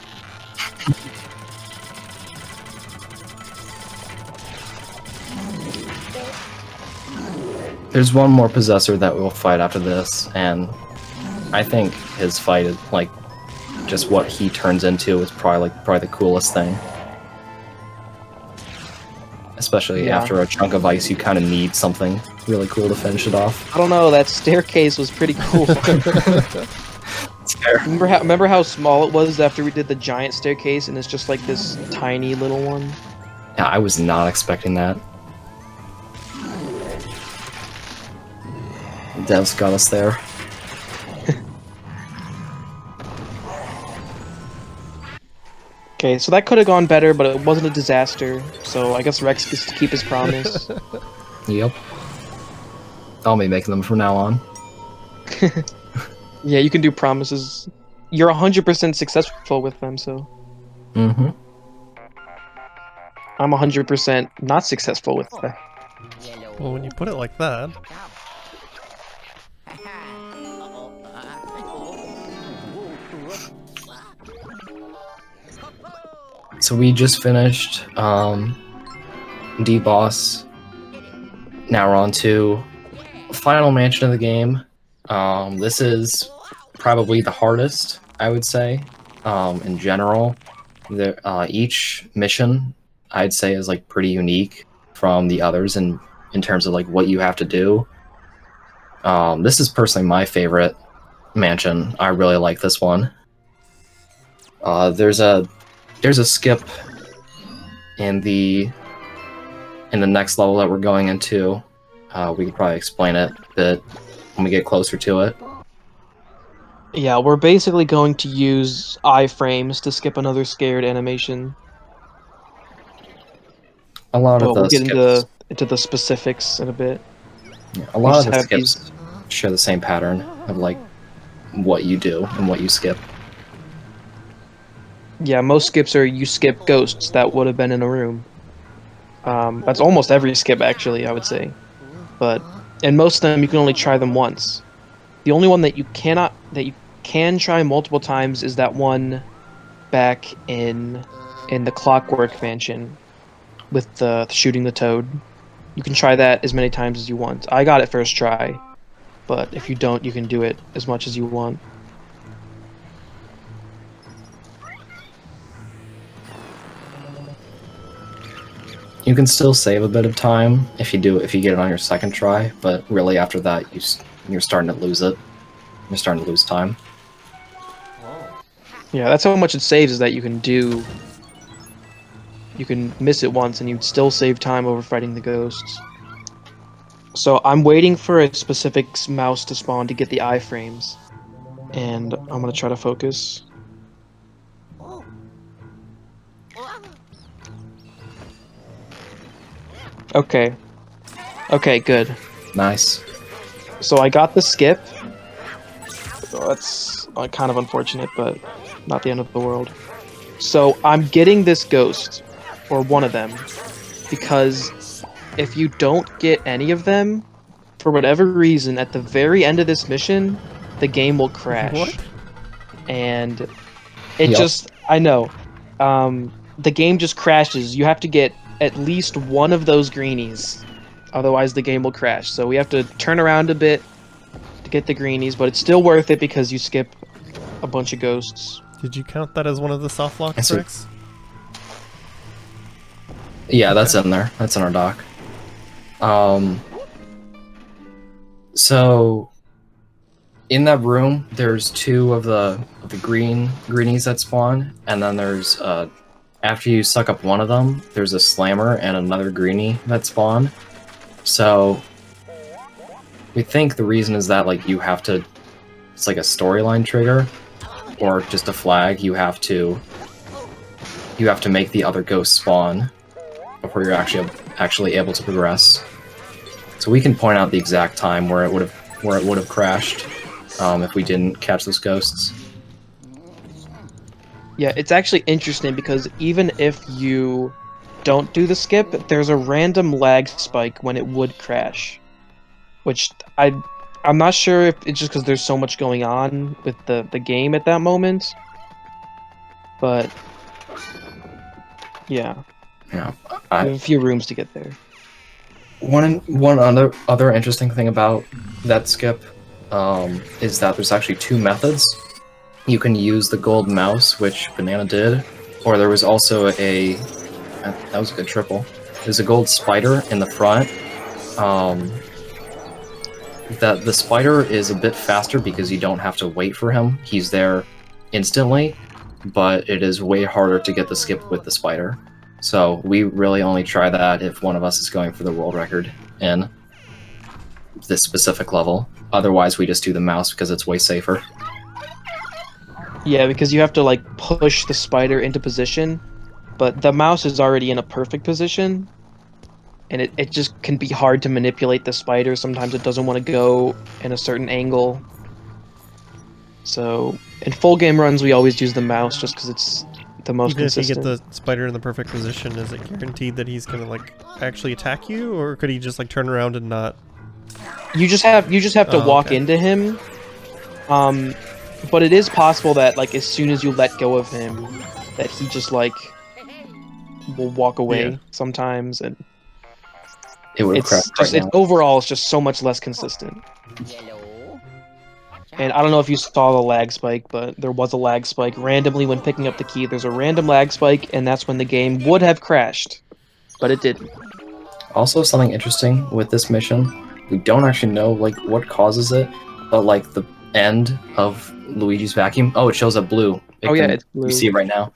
There's one more possessor that we'll fight after this, and I think his fight is like just what he turns into is probably the coolest thing. Especially after a chunk of ice, you kind of need something really cool to finish it off. I don't know, that staircase was pretty cool. Remember how small it was after we did the giant staircase, and it's just like this tiny little one? Yeah, I was not expecting that. Dev's got us there. Okay, so that could have gone better, but it wasn't a disaster, so I guess Rex gets to keep his promise. Yep. I'll be making them from now on. Yeah, you can do promises. You're 100% successful with them, so... Mm-hmm. I'm 100% not successful with them. Well, when you put it like that... So we just finished D-Boss. Now we're on to the final mansion of the game. This is probably the hardest, I would say, in general. Each mission, I'd say, is like pretty unique from the others in terms of like what you have to do. This is personally my favorite mansion. I really like this one. There's a skip in the next level that we're going into. We could probably explain it a bit when we get closer to it. Yeah, we're basically going to use iframes to skip another scared animation. A lot of We'll the get skips, into the specifics in a bit. a lot of just the have skips share the same pattern of like what you do and what you skip. Yeah, most skips are you skip ghosts that would have been in a room. That's almost every skip, actually, I would say. But and most of them you can only try them once. The only one that you can try multiple times is that one back in the Clockwork Mansion with the shooting the toad. You can try that as many times as you want. I got it first try, but if you don't, you can do it as much as you want. You can still save a bit of time if you get it on your second try, but really after that you're starting to lose it. You're starting to lose time. Yeah, that's how much it saves, is that you can miss it once and you'd still save time over fighting the ghosts. So I'm waiting for a specific mouse to spawn to get the iframes, and I'm gonna try to focus. Okay. Okay, good. Nice. So I got the skip. Oh, that's kind of unfortunate, but not the end of the world. So I'm getting this ghost, or one of them, because if you don't get any of them, for whatever reason, at the very end of this mission, the game will crash. What? And it Yep. just, I know. The game just crashes. You have to get at least one of those greenies, otherwise the game will crash. So we have to turn around a bit get the greenies, but it's still worth it because you skip a bunch of ghosts. Did you count that as one of the soft lock Yes, sir. tricks? Yeah, that's in there. That's in our doc. So in that room, there's two of the greenies that spawn, and then there's after you suck up one of them, there's a slammer and another greenie that spawn. So we think the reason is that like you have to, it's like a storyline trigger, or just a flag. You have to make the other ghost spawn before you're actually able to progress. So we can point out the exact time where it would have crashed if we didn't catch those ghosts. Yeah, it's actually interesting because even if you don't do the skip, there's a random lag spike when it would crash. Which I'm not sure if it's just because there's so much going on with the game at that moment. But yeah. Yeah. We have a few rooms to get there. One other interesting thing about that skip is that there's actually two methods. You can use the gold mouse, which Banana did, or there was also that was a good triple. There's a gold spider in the front. That the spider is a bit faster because you don't have to wait for him. He's there instantly, but it is way harder to get the skip with the spider. So we really only try that if one of us is going for the world record in this specific level. Otherwise, we just do the mouse because it's way safer. Yeah, because you have to like push the spider into position, but the mouse is already in a perfect position, and it just can be hard to manipulate the spider. Sometimes it doesn't want to go in a certain angle. So in full game runs, we always use the mouse just because it's the most Even consistent. if you get the spider in the perfect position, is it guaranteed that he's gonna like actually attack you, or could he just like turn around and not? You just have to Oh, walk okay. into him. But it is possible that like as soon as you let go of him, that he just like will walk away Yeah. sometimes, and It would have it's crashed just right now. overall it's just so much less consistent. Yellow. And I don't know if you saw the lag spike, but there was a lag spike randomly when picking up the key. There's a random lag spike, and that's when the game would have crashed, but it didn't. Also, something interesting with this mission, we don't actually know like what causes it, but like the end of Luigi's vacuum. Oh, it shows up blue. Oh yeah, it's blue. You see it right now.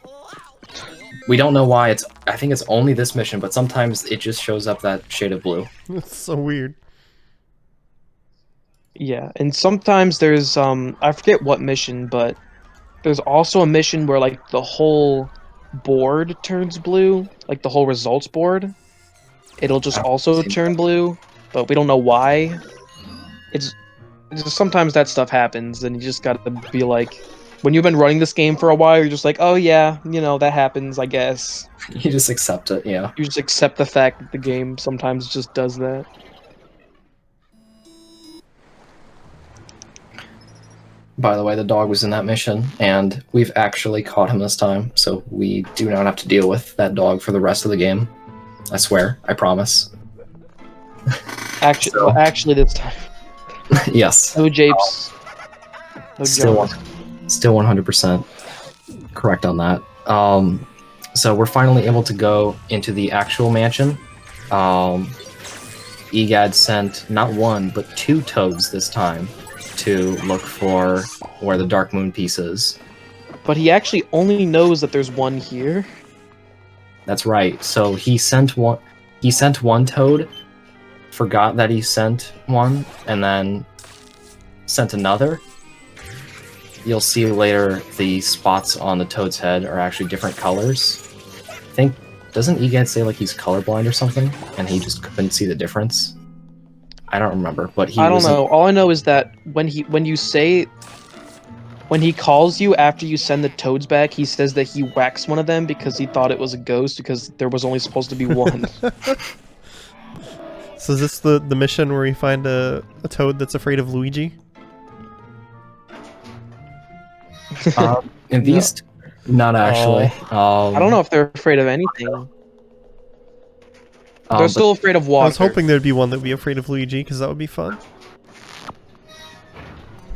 We don't know why. I think it's only this mission, but sometimes it just shows up that shade of blue. It's so weird. Yeah, and sometimes there's I forget what mission, but there's also a mission where like the whole board turns blue, like the whole results board. It'll just also turn blue, but we don't know why. It's just sometimes that stuff happens, and you just gotta be like, when you've been running this game for a while, you're just like, oh yeah, you know, that happens, I guess. You just accept it, yeah. You just accept the fact that the game sometimes just does that. By the way, the dog was in that mission, and we've actually caught him this time, so we do not have to deal with that dog for the rest of the game. I swear, I promise. Actually, So- well, actually this time, Yes, no japes, no still, John. still 100% correct on that. So we're finally able to go into the actual mansion. Egad sent not one, but two toads this time to look for where the Dark Moon piece is. But he actually only knows that there's one here. That's right. So he sent one. He sent one toad, forgot that he sent one, and then sent another. You'll see later the spots on the toad's head are actually different colors. I think, doesn't Egad say like he's colorblind or something, and he just couldn't see the difference? I don't remember, but he I don't was know. All I know is that when he calls you after you send the toads back, he says that he whacks one of them because he thought it was a ghost because there was only supposed to be one. So is this the mission where you find a toad that's afraid of Luigi? in these, not actually. I don't know if they're afraid of anything. They're but still afraid of I water. was hoping there'd be one that would be afraid of Luigi, because that would be fun.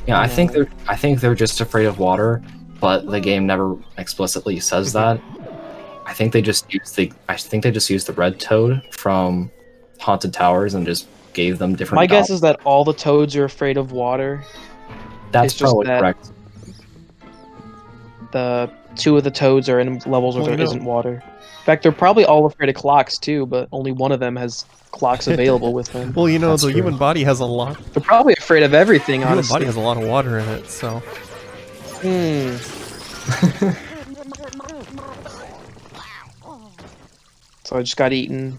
Yeah, No. I think they're just afraid of water, but the game never explicitly says that. I think they just used the red toad from Haunted Towers and just gave them different My guess goblins. is that all the toads are afraid of water. That's It's just probably that correct. the two of the toads are in levels where Well, there you know- isn't water. In fact, they're probably all afraid of clocks too, but only one of them has clocks available with them. Well, you know, That's the true. human body has a lot. They're probably afraid of everything, The human body honestly. has a lot of water in it, so So I just got eaten.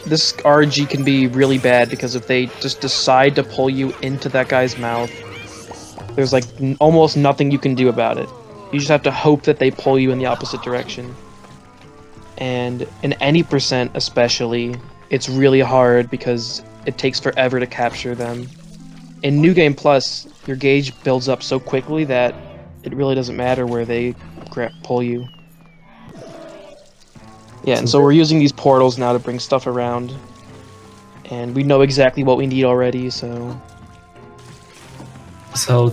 This RG can be really bad because if they just decide to pull you into that guy's mouth, there's like almost nothing you can do about it. You just have to hope that they pull you in the opposite direction. And in any percent especially, it's really hard because it takes forever to capture them. In New Game Plus, your gauge builds up so quickly that it really doesn't matter where they pull you. Yeah, and so we're using these portals now to bring stuff around. And we know exactly what we need already, so... So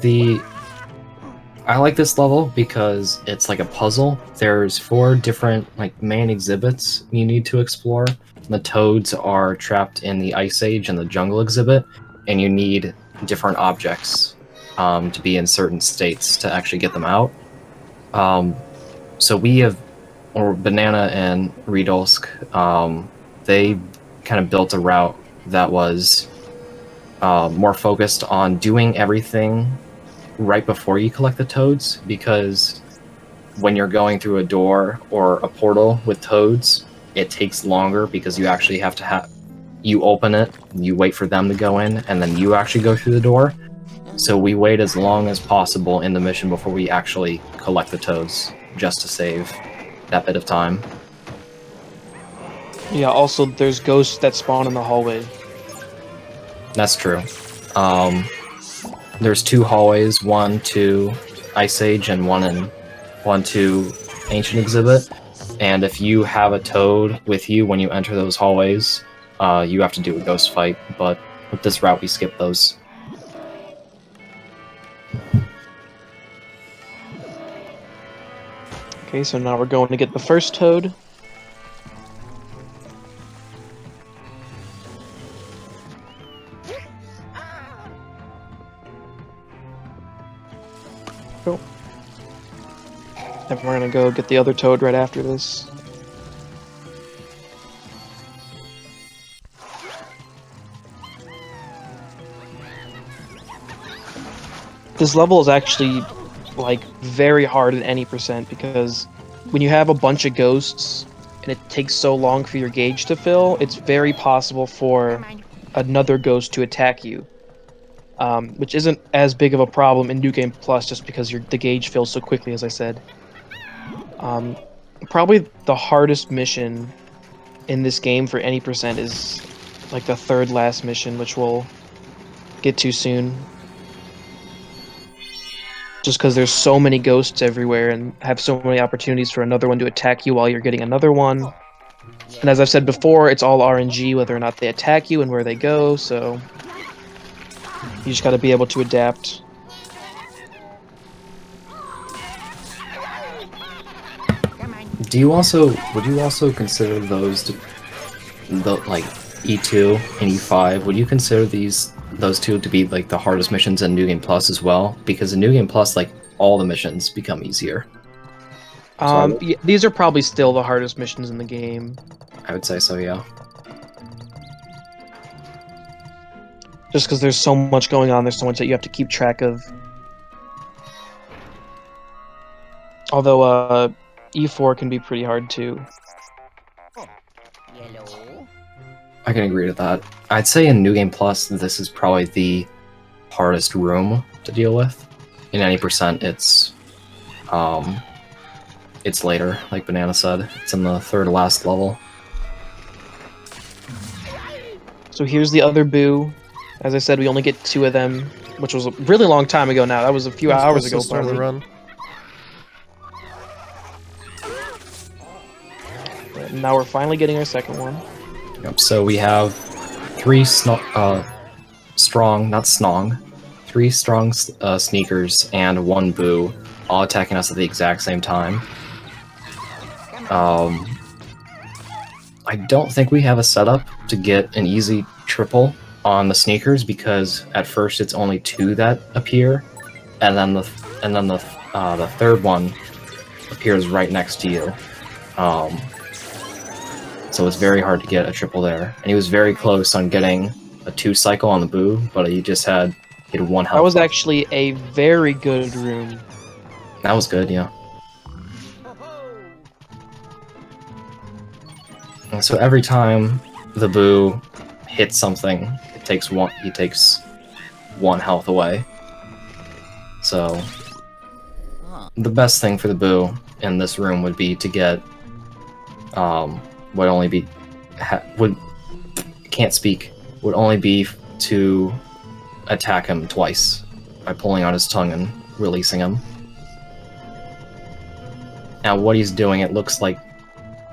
I like this level because it's like a puzzle. There's 4 different like main exhibits you need to explore. The toads are trapped in the Ice Age and the Jungle exhibit, and you need different objects to be in certain states to actually get them out. So Banana and Redolsk, they kind of built a route that was more focused on doing everything right before you collect the toads, because when you're going through a door or a portal with toads, it takes longer because you actually have to you open it, you wait for them to go in, and then you actually go through the door. So we wait as long as possible in the mission before we actually collect the toads, just to save that bit of time. Yeah, also there's ghosts that spawn in the hallway. That's true. There's 2 hallways, one to Ice Age and one to Ancient Exhibit. And if you have a toad with you when you enter those hallways, you have to do a ghost fight. But with this route, we skip those. Okay, so now we're going to get the first toad. Cool. Then we're gonna go get the other toad right after this. This level is actually like very hard at any percent because when you have a bunch of ghosts and it takes so long for your gauge to fill, it's very possible for another ghost to attack you, which isn't as big of a problem in New Game Plus just because the gauge fills so quickly, as I said. Probably the hardest mission in this game for any percent is like the third last mission, which we'll get to soon. Just because there's so many ghosts everywhere and have so many opportunities for another one to attack you while you're getting another one. And as I've said before, it's all RNG whether or not they attack you and where they go, so you just gotta be able to adapt. Would you also consider those like E2 and E5? Would you consider those 2 to be like the hardest missions in New Game Plus as well? Because in New Game Plus, like all the missions become easier. Yeah, these are probably still the hardest missions in the game. I would say so, yeah. Just because there's so much going on, there's so much that you have to keep track of. Although, E4 can be pretty hard too. Yellow. I can agree with that. I'd say in New Game Plus, this is probably the hardest room to deal with. In any percent, it's later, like Banana said. It's in the 3rd to last level. So here's the other boo. As I said, we only get 2 of them, which was a really long time ago now. That was a few hours ago, start the probably. run. And now we're finally getting our second one. Yep, so we have 3 strong, not snong, 3 strong sneakers and 1 boo, all attacking us at the exact same time. I don't think we have a setup to get an easy triple on the sneakers because at first it's only 2 that appear, and then the third one appears right next to you. So it's very hard to get a triple there. And he was very close on getting a 2 cycle on the boo, but he had 1 health. That was actually a very good room. That was good, yeah. And so every time the boo hits something, he takes 1 health away. So the best thing for the boo in this room would be to get would only be to attack him twice by pulling out his tongue and releasing him. Now what he's doing, it looks like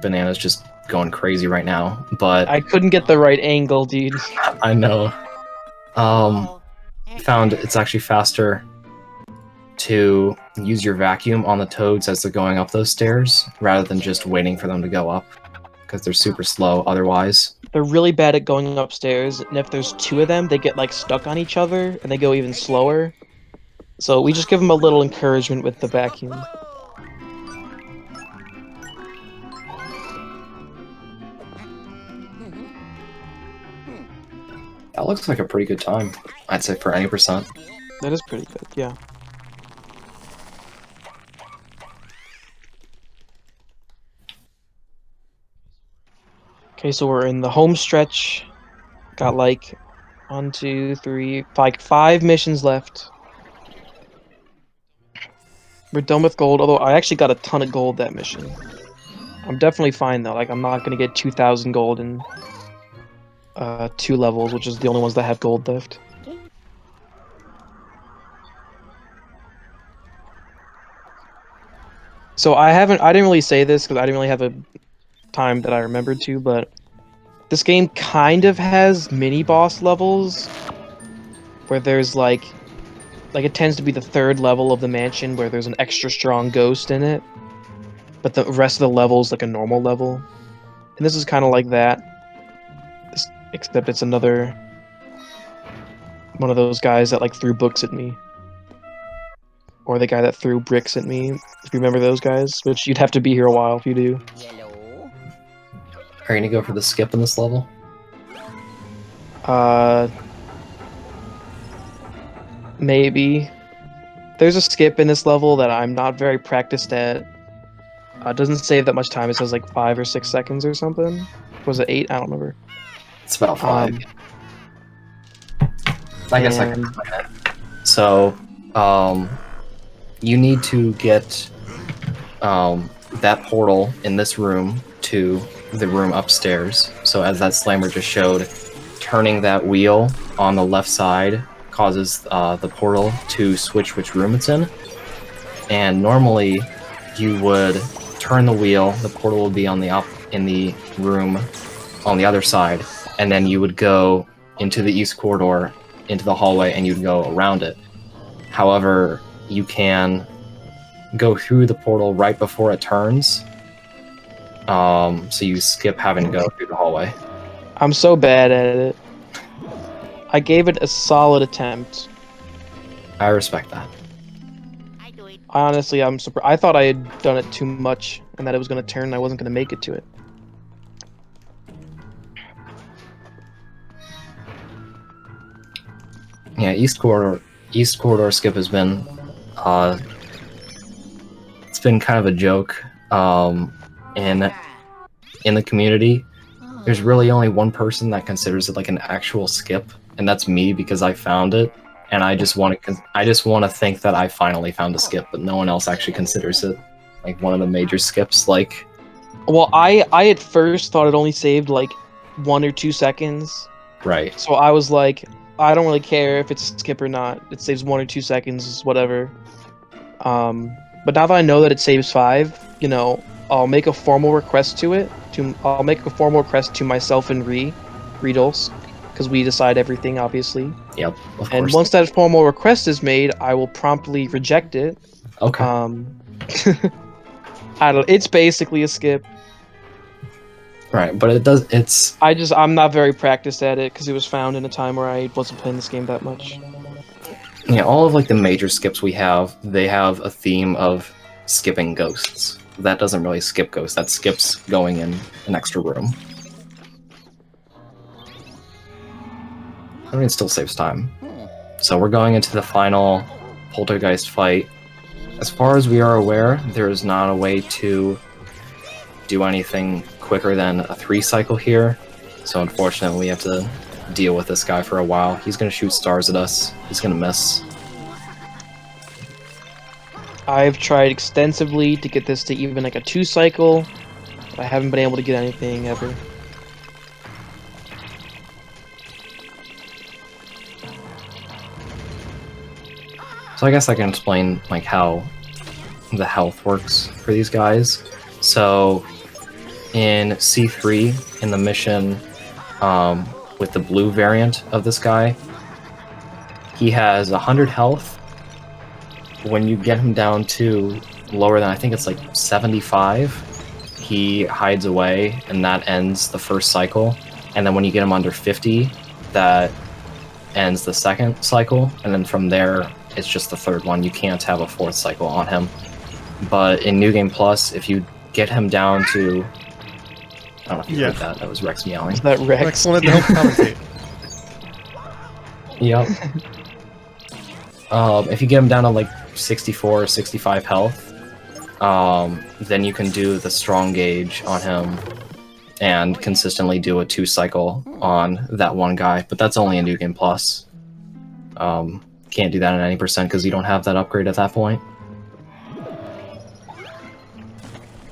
Banana's just going crazy right now, but I couldn't get the right angle, dude. I know. Found it's actually faster to use your vacuum on the toads as they're going up those stairs rather than just waiting for them to go up, because they're super slow otherwise. They're really bad at going upstairs, and if there's 2 of them, they get like stuck on each other, and they go even slower. So we just give them a little encouragement with the vacuum. That looks like a pretty good time, I'd say, for any percent. That is pretty good, yeah. Okay, so we're in the home stretch. Got like 1, 2, 3, like 5 missions left. We're done with gold, although I actually got a ton of gold that mission. I'm definitely fine though, like I'm not gonna get 2,000 gold in 2 levels, which is the only ones that have gold left. So I didn't really say this because I didn't really have a time that I remembered to, but this game kind of has mini boss levels where there's like it tends to be the 3rd level of the mansion where there's an extra strong ghost in it, but the rest of the level is like a normal level, and this is kind of like that, except it's another one of those guys that like threw books at me, or the guy that threw bricks at me, if you remember those guys, which you'd have to be here a while if you do. Are you gonna go for the skip in this level? Maybe. There's a skip in this level that I'm not very practiced at. It doesn't save that much time. It says like 5 or 6 seconds or something. Was it 8? I don't remember. It's about 5. I guess I can explain it. So, you need to get that portal in this room to the room upstairs. So as that slammer just showed, turning that wheel on the left side causes the portal to switch which room it's in. And normally you would turn the wheel, the portal would be on in the room on the other side, and then you would go into the east corridor, into the hallway, and you'd go around it. However, you can go through the portal right before it turns, so you skip having to go through the hallway. I'm so bad at it. I gave it a solid attempt. I respect that. Honestly, I'm surprised. I thought I had done it too much, and that it was going to turn, and I wasn't going to make it to it. Yeah, East Corridor skip has been, it's been kind of a joke, in the community. There's really only one person that considers it like an actual skip, and that's me, because I found it, and I just want to think that I finally found a skip, but no one else actually considers it like one of the major skips. Like, well, I at first thought it only saved like 1 or 2 seconds. right. So I was like, I don't really care if it's a skip or not. It saves 1 or 2 seconds, whatever. But now that I know that it saves 5, you know, I'll make a formal request to it. I'll make a formal request to myself and Redulce because we decide everything, obviously. Yep, of And course. once that formal request is made, I will promptly reject it. Okay. I don't. It's basically a skip. Right, but it's I'm not very practiced at it because it was found in a time where I wasn't playing this game that much. yeah, all of like the major skips we have, they have a theme of skipping ghosts. That doesn't really skip ghosts, that skips going in an extra room. I mean, it still saves time. So we're going into the final poltergeist fight. As far as we are aware, there is not a way to do anything quicker than a 3-cycle here. So unfortunately, we have to deal with this guy for a while. He's going to shoot stars at us. He's going to miss. I've tried extensively to get this to even like a 2-cycle, but I haven't been able to get anything ever. So I guess I can explain like how the health works for these guys. So in C3, in the mission with the blue variant of this guy, he has 100 health. When you get him down to lower than, I think it's like 75, he hides away, and that ends the first cycle. And then when you get him under 50, that ends the second cycle, and then from there, it's just the third one. You can't have a 4th cycle on him. But in New Game Plus, if you get him down to... I don't know if you heard that. That was Rex meowing. Is that Rex? Rex wanted to help commentate. Yep. If you get him down to like 64 or 65 health, then you can do the strong gauge on him and consistently do a 2-cycle on that one guy. But that's only in New Game Plus. Can't do that at any percent because you don't have that upgrade at that point.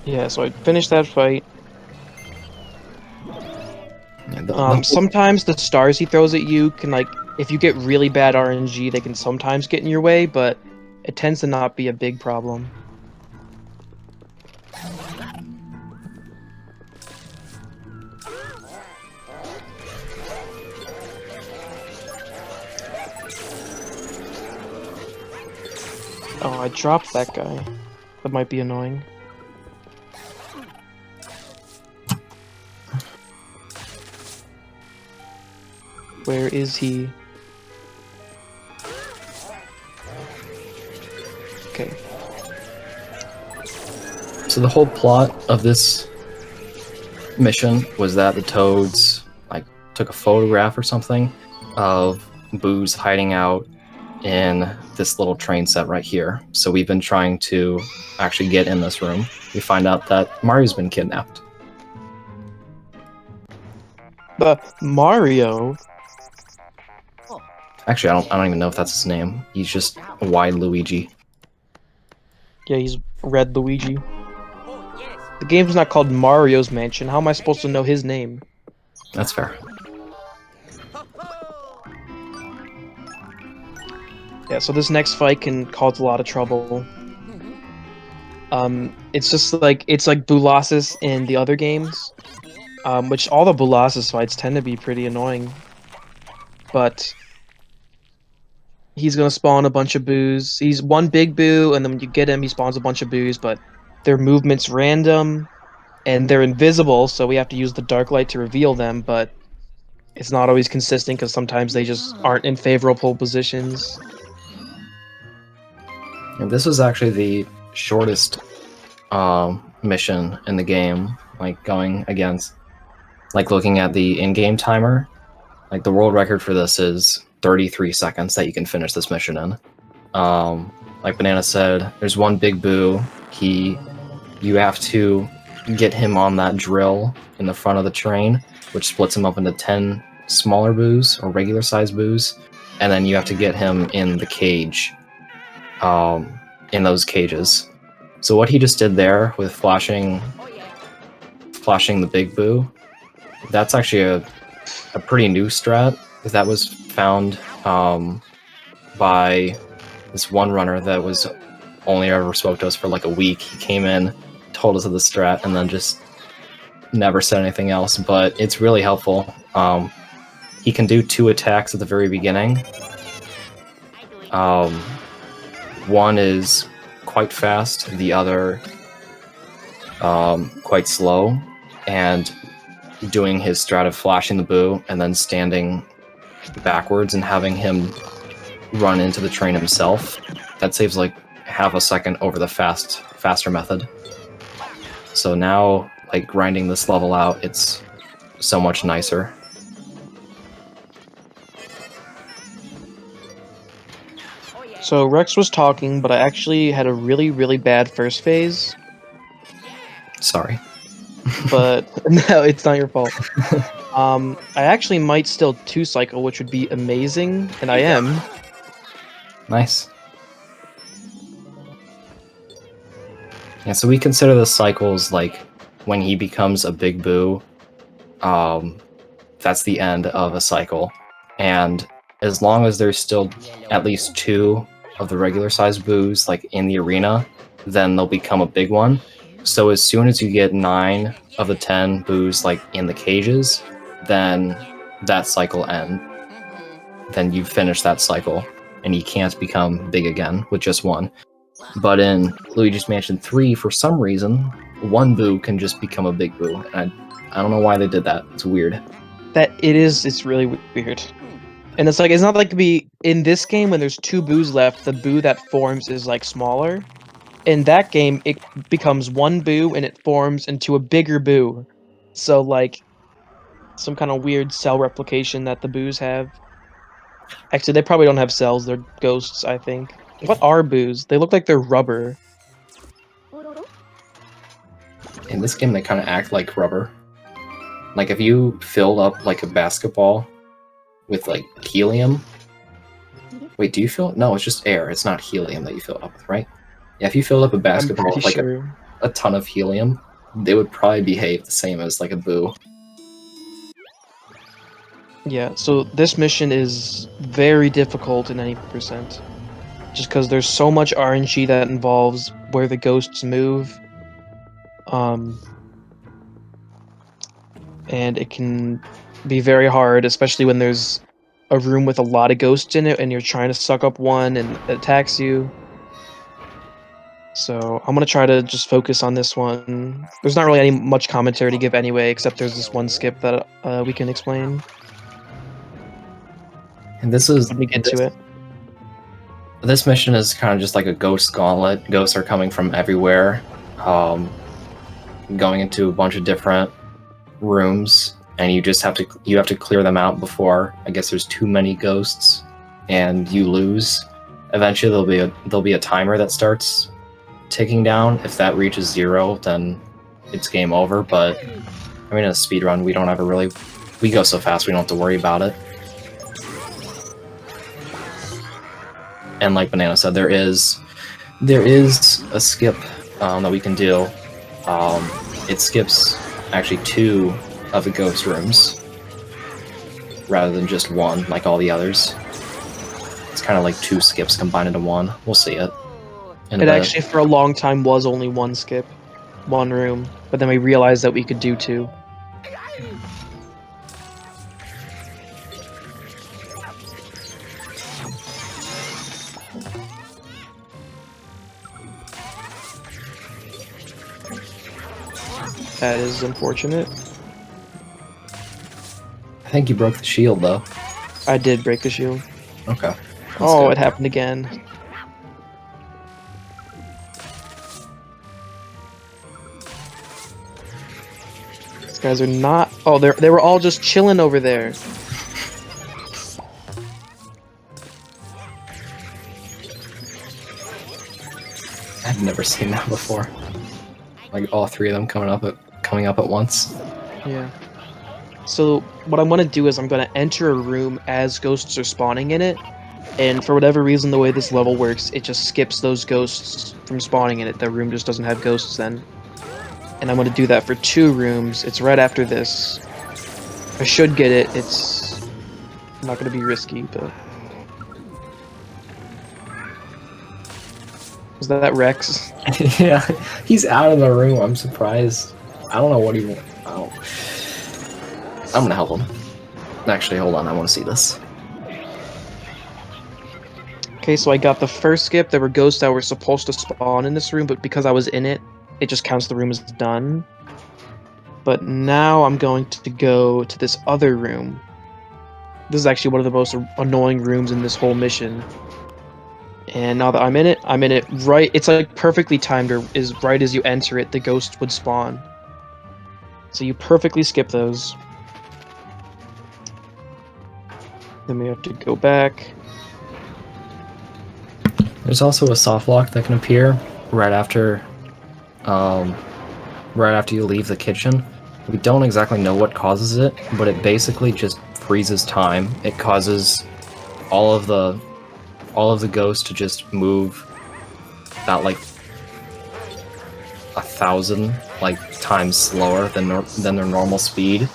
Yeah, so I finished that fight. Yeah, Sometimes the stars he throws at you can, like, if you get really bad RNG, they can sometimes get in your way, but it tends to not be a big problem. Oh, I dropped that guy. That might be annoying. Where is he? Okay. So the whole plot of this mission was that the Toads like took a photograph or something of Boo's hiding out in this little train set right here. So we've been trying to actually get in this room. We find out that Mario's been kidnapped. Mario? Actually, I don't even know if that's his name. He's just Wide Luigi. Yeah, he's Red Luigi. The game's not called Mario's Mansion. How am I supposed to know his name? That's fair. Yeah, so this next fight can cause a lot of trouble. It's just like Boolossus in the other games, which all the Boolossus fights tend to be pretty annoying. But he's gonna spawn a bunch of boos. He's one big boo, and then when you get him, he spawns a bunch of boos. But their movement's random, and they're invisible, so we have to use the dark light to reveal them. But it's not always consistent because sometimes they just aren't in favorable positions. And this was actually the shortest mission in the game, like going against, like looking at the in-game timer, like the world record for this is 33 seconds that you can finish this mission in. Like Banana said, there's one big boo. You have to get him on that drill in the front of the train, which splits him up into 10 smaller boos or regular sized boos, and then you have to get him in the cage. In those cages. So what he just did there with flashing the big boo, that's actually a pretty new strat that was found by this one runner that was only ever spoke to us for like a week. He came in, told us of the strat, and then just never said anything else, but it's really helpful. he can do 2 attacks at the very beginning. One is quite fast, the other quite slow, and doing his strat of flashing the boo and then standing backwards and having him run into the train himself. That saves like half a second over the faster method. So now, like, grinding this level out, it's so much nicer. So Rex was talking, but I actually had a really, really bad first phase. Sorry. But no, it's not your fault. I actually might still 2-cycle, which would be amazing, and I am. Nice. Yeah, so we consider the cycles like when he becomes a big boo, that's the end of a cycle. And as long as there's still at least 2 of the regular sized boos like in the arena, then they'll become a big one. So as soon as you get 9 of the 10 boos like in the cages, then that cycle ends. Then you finish that cycle, and you can't become big again with just 1. But in Luigi's Mansion 3, for some reason, 1 boo can just become a big boo. And I don't know why they did that. It's weird. It's really weird. And it's like, it's not like in this game when there's 2 boos left, the boo that forms is like smaller. In that game, it becomes 1 boo and it forms into a bigger boo. So like, some kind of weird cell replication that the boos have. Actually, they probably don't have cells, they're ghosts, I think. What are boos? They look like they're rubber. In this game, they kind of act like rubber. Like, if you filled up, like, a basketball with, like, helium... Wait, do you fill... No, it's just air. It's not helium that you fill it up with, right? Yeah, if you filled up a basketball with, like, a ton of helium, they would probably behave the same as, like, a boo. Yeah, so this mission is very difficult in any percent. Just because there's so much RNG that involves where the ghosts move. And it can be very hard, especially when there's a room with a lot of ghosts in it and you're trying to suck up one and it attacks you. So I'm gonna try to just focus on this one. There's not really much commentary to give anyway, except there's this one skip that we can explain. And this is... Let me get to it. This mission is kind of just like a ghost gauntlet. Ghosts are coming from everywhere, going into a bunch of different rooms, and you have to clear them out before, I guess, there's too many ghosts, and you lose. Eventually, there'll be a timer that starts ticking down. If that reaches 0, then it's game over. But I mean, in a speedrun, we don't ever really... We go so fast, we don't have to worry about it. And like Banana said, there is a skip that we can do. It skips actually 2 of the ghost rooms rather than just 1 like all the others. It's kind of like 2 skips combined into 1. We'll see it. It actually for a long time was only 1 skip, 1 room, but then we realized that we could do 2. That is unfortunate. I think you broke the shield, though. I did break the shield. Okay. Oh, it happened again. These guys are not... Oh, they were all just chilling over there. I've never seen that before. Like all 3 of them coming up at once. Yeah. So what I'm gonna do is I'm gonna enter a room as ghosts are spawning in it, and for whatever reason the way this level works, it just skips those ghosts from spawning in it. The room just doesn't have ghosts then. And I'm gonna do that for 2 rooms. It's right after this. I should get it. It's not gonna be risky, but... Was that Rex? Yeah, he's out of the room. I'm surprised. I don't know what he wants. I'm gonna help him. Actually, hold on, I want to see this. Okay, so I got the first skip. There were ghosts that were supposed to spawn in this room, but because I was in it, it just counts the room as done. But now I'm going to go to this other room. This is actually one of the most annoying rooms in this whole mission. And now that I'm in it right. It's like perfectly timed, or is right as you enter it, the ghost would spawn. So you perfectly skip those. Then we have to go back. There's also a soft lock that can appear right after you leave the kitchen. We don't exactly know what causes it, but it basically just freezes time. It causes all of the ghosts to just move about like 1,000 times slower than their normal speed.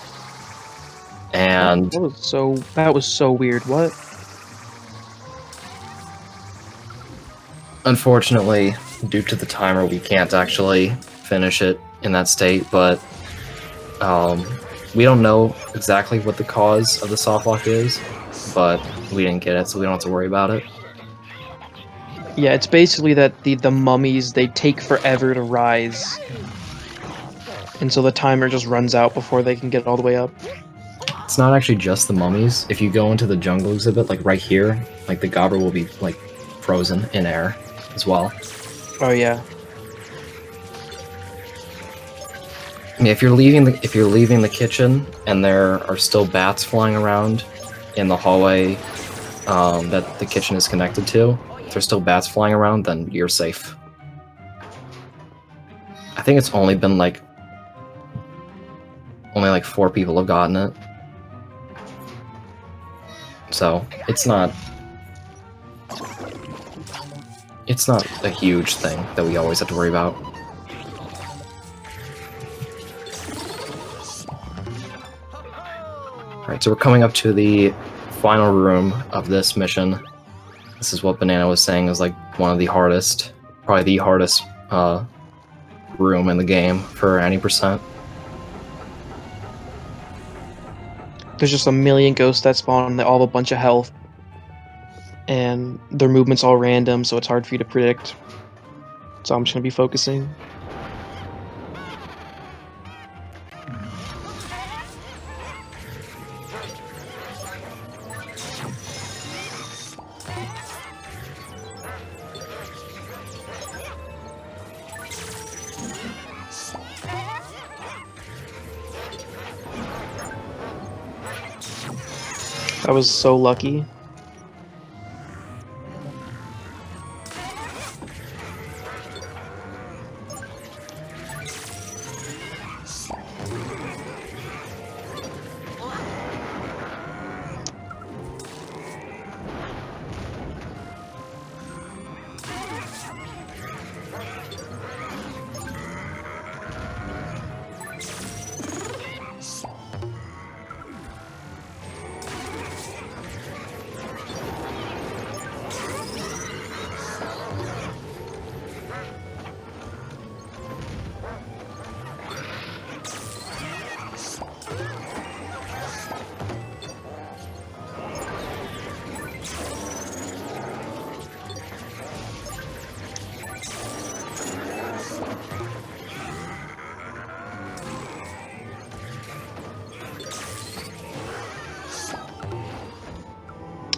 And That was so weird. What? unfortunately, due to the timer, we can't actually finish it in that state, but we don't know exactly what the cause of the softlock is, but we didn't get it, so we don't have to worry about it. Yeah, it's basically that the mummies, they take forever to rise. And so the timer just runs out before they can get all the way up. It's not actually just the mummies. If you go into the jungle exhibit, like right here, like the gobber will be like frozen in air as well. Oh yeah. Yeah, if you're leaving the kitchen and there are still bats flying around in the hallway that the kitchen is connected to, if there's still bats flying around, then you're safe. I think it's only been like 4 people have gotten it. So, it's not a huge thing that we always have to worry about. Alright, so we're coming up to the final room of this mission. This is what Banana was saying is like one of the hardest, probably the hardest room in the game for any percent. There's just a million ghosts that spawn and they all have a bunch of health. And their movement's all random, so it's hard for you to predict. So I'm just gonna be focusing. I was so lucky.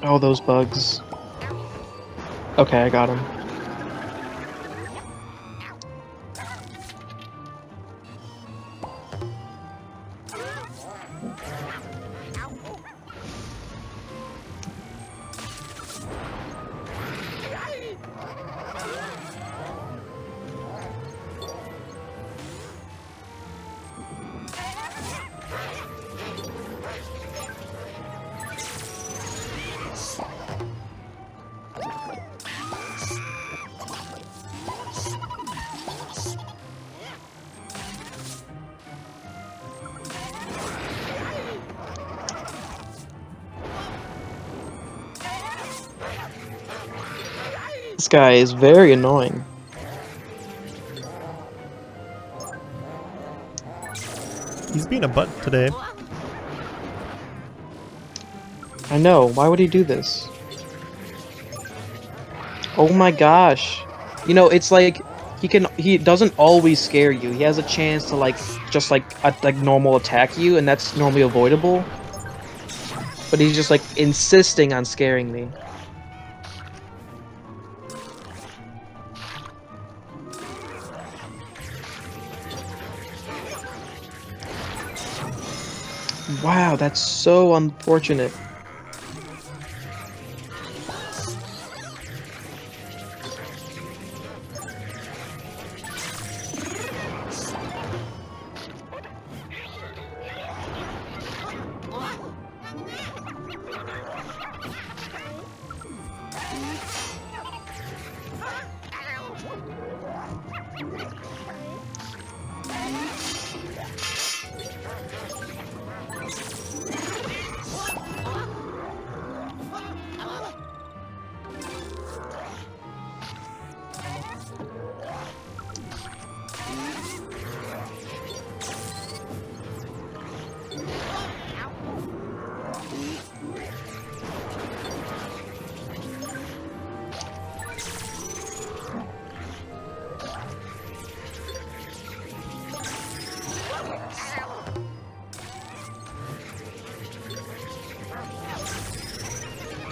Oh, those bugs. Okay, I got him. This guy is very annoying. He's being a butt today. I know. Why would he do this? Oh my gosh. You know, it's like he doesn't always scare you. He has a chance to just like normal attack you, and that's normally avoidable. But he's just like insisting on scaring me. Wow, that's so unfortunate.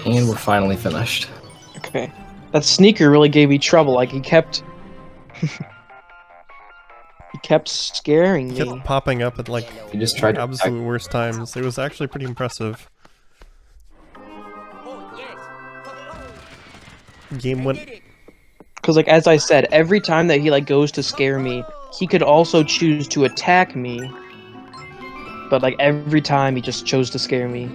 And we're finally finished. Okay. That sneaker really gave me trouble. Like he kept he kept scaring Kept me. popping up at like You just tried to absolute worst times. It was actually pretty impressive. Oh, yes. Game went. Because like as I said, every time that he like goes to scare me, he could also choose to attack me. But like every time he just chose to scare me.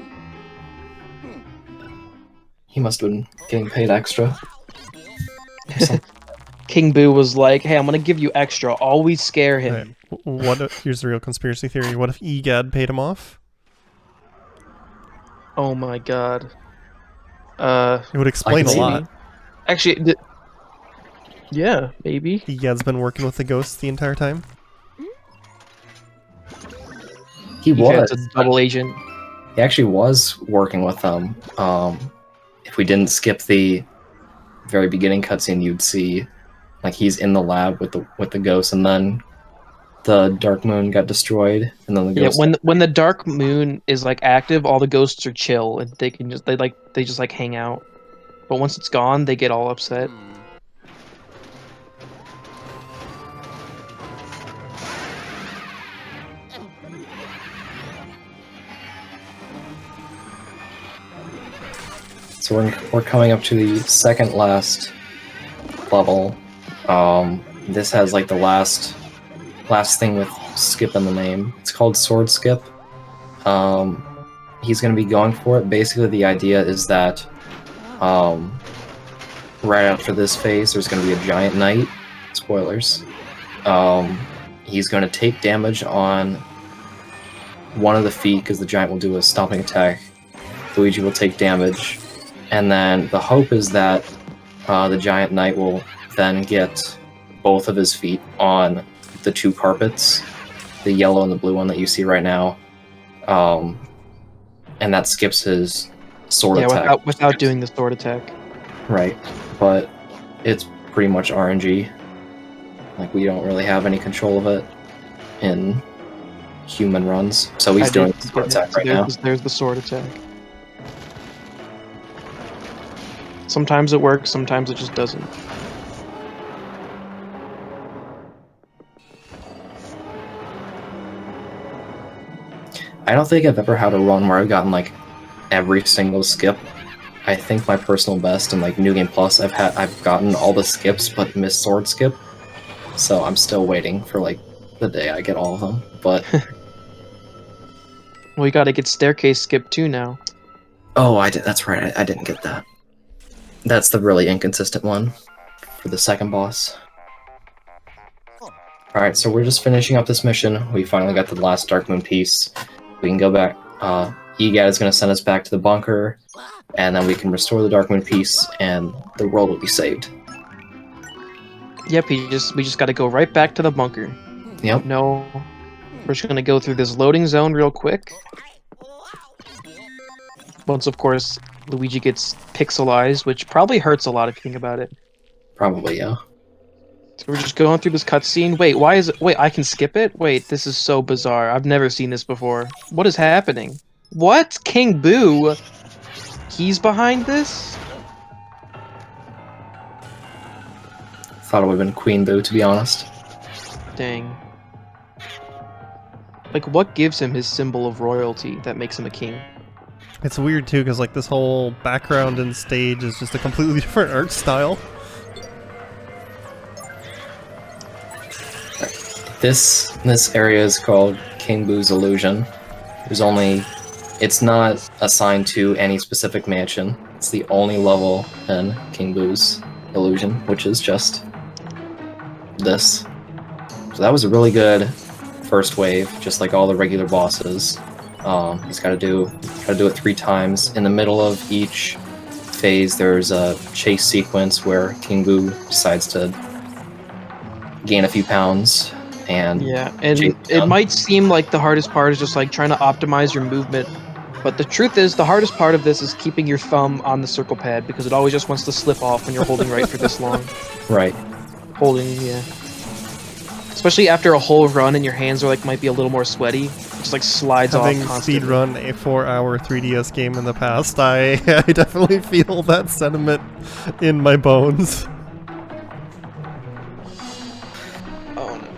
He must have been getting paid extra. King Boo was like, "Hey, I'm gonna give you extra. Always scare him." Here's the real conspiracy theory. What if EGAD paid him off? Oh my god. It would explain a see lot. Actually, yeah, maybe. EGAD's been working with the ghosts the entire time. He EGAD's was. a double agent. He actually was working with them. If we didn't skip the very beginning cutscene, you'd see like he's in the lab with the ghost, and then the Dark Moon got destroyed, and then the Yeah, ghost. when the Dark Moon is like active, all the ghosts are chill and they just like hang out. But once it's gone, they get all upset. So we're coming up to the second last level. This has like the last thing with skip in the name. It's called Sword Skip. He's going to be going for it. Basically, the idea is that right after this phase, there's going to be a giant knight. Spoilers. He's going to take damage on one of the feet because the giant will do a stomping attack. Luigi will take damage. And then the hope is that the giant knight will then get both of his feet on the two carpets, the yellow and the blue one that you see right now. And that skips his sword attack. Without doing the sword attack. Right, but it's pretty much RNG. Like, we don't really have any control of it in human runs. So he's doing the sword attack right now. There's the sword attack. Sometimes it works, sometimes it just doesn't. I don't think I've ever had a run where I've gotten like every single skip. I think my personal best in like New Game Plus, I've gotten all the skips but missed sword skip. So I'm still waiting for like the day I get all of them. But Well, you gotta get staircase skip too now. oh, I did. That's right. I didn't get that. That's the really inconsistent one for the second boss. Alright, so we're just finishing up this mission. We finally got the last Dark Moon piece. We can go back. EGAD is going to send us back to the bunker, and then we can restore the Dark Moon piece, and the world will be saved. Yep, we just gotta go right back to the bunker. Yep. No, we're just gonna go through this loading zone real quick. Once, of course, Luigi gets pixelized, which probably hurts a lot if you think about it. Probably, yeah. So we're just going through this cutscene. Wait, why is it? Wait, I can skip it? Wait, this is so bizarre. I've never seen this before. What is happening? What? King Boo? He's behind this? Thought it would have been Queen Boo, to be honest. Dang. Like, what gives him his symbol of royalty that makes him a king? It's weird too, because like this whole background and stage is just a completely different art style. This area is called King Boo's Illusion. It's not assigned to any specific mansion. It's the only level in King Boo's Illusion, which is just this. So that was a really good first wave, just like all the regular bosses. He's gotta do it 3 times. In the middle of each phase, there's a chase sequence where King Boo decides to gain a few pounds. And yeah, and it might seem like the hardest part is just like trying to optimize your movement, but the truth is the hardest part of this is keeping your thumb on the circle pad because it always just wants to slip off when you're holding right for this long. Right. Holding, yeah. Especially after a whole run and your hands are like might be a little more sweaty, it just like slides Having off constantly. speedrun a 4-hour 3DS game in the past, I definitely feel that sentiment in my bones. Oh no.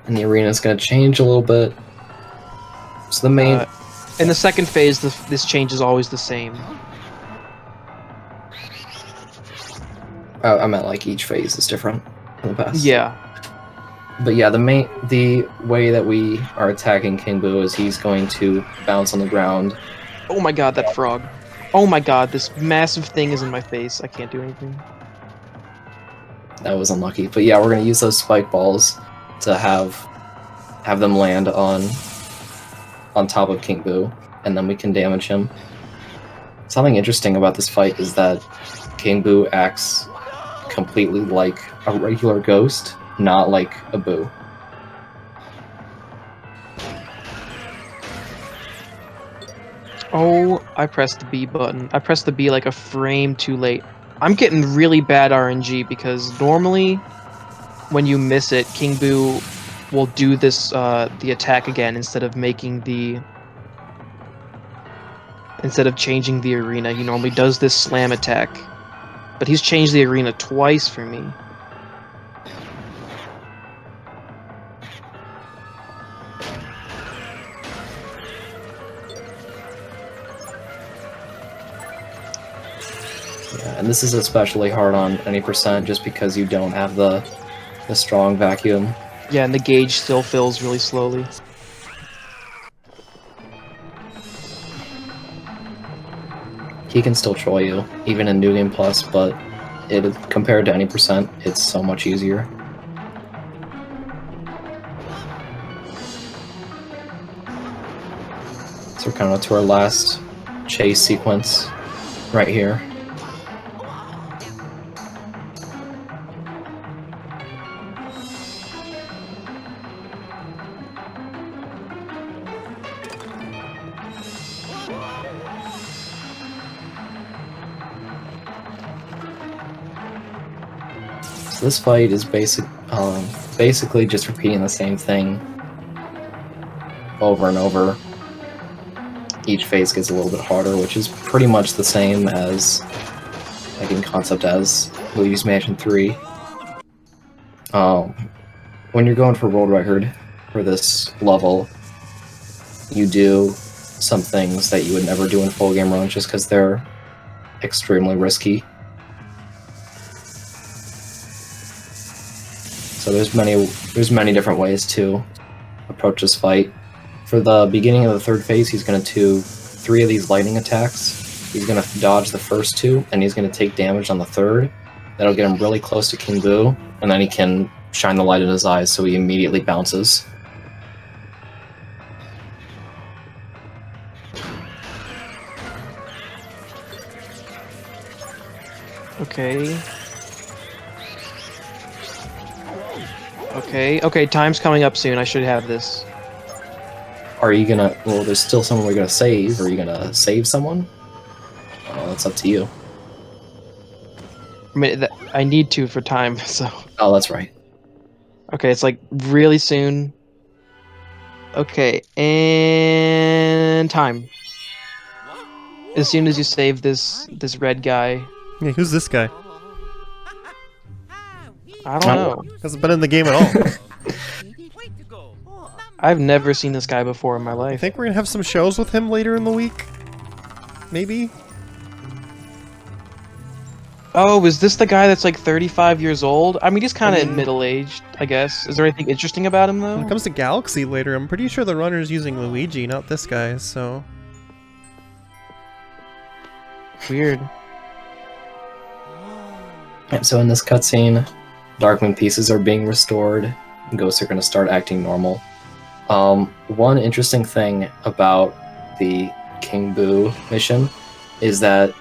And the arena's gonna change a little bit. So the main... in the second phase, this change is always the same. I meant like each phase is different in the past. Yeah. But yeah, the way that we are attacking King Boo is he's going to bounce on the ground. Oh my god, that frog. Oh my god, this massive thing is in my face. I can't do anything. That was unlucky. But yeah, we're gonna use those spike balls to have them land on top of King Boo, and then we can damage him. Something interesting about this fight is that King Boo acts completely like a regular ghost, not like a Boo. Oh, I pressed the B button. I pressed the B like a frame too late. I'm getting really bad RNG because normally when you miss it, King Boo will do this the attack again instead of changing the arena. He normally does this slam attack. But he's changed the arena twice for me. Yeah, and this is especially hard on any percent just because you don't have the strong vacuum. Yeah, and the gauge still fills really slowly. He can still troll you, even in New Game Plus, but compared to any percent, it's so much easier. So we're coming up to our last chase sequence right here. So this fight is basically just repeating the same thing over and over. Each phase gets a little bit harder, which is pretty much the same as, like in concept, as Luigi's Mansion 3. When you're going for world record for this level, you do some things that you would never do in full game runs just because they're extremely risky. So there's many different ways to approach this fight. For the beginning of the third phase, he's going to do 3 of these lightning attacks. He's going to dodge the first 2, and he's going to take damage on the third. That'll get him really close to King Boo, and then he can shine the light in his eyes, so he immediately bounces. Okay. Okay, time's coming up soon. I should have this. Are you gonna? Well, there's still someone we're gonna save. Are you gonna save someone? That's up to you. I mean, I need to for time, so... Oh, that's right. Okay, it's like really soon. Okay, and time. As soon as you save this red guy. Yeah, who's this guy? I don't know. Hasn't been in the game at all. I've never seen this guy before in my I life. think we're gonna have some shows with him later in the week. Maybe? Oh, is this the guy that's like 35 years old? I mean, he's kind of middle-aged, I guess. Is there anything interesting about him, though? When it comes to Galaxy later, I'm pretty sure the runner's using Luigi, not this guy, so... Weird. And so in this cutscene, Darkmoon pieces are being restored, and ghosts are going to start acting normal. One interesting thing about the King Boo mission is that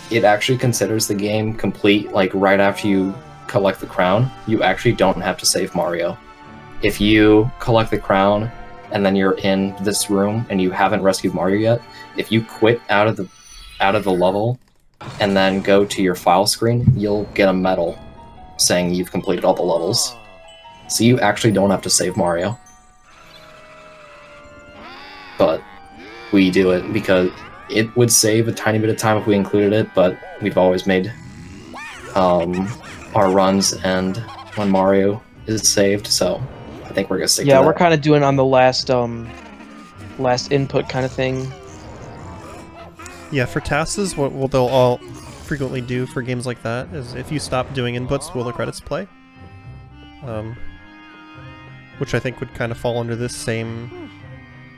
it actually considers the game complete, like, right after you collect the crown. You actually don't have to save Mario. If you collect the crown, and then you're in this room, and you haven't rescued Mario yet, if you quit out of the level, and then go to your file screen, you'll get a medal saying you've completed all the levels. So you actually don't have to save Mario. But we do it because it would save a tiny bit of time if we included it, but we've always made our runs and when Mario is saved, so I think we're gonna stick to that. Yeah, we're kind of doing on the last input kind of thing. Yeah, for tasks, what they'll all frequently do for games like that is if you stop doing inputs, will the credits play? Which I think would kind of fall under this same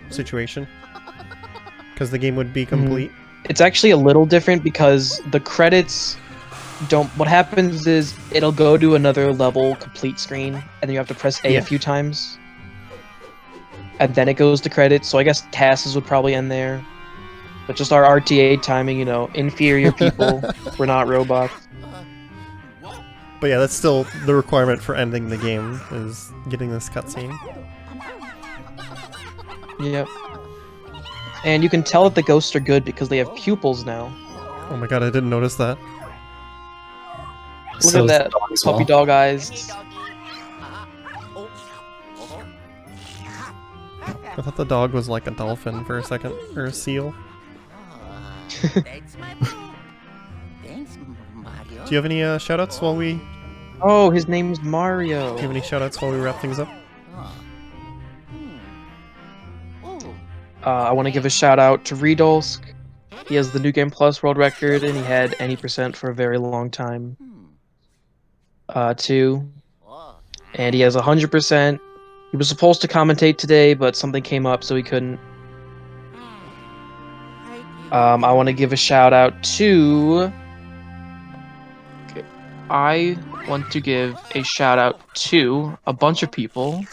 situation. Because the game would be complete. It's actually a little different because the credits don't... What happens is it'll go to another level complete screen, and then you have to press A a few times. And then it goes to credits, so I guess tasks would probably end there. But just our RTA timing, you know, inferior people. We're not robots. But yeah, that's still the requirement for ending the game, is getting this cutscene. Yep. And you can tell that the ghosts are good because they have pupils now. Oh my god, I didn't notice that. Look at that puppy dog eyes. I thought the dog was like a dolphin for a second, or a seal. Thanks, Mario. Do you have any shoutouts while we... Oh, his name's Mario. Do you have any shoutouts while we wrap things up? I want to give a shout out to Redolsk. He has the New Game Plus world record, and he had any % for a very long time. 2. And he has 100%. He was supposed to commentate today, but something came up, so he couldn't. I want to give a shout out to... Okay. I want to give a shout out to a bunch of people.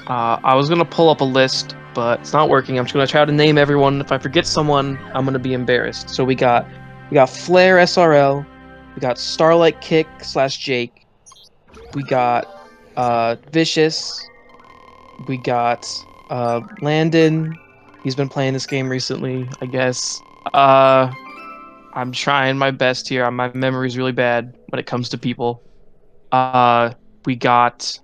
I was gonna pull up a list, but it's not working. I'm just gonna try to name everyone. If I forget someone, I'm gonna be embarrassed. So we got Flare SRL, we got Starlight Kick / Jake, we got Vicious, we got Landon. He's been playing this game recently, I guess. I'm trying my best here. My memory's really bad when it comes to people. We got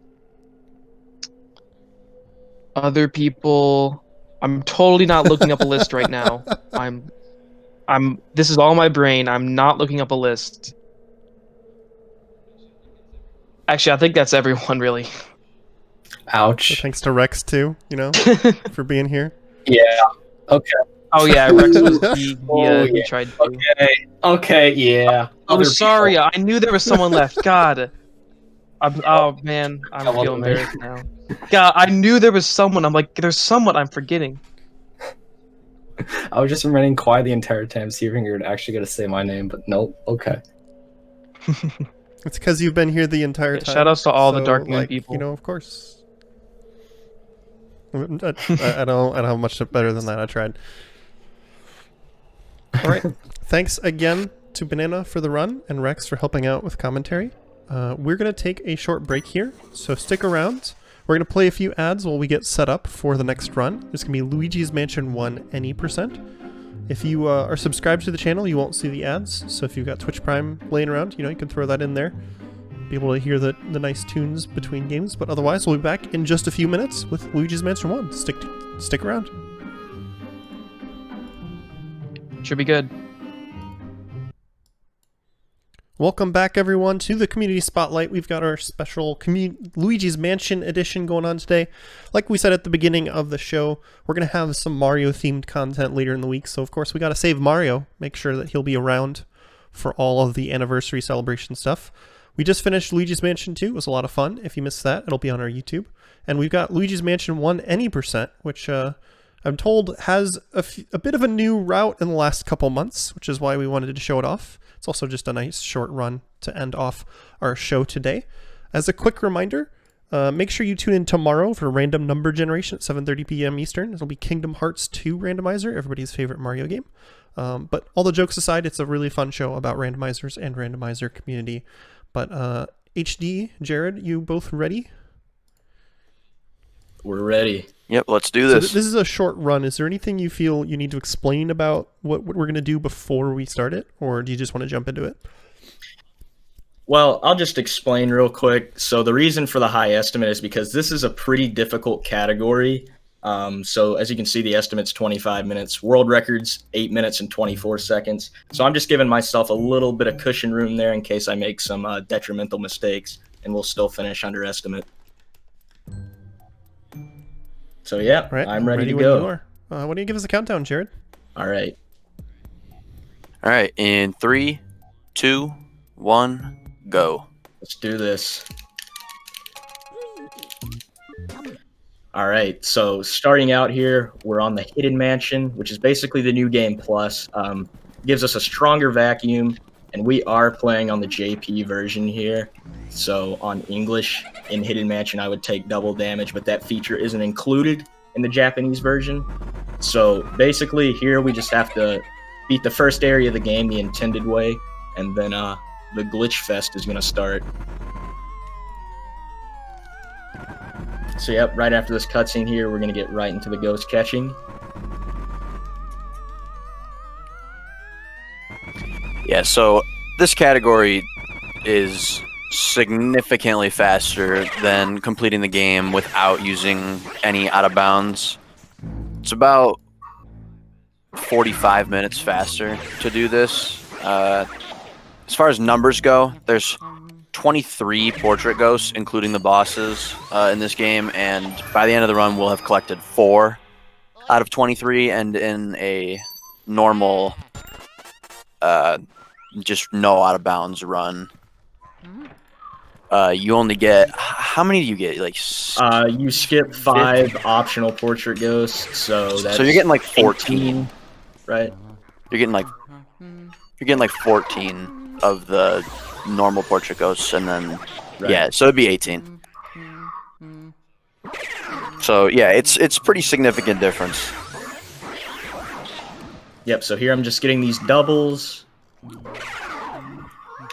other people. I'm totally not looking up a list right now. This is all my brain. I'm not looking up a list. Actually, I think that's everyone, really. Ouch. So thanks to Rex too, you know, for being here. Yeah. Okay. Oh yeah, Rex was he tried to. Okay. Okay. Yeah. Oh, sorry. I knew there was someone left. God. Oh man, I'm feeling embarrassed now. God, I knew there was someone. I'm like, there's someone I'm forgetting. I was just remaining quiet the entire time, see if you're actually gonna say my name, but nope. Okay. It's because you've been here the entire time. Shout outs to all the Darkmoon people. You know, of course. I don't have much better than that. I tried. All right. Thanks again to Banana for the run and Rex for helping out with commentary. we're going to take a short break here, so stick around. We're going to play a few ads while we get set up for the next run. There's going to be Luigi's Mansion 1 any percent. If you are subscribed to the channel, you won't see the ads, so if you've got Twitch Prime laying around, you can throw that in there. Be able to hear the nice tunes between games, but otherwise we'll be back in just a few minutes with Luigi's Mansion 1. Stick around. Should be good. Welcome back, everyone, to the Community Spotlight. We've got our special Luigi's Mansion edition going on today. Like we said at the beginning of the show, we're going to have some Mario-themed content later in the week, so of course we got to save Mario, make sure that he'll be around for all of the anniversary celebration stuff. We just finished Luigi's Mansion 2. It was a lot of fun. If you missed that, it'll be on our YouTube. And we've got Luigi's Mansion 1 any percent, which I'm told has a bit of a new route in the last couple months, which is why we wanted to show it off. It's also just a nice short run to end off our show today. As a quick reminder, make sure you tune in tomorrow for random number generation at 7:30 p.m. Eastern. It'll be Kingdom Hearts 2 Randomizer, everybody's favorite Mario game. But all the jokes aside, it's a really fun show about randomizers and randomizer community. But HD, Jared, you both ready? We're ready. Yep, let's do So this. this is a short run. Is there anything you feel you need to explain about what we're going to do before we start it? Or do you just want to jump into it? Well, I'll just explain real quick. So the reason for the high estimate is because this is a pretty difficult category. So as you can see, the estimate's 25 minutes. World records, 8 minutes and 24 seconds. So I'm just giving myself a little bit of cushion room there in case I make some detrimental mistakes, and we'll still finish under estimate. So yeah, Right, I'm ready to when go. you are. Why don't you give us a countdown, Jared? All right. All right, in 3, 2, 1, go. Let's do this. All right, so starting out here, we're on the Hidden Mansion, which is basically the new game plus. Gives us a stronger vacuum, and we are playing on the JP version here. So on English, in Hidden Mansion, I would take double damage, but that feature isn't included in the Japanese version. So basically here we just have to beat the first area of the game the intended way, and then the glitch fest is going to start. So yep, right after this cutscene here, we're going to get right into the ghost catching. Yeah, so this category is significantly faster than completing the game without using any out of bounds. It's about 45 minutes faster to do this. As far as numbers go, there's 23 portrait ghosts, including the bosses, in this game, and by the end of the run, we'll have collected 4 out of 23, and in a normal, just no out of bounds run, you only get, how many do you get? Like, You skip 5 optional portrait ghosts, so that's so you're getting like 14, 18, right? You're getting like 14 of the normal portrait ghosts, and then Right. yeah, so it'd be 18. So yeah, it's pretty significant difference. Yep, so here I'm just getting these doubles.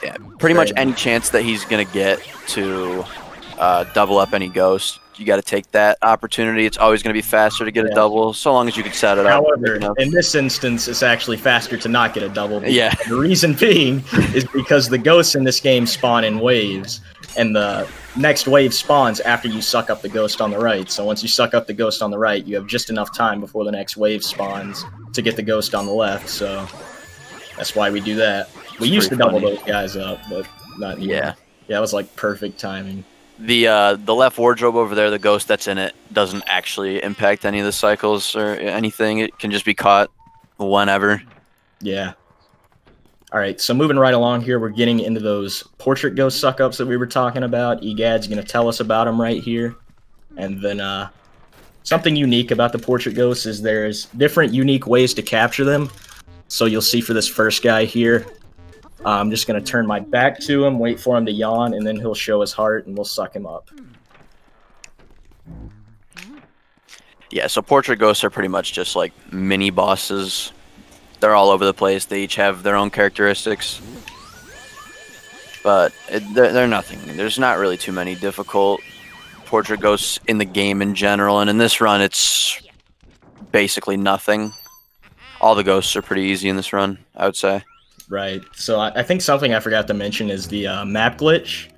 Yeah, pretty much any chance that he's gonna get to double up any ghost, you got to take that opportunity. It's always going to be faster to get a double, so long as you can set it up. However, in this instance, it's actually faster to not get a double. Yeah. The reason being is because the ghosts in this game spawn in waves, and the next wave spawns after you suck up the ghost on the right. So once you suck up the ghost on the right, you have just enough time before the next wave spawns to get the ghost on the left. So that's why we do that. We used to double those guys up, but not anymore. Yeah. Yeah, it was like perfect timing. The left wardrobe over there, the ghost that's in it, doesn't actually impact any of the cycles or anything. It can just be caught whenever. Yeah. All right, so moving right along here, we're getting into those portrait ghost suck-ups that we were talking about. Egad's going to tell us about them right here. And then something unique about the portrait ghosts is there's different unique ways to capture them. So you'll see for this first guy here, I'm just going to turn my back to him, wait for him to yawn, and then he'll show his heart, and we'll suck him up. Yeah, so portrait ghosts are pretty much just like mini bosses. They're all over the place. They each have their own characteristics. but they're nothing. There's not really too many difficult portrait ghosts in the game in general, and in this run, it's basically nothing. All the ghosts are pretty easy in this run, I would say. Right. So I think something I forgot to mention is the map glitch.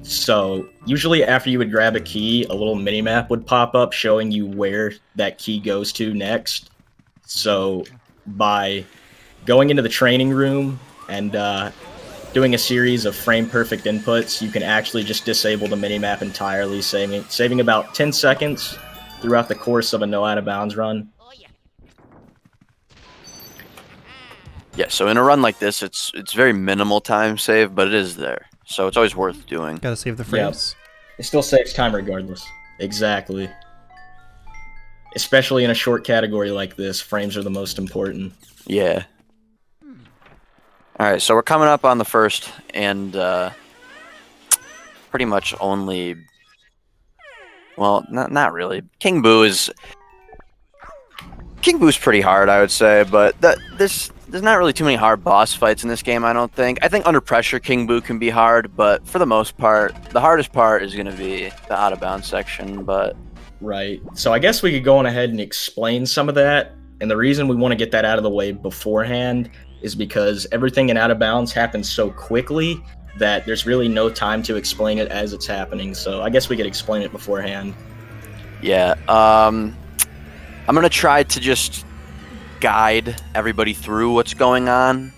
So usually after you would grab a key, a little mini map would pop up showing you where that key goes to next. So by going into the training room and doing a series of frame perfect inputs, you can actually just disable the mini map entirely, saving about 10 seconds throughout the course of a no out of bounds run. Yeah, so in a run like this, it's very minimal time save, but it is there. So it's always worth doing. Gotta save the frames. It still saves time regardless. Exactly. Especially in a short category like this, frames are the most important. Yeah. Alright, so we're coming up on the first, and pretty much only... Well, not really. King Boo's pretty hard, I would say, but there's not really too many hard boss fights in this game, I don't think. I think under pressure, King Boo can be hard, but for the most part, the hardest part is going to be the out-of-bounds section, but... Right. So I guess we could go on ahead and explain some of that, and the reason we want to get that out of the way beforehand is because everything in Out of Bounds happens so quickly that there's really no time to explain it as it's happening, so I guess we could explain it beforehand. Yeah, I'm going to try to just guide everybody through what's going on.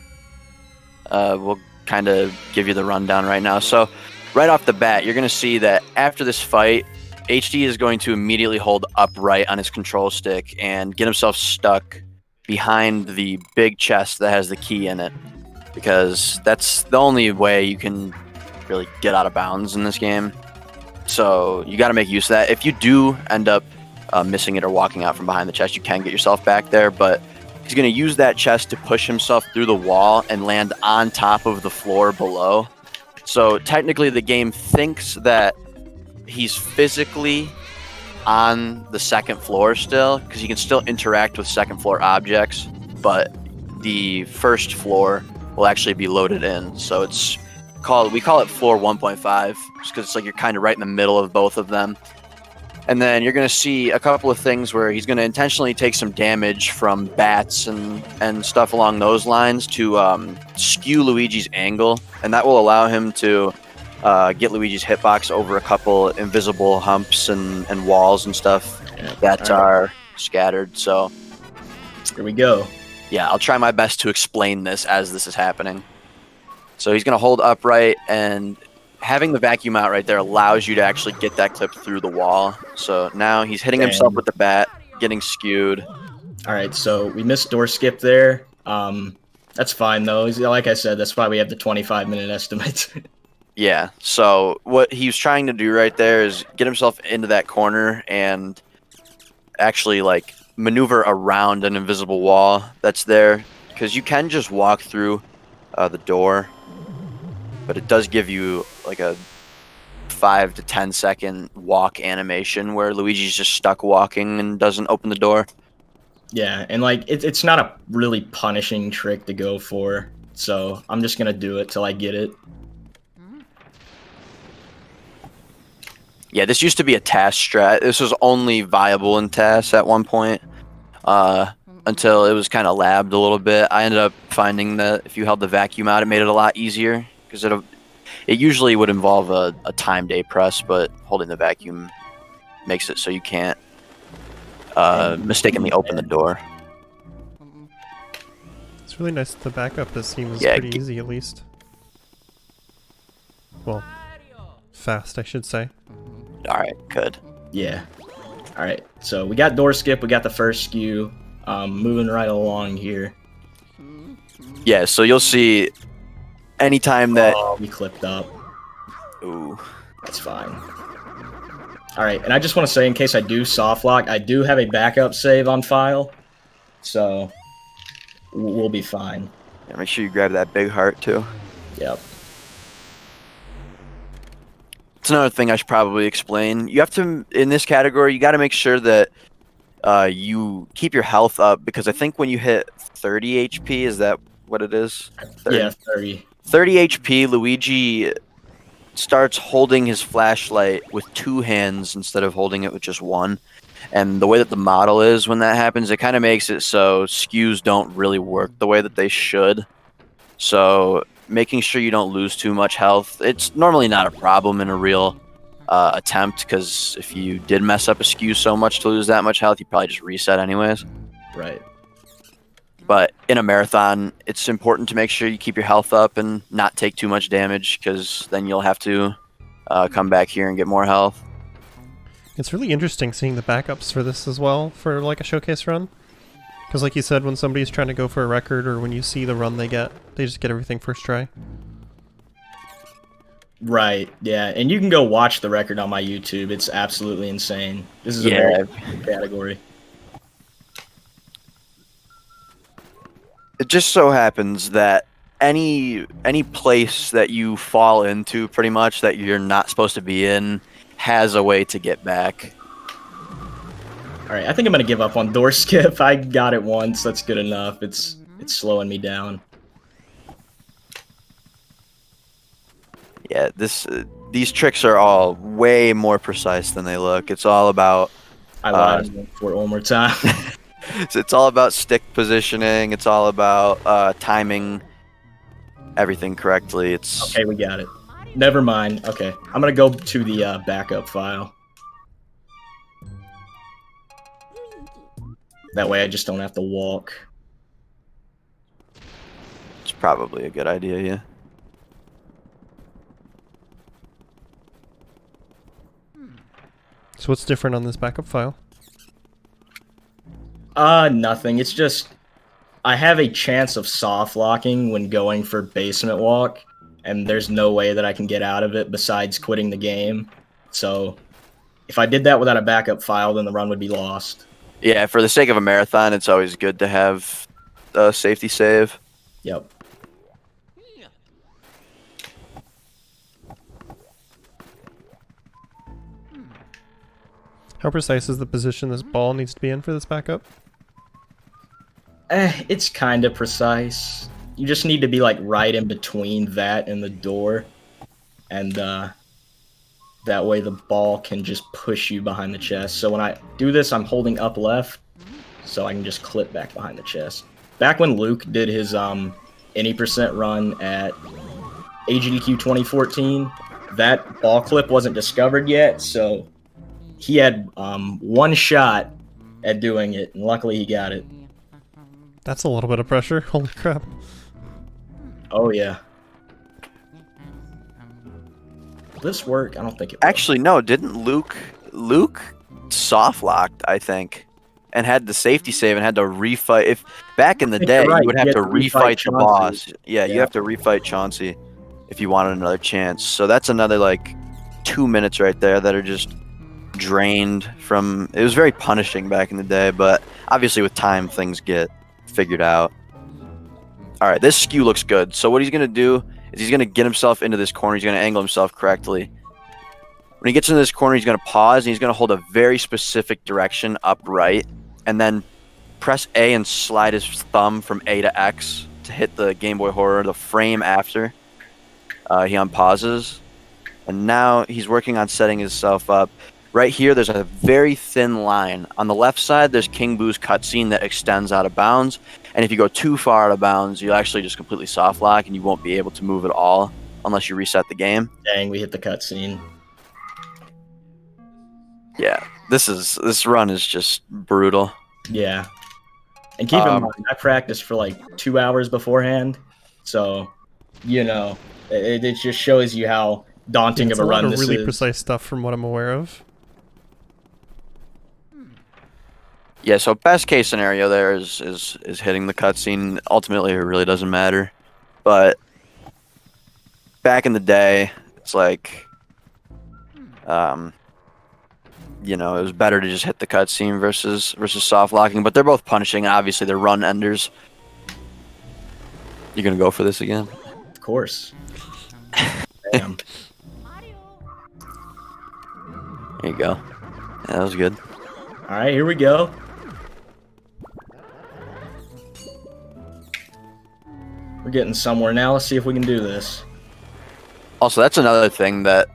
We'll kind of give you the rundown right now. So, right off the bat, you're going to see that after this fight, HD is going to immediately hold upright on his control stick and get himself stuck behind the big chest that has the key in it, because that's the only way you can really get out of bounds in this game. So you got to make use of that. If you do end up missing it or walking out from behind the chest, you can get yourself back there, but he's going to use that chest to push himself through the wall and land on top of the floor below. So technically the game thinks that he's physically on the second floor still, because he can still interact with second floor objects, but the first floor will actually be loaded in. So we call it floor 1.5, just because it's like you're kind of right in the middle of both of them. And then you're going to see a couple of things where he's going to intentionally take some damage from bats and stuff along those lines to skew Luigi's angle, and that will allow him to get Luigi's hitbox over a couple invisible humps and walls and stuff that are scattered. So here we go. Yeah, I'll try my best to explain this as this is happening. So he's going to hold upright, and having the vacuum out right there allows you to actually get that clip through the wall. So now he's hitting himself with the bat, getting skewed. All right, so we missed door skip there. That's fine, though. Like I said, that's why we have the 25-minute estimate. Yeah, so what he was trying to do right there is get himself into that corner and actually like maneuver around an invisible wall that's there, because you can just walk through the door, but it does give you like a 5 to 10 second walk animation where Luigi's just stuck walking and doesn't open the door. Yeah, and like it's not a really punishing trick to go for, so I'm just gonna do it till I get it. Yeah, this used to be a TAS strat. This was only viable in TAS at one point, until it was kind of labbed a little bit. I ended up finding that if you held the vacuum out, it made it a lot easier, because it usually would involve a timed A press, but holding the vacuum makes it so you can't mistakenly open the door. It's really nice that the backup this seems Yeah, pretty easy, at least. Well, fast, I should say. Alright, good. Yeah. All right, so we got door skip, we got the first skew. Moving right along here. Yeah, so you'll see anytime that... we clipped up. Ooh. That's fine. All right, and I just want to say, in case I do soft lock, I do have a backup save on file, so we'll be fine. Yeah, make sure you grab that big heart, too. Yep. It's another thing I should probably explain. You have to, in this category, you got to make sure that you keep your health up, because I think when you hit 30 HP, is that what it is? 30? Yeah, 30. 30 HP, Luigi starts holding his flashlight with 2 hands instead of holding it with just one. And the way that the model is when that happens, it kind of makes it so skews don't really work the way that they should. So making sure you don't lose too much health, it's normally not a problem in a real attempt, because if you did mess up a skew so much to lose that much health, you probably just reset anyways. Right. But in a marathon, it's important to make sure you keep your health up and not take too much damage, because then you'll have to come back here and get more health. It's really interesting seeing the backups for this as well, for like a showcase run. Because like you said, when somebody's trying to go for a record, or when you see the run they just get everything first try. Right, yeah. And you can go watch the record on my YouTube. It's absolutely insane. This is a very good category. It just so happens that any place that you fall into, pretty much, that you're not supposed to be in, has a way to get back. All right, I think I'm gonna give up on door skip. I got it once. That's good enough. It's slowing me down. Yeah, these tricks are all way more precise than they look. It's all about I lied for it one more time. it's all about stick positioning. It's all about timing everything correctly. It's Okay, we got it. Never mind. Okay, I'm gonna go to the backup file. That way I just don't have to walk. It's probably a good idea, yeah. So what's different on this backup file? Nothing. It's just I have a chance of soft locking when going for basement walk, and there's no way that I can get out of it besides quitting the game. So if I did that without a backup file, then the run would be lost. Yeah, for the sake of a marathon, it's always good to have a safety save. Yep. How precise is the position this ball needs to be in for this backup? It's kind of precise. You just need to be like right in between that and the door, and that way the ball can just push you behind the chest. So when I do this, I'm holding up left, so I can just clip back behind the chest. Back when Luke did his any percent run at AGDQ 2014, that ball clip wasn't discovered yet, so he had one shot at doing it, and luckily he got it. That's a little bit of pressure. Holy crap. Oh yeah. Will this work? I don't think it will. Actually, no, didn't Luke soft locked, I think, and had the safety save and had to refight. If back in the day, right. you would have You to had to refight refight the Chauncey. boss. Yeah, you Yeah. have to refight Chauncey if you wanted another chance. So that's another like 2 minutes right there that are just drained from. It was very punishing back in the day, but obviously with time things get figured out. All right, this skew looks good. So what he's gonna do is he's gonna get himself into this corner. He's gonna angle himself correctly. When he gets into this corner, he's going to pause, and he's going to hold a very specific direction upright, and then press A and slide his thumb from A to X to hit the Game Boy Horror, the frame after he unpauses. And now he's working on setting himself up. Right here, there's a very thin line. On the left side, there's King Boo's cutscene that extends out of bounds, and if you go too far out of bounds, you'll actually just completely soft lock, and you won't be able to move at all unless you reset the game. Dang, we hit the cutscene. Yeah, this run is just brutal. Yeah. And keep in mind, I practiced for like 2 hours beforehand, so, you know, it just shows you how daunting It's of a run lot of this really is. precise stuff from what I'm aware of. Yeah, so best case scenario there is hitting the cutscene. Ultimately, it really doesn't matter. But back in the day, it's like, you know, it was better to just hit the cutscene versus soft locking. But they're both punishing. Obviously, they're run enders. You gonna go for this again? Of course. Damn. There you go. Yeah, that was good. All right, here we go. We're We're getting somewhere now. Let's see if we can do this. Also, that's another thing that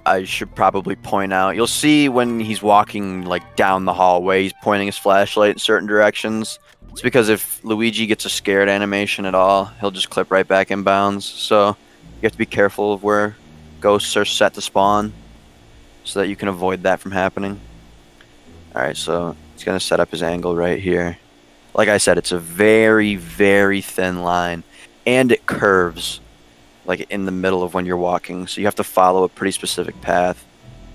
I should probably point out. You'll see when he's walking like down the hallway, he's pointing his flashlight in certain directions. It's because if Luigi gets a scared animation at all, he'll just clip right back in bounds. So you have to be careful of where ghosts are set to spawn so that you can avoid that from happening. Alright, so he's going to set up his angle right here. Like I said, it's a very, very thin line, and it curves like in the middle of when you're walking, so you have to follow a pretty specific path.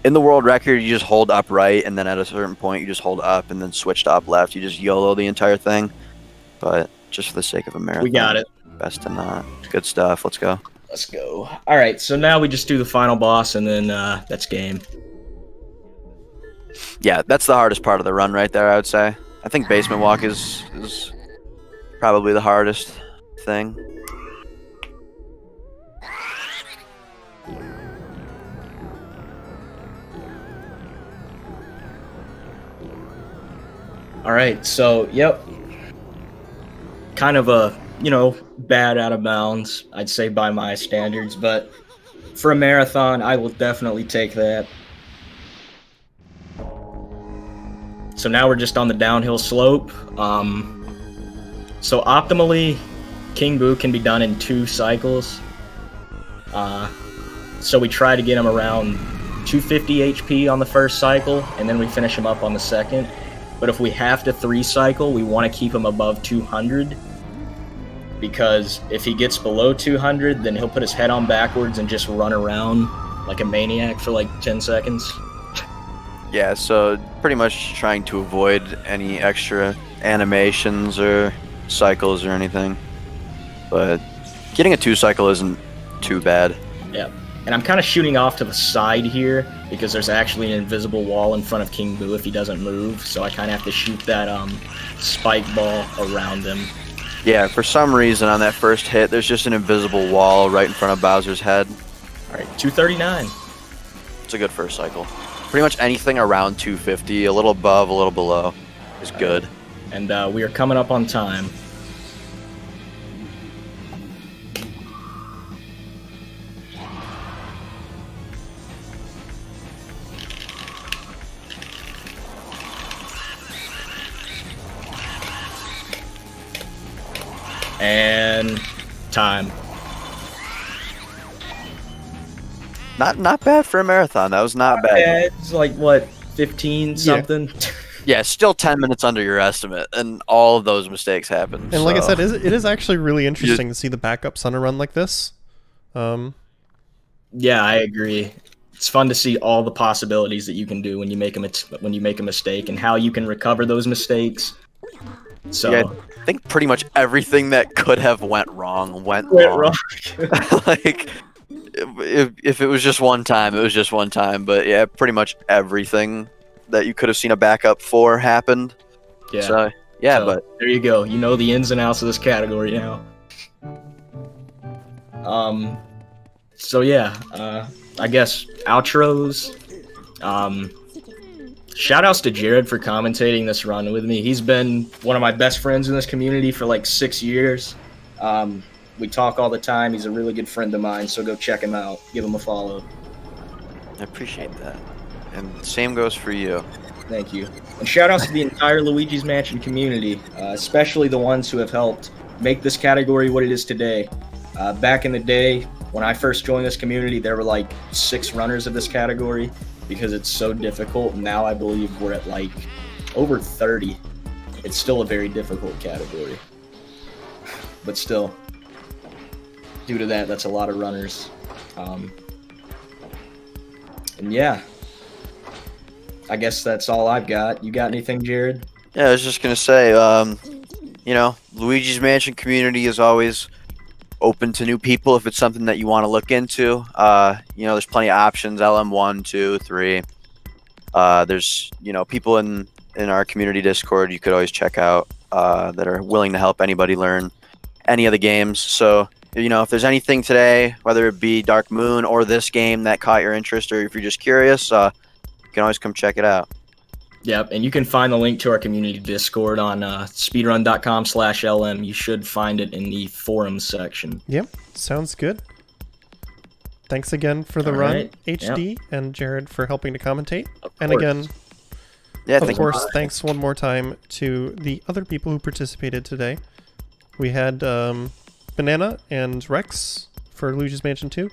In the world record, you just hold up right, and then at a certain point, you just hold up and then switch to up left. You just YOLO the entire thing, but just for the sake of a marathon, We got it. best to not. Good stuff. Let's go. Let's go. All right, so now we just do the final boss, and then that's game. Yeah, that's the hardest part of the run right there, I would say. I think basement walk is probably the hardest thing. All right, so yep, kind of a bad out of bounds, I'd say by my standards, but for a marathon, I will definitely take that. So now we're just on the downhill slope. So optimally, King Boo can be done in 2 cycles. So we try to get him around 250 HP on the first cycle, and then we finish him up on the second. But if we have to 3 cycle, we want to keep him above 200. Because if he gets below 200, then he'll put his head on backwards and just run around like a maniac for like 10 seconds. Yeah, so pretty much trying to avoid any extra animations or cycles or anything. But getting a 2 cycle isn't too bad. Yeah. And I'm kind of shooting off to the side here because there's actually an invisible wall in front of King Boo if he doesn't move. So I kind of have to shoot that spike ball around him. Yeah, for some reason on that first hit, there's just an invisible wall right in front of Bowser's head. All right, 239. It's a good first cycle. Pretty much anything around 250, a little above, a little below, is good. And we are coming up on time. And time. Not bad for a marathon. That was not bad. Yeah, it's like what, 15 something. Yeah, still 10 minutes under your estimate, and all of those mistakes happen. And like I said, it is actually really interesting to see the backups on a run like this. Yeah, I agree. It's fun to see all the possibilities that you can do when you make a mistake and how you can recover those mistakes. So yeah, I think pretty much everything that could have went wrong went wrong. Like, if it was just one time, it was just one time. But yeah, pretty much everything that you could have seen a backup for happened. Yeah. So, but there you go. You know the ins and outs of this category now. So yeah, I guess outros. Shout outs to Jared for commentating this run with me. He's been one of my best friends in this community for like 6 years. We talk all the time. He's a really good friend of mine, so go check him out. Give him a follow. I appreciate that. And same goes for you. Thank you. And shout outs to the entire Luigi's Mansion community, especially the ones who have helped make this category what it is today. Back in the day, when I first joined this community, there were like 6 runners of this category because it's so difficult. Now I believe we're at like over 30. It's still a very difficult category. But still, due to that, that's a lot of runners. And yeah, I guess that's all I've got. You got anything, Jared? Yeah, I was just going to say, Luigi's Mansion community is always open to new people if it's something that you want to look into. There's plenty of options, LM1, 2, 3. There's, people in our community Discord you could always check out that are willing to help anybody learn any of the games. So, if there's anything today, whether it be Dark Moon or this game that caught your interest, or if you're just curious, you can always come check it out. Yep, and you can find the link to our community Discord on speedrun.com/LM. You should find it in the forums section. Yep, sounds good. Thanks again for the All run, right. HD, and Jared for helping to commentate. Of And course. again, Yeah, of thank course, thanks one more time to the other people who participated today. We had Banana and Rex for Luigi's Mansion 2.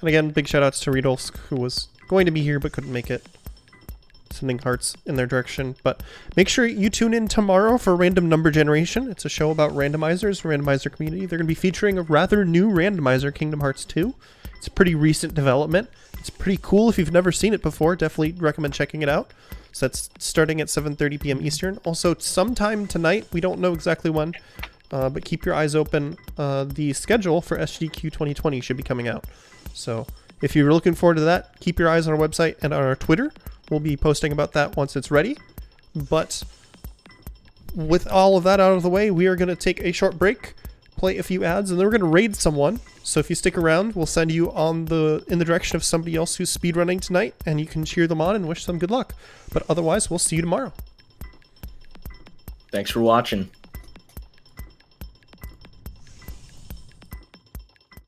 And again, big shout outs to Riedolsk, who was going to be here but couldn't make it. Sending hearts in their direction. But make sure you tune in tomorrow for Random Number Generation. It's a show about randomizers, randomizer community. They're going to be featuring a rather new randomizer, Kingdom Hearts 2. It's a pretty recent development. It's pretty cool. If you've never seen it before, definitely recommend checking it out. So that's starting at 7:30 p.m. Eastern. Also, sometime tonight, we don't know exactly when, but keep your eyes open. The schedule for SGQ 2020 should be coming out. So if you're looking forward to that, keep your eyes on our website and on our Twitter. We'll be posting about that once it's ready. But with all of that out of the way, we are going to take a short break, play a few ads, and then we're going to raid someone. So if you stick around, we'll send you in the direction of somebody else who's speedrunning tonight, and you can cheer them on and wish them good luck. But otherwise, we'll see you tomorrow. Thanks for watching.